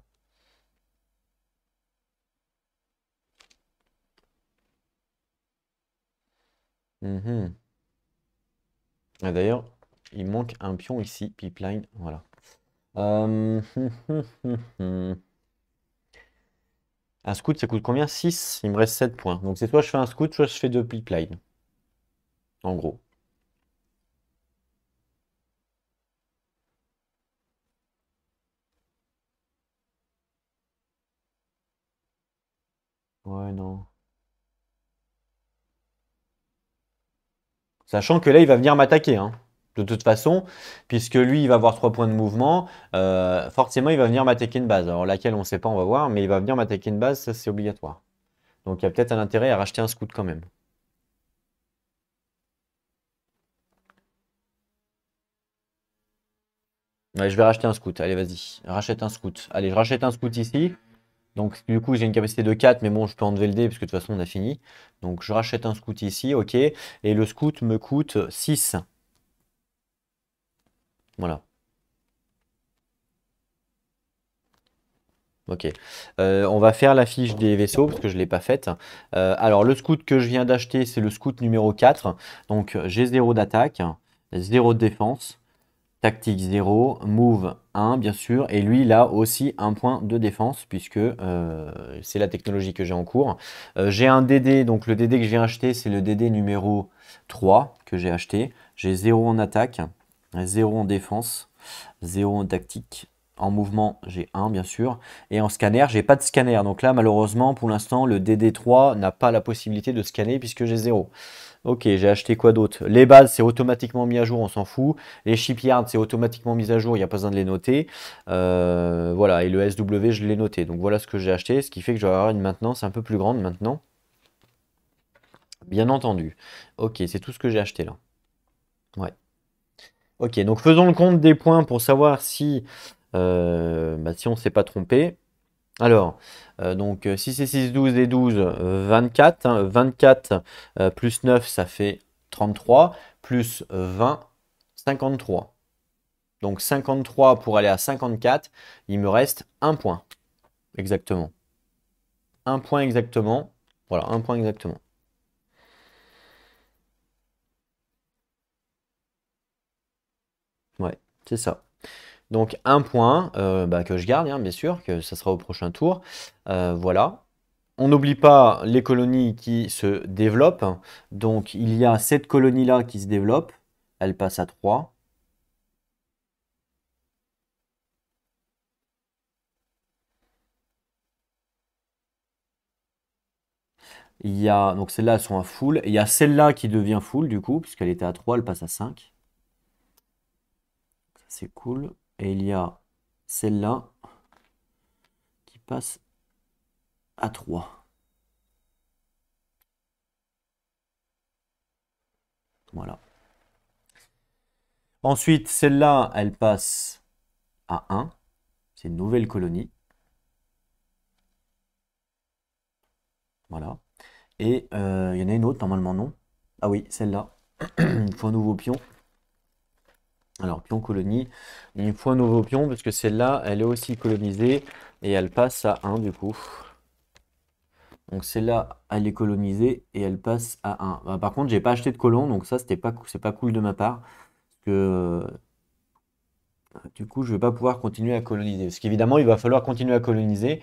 A: Mhm. Ah, d'ailleurs, il manque un pion ici, pipeline, voilà. Euh, Un scout, ça coûte combien? 6. Il me reste 7 points. Donc c'est soit je fais un scout, soit je fais deux pipelines. En gros. Ouais, non. Sachant que là, il va venir m'attaquer, hein. De toute façon, puisque lui, il va avoir 3 points de mouvement, forcément, il va venir m'attaquer une base. Alors laquelle, on ne sait pas, on va voir, mais il va venir m'attaquer une base, ça c'est obligatoire. Donc il y a peut-être un intérêt à racheter un scout quand même. Ouais, je vais racheter un scout. Allez, vas-y. Rachète un scout. Allez, je rachète un scout ici. Donc, du coup, j'ai une capacité de 4, mais bon, je peux enlever le dé, parce que de toute façon, on a fini. Donc, je rachète un scout ici, ok. Et le scout me coûte 6. Voilà, ok. On va faire la fiche des vaisseaux, parce que je ne l'ai pas faite. Alors, le scout que je viens d'acheter, c'est le scout numéro 4. Donc, j'ai 0 d'attaque, 0 de défense. Tactique 0, move 1 bien sûr, et lui il a aussi un point de défense puisque c'est la technologie que j'ai en cours. J'ai un DD, donc le DD que je viens acheter c'est le DD numéro 3 que j'ai acheté. J'ai 0 en attaque, 0 en défense, 0 en tactique. En mouvement j'ai 1 bien sûr, et en scanner j'ai pas de scanner, donc là malheureusement pour l'instant le DD3 n'a pas la possibilité de scanner puisque j'ai 0. Ok, j'ai acheté quoi d'autre? Les bases, c'est automatiquement mis à jour, on s'en fout. Les shipyards, c'est automatiquement mis à jour, il n'y a pas besoin de les noter. Voilà, et le SW, je l'ai noté. Donc voilà ce que j'ai acheté, ce qui fait que je vais avoir une maintenance un peu plus grande maintenant. Bien entendu. Ok, c'est tout ce que j'ai acheté là. Ouais. Ok, donc faisons le compte des points pour savoir si on ne s'est pas trompé. Alors, donc 6 et 6, 12 et 12, 24. Hein, 24 plus 9, ça fait 33. Plus 20, 53. Donc 53 pour aller à 54, il me reste un point. Exactement. Un point exactement. Voilà, un point exactement. Ouais, c'est ça. Donc un point que je garde, hein, bien sûr, que ça sera au prochain tour. Voilà. On n'oublie pas les colonies qui se développent. Donc il y a cette colonie-là qui se développe. Elle passe à 3. Il y a, donc celles-là, elles sont à full. Et il y a celle-là qui devient full, du coup, puisqu'elle était à 3, elle passe à 5. Ça, c'est cool. Et il y a celle-là qui passe à 3. Voilà. Ensuite, celle-là, elle passe à 1. C'est une nouvelle colonie. Voilà. Et il y en a une autre, normalement, non? Ah oui, celle-là. Il faut un nouveau pion. Alors, pion colonie. Il faut un nouveau pion parce que celle-là, elle est aussi colonisée et elle passe à 1 du coup. Donc celle-là, elle est colonisée et elle passe à 1. Bah, par contre, j'ai pas acheté de colon, donc ça, c'est pas cool de ma part. Parce que du coup, je vais pas pouvoir continuer à coloniser. Parce qu'évidemment, il va falloir continuer à coloniser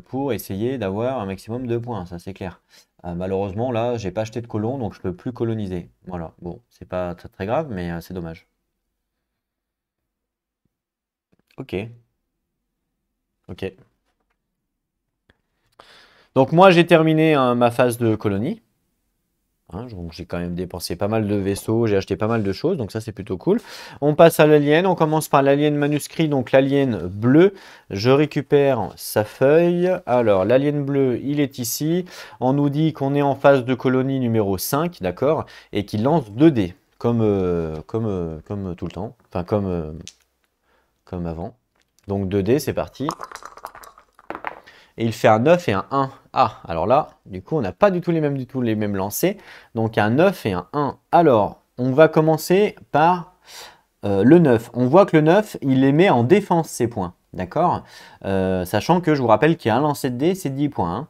A: pour essayer d'avoir un maximum de points, ça c'est clair. Malheureusement, là, j'ai pas acheté de colon, donc je peux plus coloniser. Voilà, bon, c'est pas très, très grave, mais c'est dommage. Ok, ok. Donc moi, j'ai terminé hein, ma phase de colonie. Hein, donc j'ai quand même dépensé pas mal de vaisseaux, j'ai acheté pas mal de choses, donc ça c'est plutôt cool. On passe à l'alien, on commence par l'alien manuscrit, donc l'alien bleu. Je récupère sa feuille. Alors l'alien bleu, il est ici. On nous dit qu'on est en phase de colonie numéro 5, d'accord, et qu'il lance 2 dés, comme tout le temps, enfin comme avant. Donc 2 dés, c'est parti. Et il fait un 9 et un 1. Ah, alors là, du coup, on n'a pas du tout les mêmes lancers. Donc un 9 et un 1. Alors, on va commencer par le 9. On voit que le 9, il les met en défense, ces points. D'accord. Sachant que je vous rappelle qu'il y a un lancer de dés, c'est 10 points. Hein.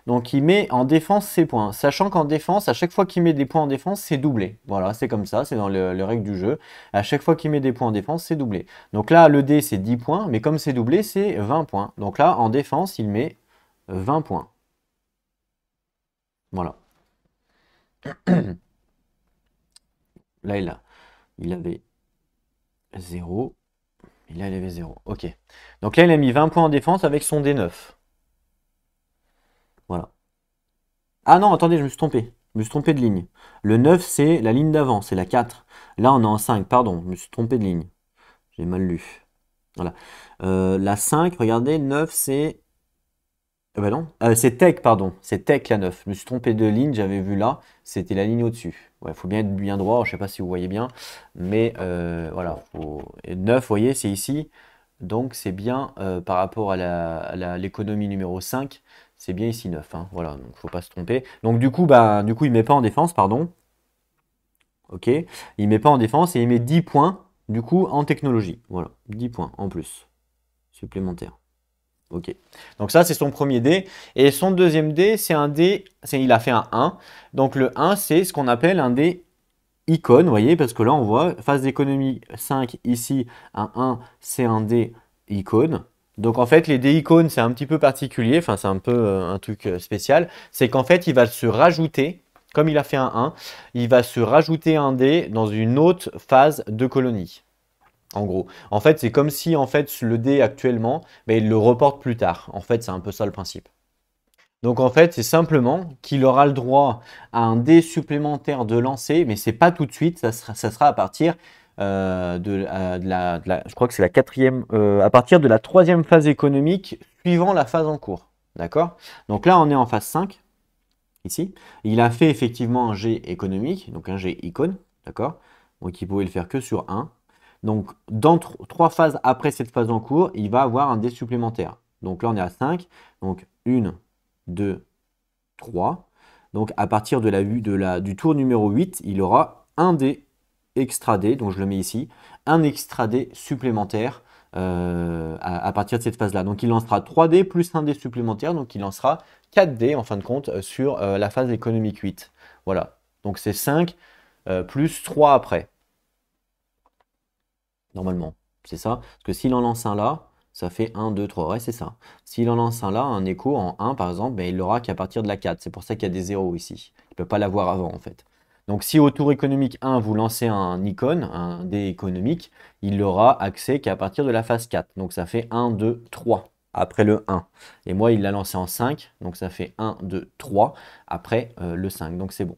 A: Donc il met en défense ses points. Sachant qu'en défense, à chaque fois qu'il met des points en défense, c'est doublé. Voilà, c'est comme ça, c'est dans les règles du jeu. À chaque fois qu'il met des points en défense, c'est doublé. Donc là, le dé, c'est 10 points, mais comme c'est doublé, c'est 20 points. Donc là, en défense, il met 20 points. Voilà. Là, il avait 0. Et là, il avait 0. Ok. Donc là, il a mis 20 points en défense avec son D9. Voilà. Ah non, attendez, je me suis trompé. Je me suis trompé de ligne. Le 9, c'est la ligne d'avant, c'est la 4. Là, on est en 5, pardon, je me suis trompé de ligne. J'ai mal lu. Voilà. La 5, regardez, 9, c'est... bah non, c'est tech, pardon. C'est tech la 9. Je me suis trompé de ligne, j'avais vu là. C'était la ligne au-dessus. Ouais, faut bien être bien droit, je sais pas si vous voyez bien. Mais voilà. Et 9, vous voyez, c'est ici. Donc c'est bien par rapport à l'économie numéro 5, c'est bien ici 9, hein. Voilà, donc faut pas se tromper. Donc du coup il met pas en défense, pardon. Ok, il met pas en défense et il met 10 points du coup en technologie. Voilà, 10 points en plus supplémentaires. Ok. Donc ça c'est son premier dé. Et son deuxième dé, c'est un dé, il a fait un 1. Donc le 1, c'est ce qu'on appelle un dé icône, vous voyez, parce que là on voit phase d'économie 5 ici, un 1, c'est un dé icône. Donc en fait les dés icônes c'est un petit peu particulier, enfin c'est un peu un truc spécial, c'est qu'en fait il va se rajouter, comme il a fait un 1, il va se rajouter un dé dans une autre phase de colonie. En gros, en fait c'est comme si en fait le dé actuellement, ben, il le reporte plus tard. En fait c'est un peu ça le principe. Donc en fait, c'est simplement qu'il aura le droit à un dé supplémentaire de lancer, mais c'est pas tout de suite, ça sera à partir je crois que c'est la quatrième, à partir de la troisième phase économique suivant la phase en cours. D'accord? Donc là, on est en phase 5, ici. Il a fait effectivement un G économique, donc un G icône, d'accord? Donc il pouvait le faire que sur un. Donc dans trois phases après cette phase en cours, il va avoir un dé supplémentaire. Donc là, on est à 5, donc une, 2, 3. Donc à partir de la vue du tour numéro 8, il aura un dé extra dé, donc je le mets ici, un extra dé supplémentaire à partir de cette phase-là. Donc il lancera 3 dés plus un dé supplémentaire, donc il lancera 4 dés en fin de compte sur la phase économique 8. Voilà, donc c'est 5 plus 3 après, normalement. C'est ça, parce que s'il en lance un là, ça fait 1, 2, 3. Ouais, c'est ça. S'il en lance un là, un écho en 1 par exemple, ben, il l'aura qu'à partir de la 4. C'est pour ça qu'il y a des 0 ici. Il ne peut pas l'avoir avant en fait. Donc si au tour économique 1, vous lancez un icône, un dé économique, il n'aura accès qu'à partir de la phase 4. Donc ça fait 1, 2, 3 après le 1. Et moi, il l'a lancé en 5, donc ça fait 1, 2, 3 après le 5. Donc c'est bon.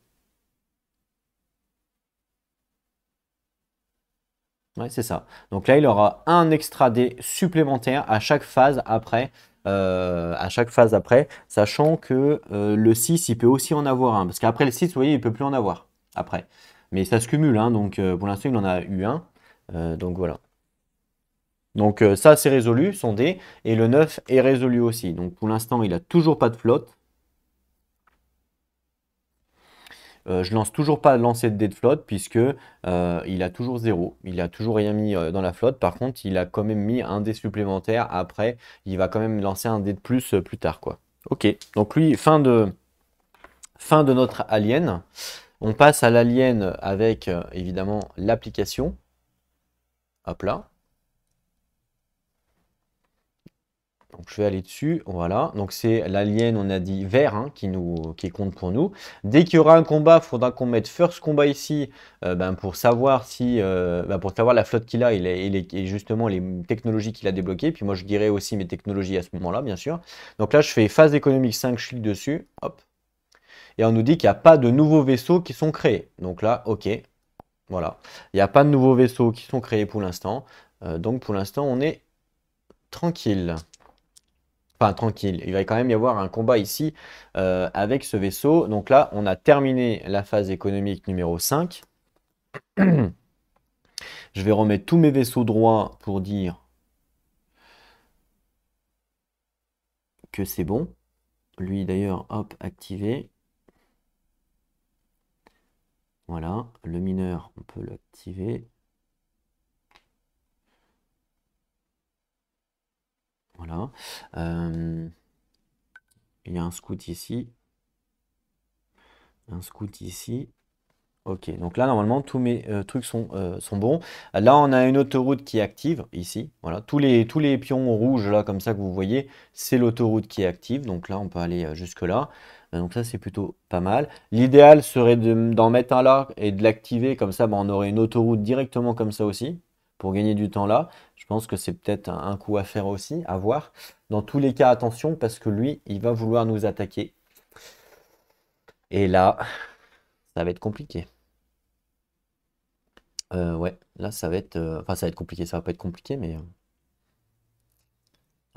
A: Ouais, c'est ça. Donc là, il aura un extra dé supplémentaire à chaque phase après, sachant que le 6, il peut aussi en avoir un. Parce qu'après le 6, vous voyez, il ne peut plus en avoir après. Mais ça se cumule, hein, donc pour l'instant, il en a eu un. Donc voilà. Donc ça, c'est résolu, son dé. Et le 9 est résolu aussi. Donc pour l'instant, il n'a toujours pas de flotte. Je lance toujours pas lancer de dé de flotte puisque il a toujours 0. Il a toujours rien mis dans la flotte. Par contre, il a quand même mis un dé supplémentaire. Après, il va quand même lancer un dé de plus tard, quoi. Ok, donc lui, fin de notre alien. On passe à l'alien avec évidemment l'application. Hop là. Donc je vais aller dessus, voilà. Donc c'est l'alien, on a dit vert, hein, qui compte pour nous. Dès qu'il y aura un combat, il faudra qu'on mette first combat ici pour savoir si, pour savoir la flotte qu'il a et justement les technologies qu'il a débloquées. Puis moi je dirais aussi mes technologies à ce moment-là, bien sûr. Donc là je fais phase économique 5, je clique dessus, hop. Et on nous dit qu'il n'y a pas de nouveaux vaisseaux qui sont créés. Donc là, ok, voilà. Il n'y a pas de nouveaux vaisseaux qui sont créés pour l'instant. Donc pour l'instant on est tranquille. Enfin, tranquille, il va quand même y avoir un combat ici avec ce vaisseau. Donc là, on a terminé la phase économique numéro 5. Je vais remettre tous mes vaisseaux droits pour dire que c'est bon. Lui d'ailleurs, hop, activé. Voilà, le mineur, on peut l'activer. Voilà. Il y a un scout ici. Un scout ici. Ok, donc là, normalement, tous mes trucs sont bons. Là, on a une autoroute qui est active, ici. Voilà, tous les pions rouges, là, comme ça, que vous voyez, c'est l'autoroute qui est active. Donc là, on peut aller jusque-là. Donc ça, c'est plutôt pas mal. L'idéal serait d'en mettre un là et de l'activer. Comme ça, on aurait une autoroute directement comme ça aussi, pour gagner du temps là. Je pense que c'est peut-être un coup à faire aussi, à voir. Dans tous les cas, attention, parce que lui, il va vouloir nous attaquer. Et là, ça va être compliqué. Ouais, là, ça va être... Enfin, ça va être compliqué, ça va pas être compliqué, mais...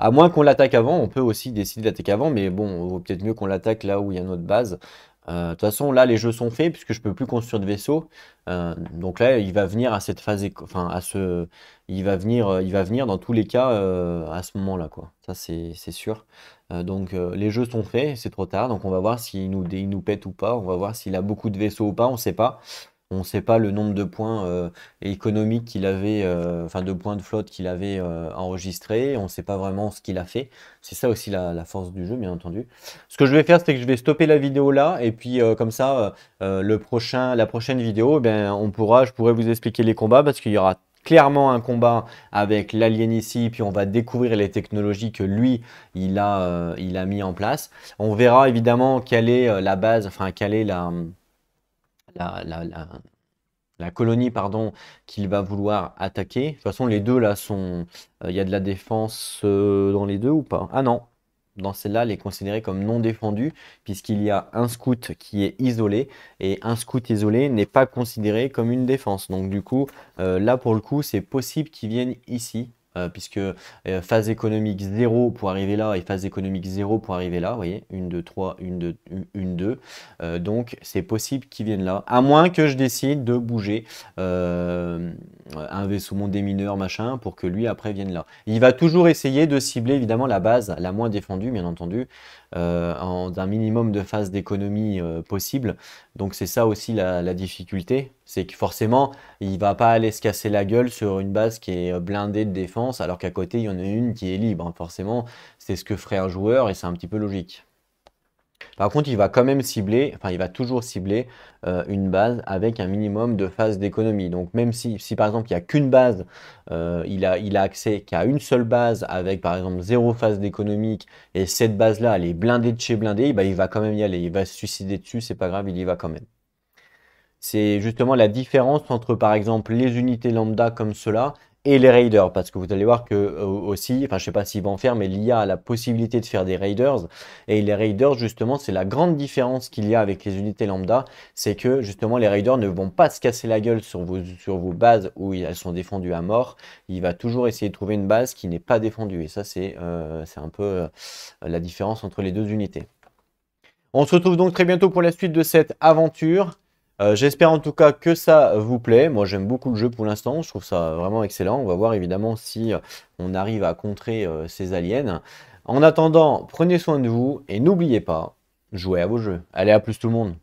A: À moins qu'on l'attaque avant, on peut aussi décider d'attaquer avant, mais bon, vaut peut-être mieux qu'on l'attaque là où il y a notre base. De toute façon, là, les jeux sont faits, puisque je peux plus construire de vaisseau. Donc là, il va venir à cette phase, enfin, il va venir dans tous les cas à ce moment-là, quoi. Ça, c'est sûr. Donc, les jeux sont faits, c'est trop tard. Donc, on va voir il nous pète ou pas. On va voir s'il a beaucoup de vaisseaux ou pas. On sait pas. On ne sait pas le nombre de points économiques qu'il avait, enfin de points de flotte qu'il avait enregistrés. On ne sait pas vraiment ce qu'il a fait. C'est ça aussi la force du jeu, bien entendu. Ce que je vais faire, c'est que je vais stopper la vidéo là, et puis comme ça, la prochaine vidéo, eh bien, je pourrai vous expliquer les combats parce qu'il y aura clairement un combat avec l'alien ici, puis on va découvrir les technologies que lui, il a mis en place. On verra évidemment quelle est la base, enfin quelle est la, la, la- la colonie pardon, qu'il va vouloir attaquer. De toute façon, les deux là sont. Il y a de la défense dans les deux ou pas? Ah non. Dans celle-là, elle est considérée comme non défendue, puisqu'il y a un scout qui est isolé, et un scout isolé n'est pas considéré comme une défense. Donc du coup, là pour le coup, c'est possible qu'ils viennent ici, puisque phase économique 0 pour arriver là, et phase économique 0 pour arriver là, vous voyez, 1, 2, 3, 1, 2, 1, 2. Donc c'est possible qu'ils viennent là, à moins que je décide de bouger un vaisseau mon démineur machin pour que lui après vienne là. Il va toujours essayer de cibler évidemment la base la moins défendue bien entendu, en un minimum de phase d'économie possible. Donc c'est ça aussi la difficulté, c'est que forcément il va pas aller se casser la gueule sur une base qui est blindée de défense alors qu'à côté il y en a une qui est libre. Forcément c'est ce que ferait un joueur et c'est un petit peu logique. Par contre, il va quand même cibler, enfin, il va toujours cibler une base avec un minimum de phases d'économie. Donc, même si par exemple, il n'y a qu'une base, il a accès qu'à une seule base avec par exemple zéro phase d'économique et cette base-là, elle est blindée de chez blindée, bah, il va quand même y aller. Il va se suicider dessus, c'est pas grave, il y va quand même. C'est justement la différence entre, par exemple, les unités lambda comme cela et les raiders. Parce que vous allez voir que aussi, enfin, je sais pas s'ils vont en faire, mais l'IA a la possibilité de faire des raiders. Et les raiders, justement, c'est la grande différence qu'il y a avec les unités lambda. C'est que, justement, les raiders ne vont pas se casser la gueule sur vos bases où elles sont défendues à mort. Il va toujours essayer de trouver une base qui n'est pas défendue. Et ça, c'est un peu la différence entre les deux unités. On se retrouve donc très bientôt pour la suite de cette aventure. J'espère en tout cas que ça vous plaît. Moi j'aime beaucoup le jeu pour l'instant, je trouve ça vraiment excellent. On va voir évidemment si on arrive à contrer ces aliens. En attendant, prenez soin de vous et n'oubliez pas, jouez à vos jeux. Allez, à plus tout le monde.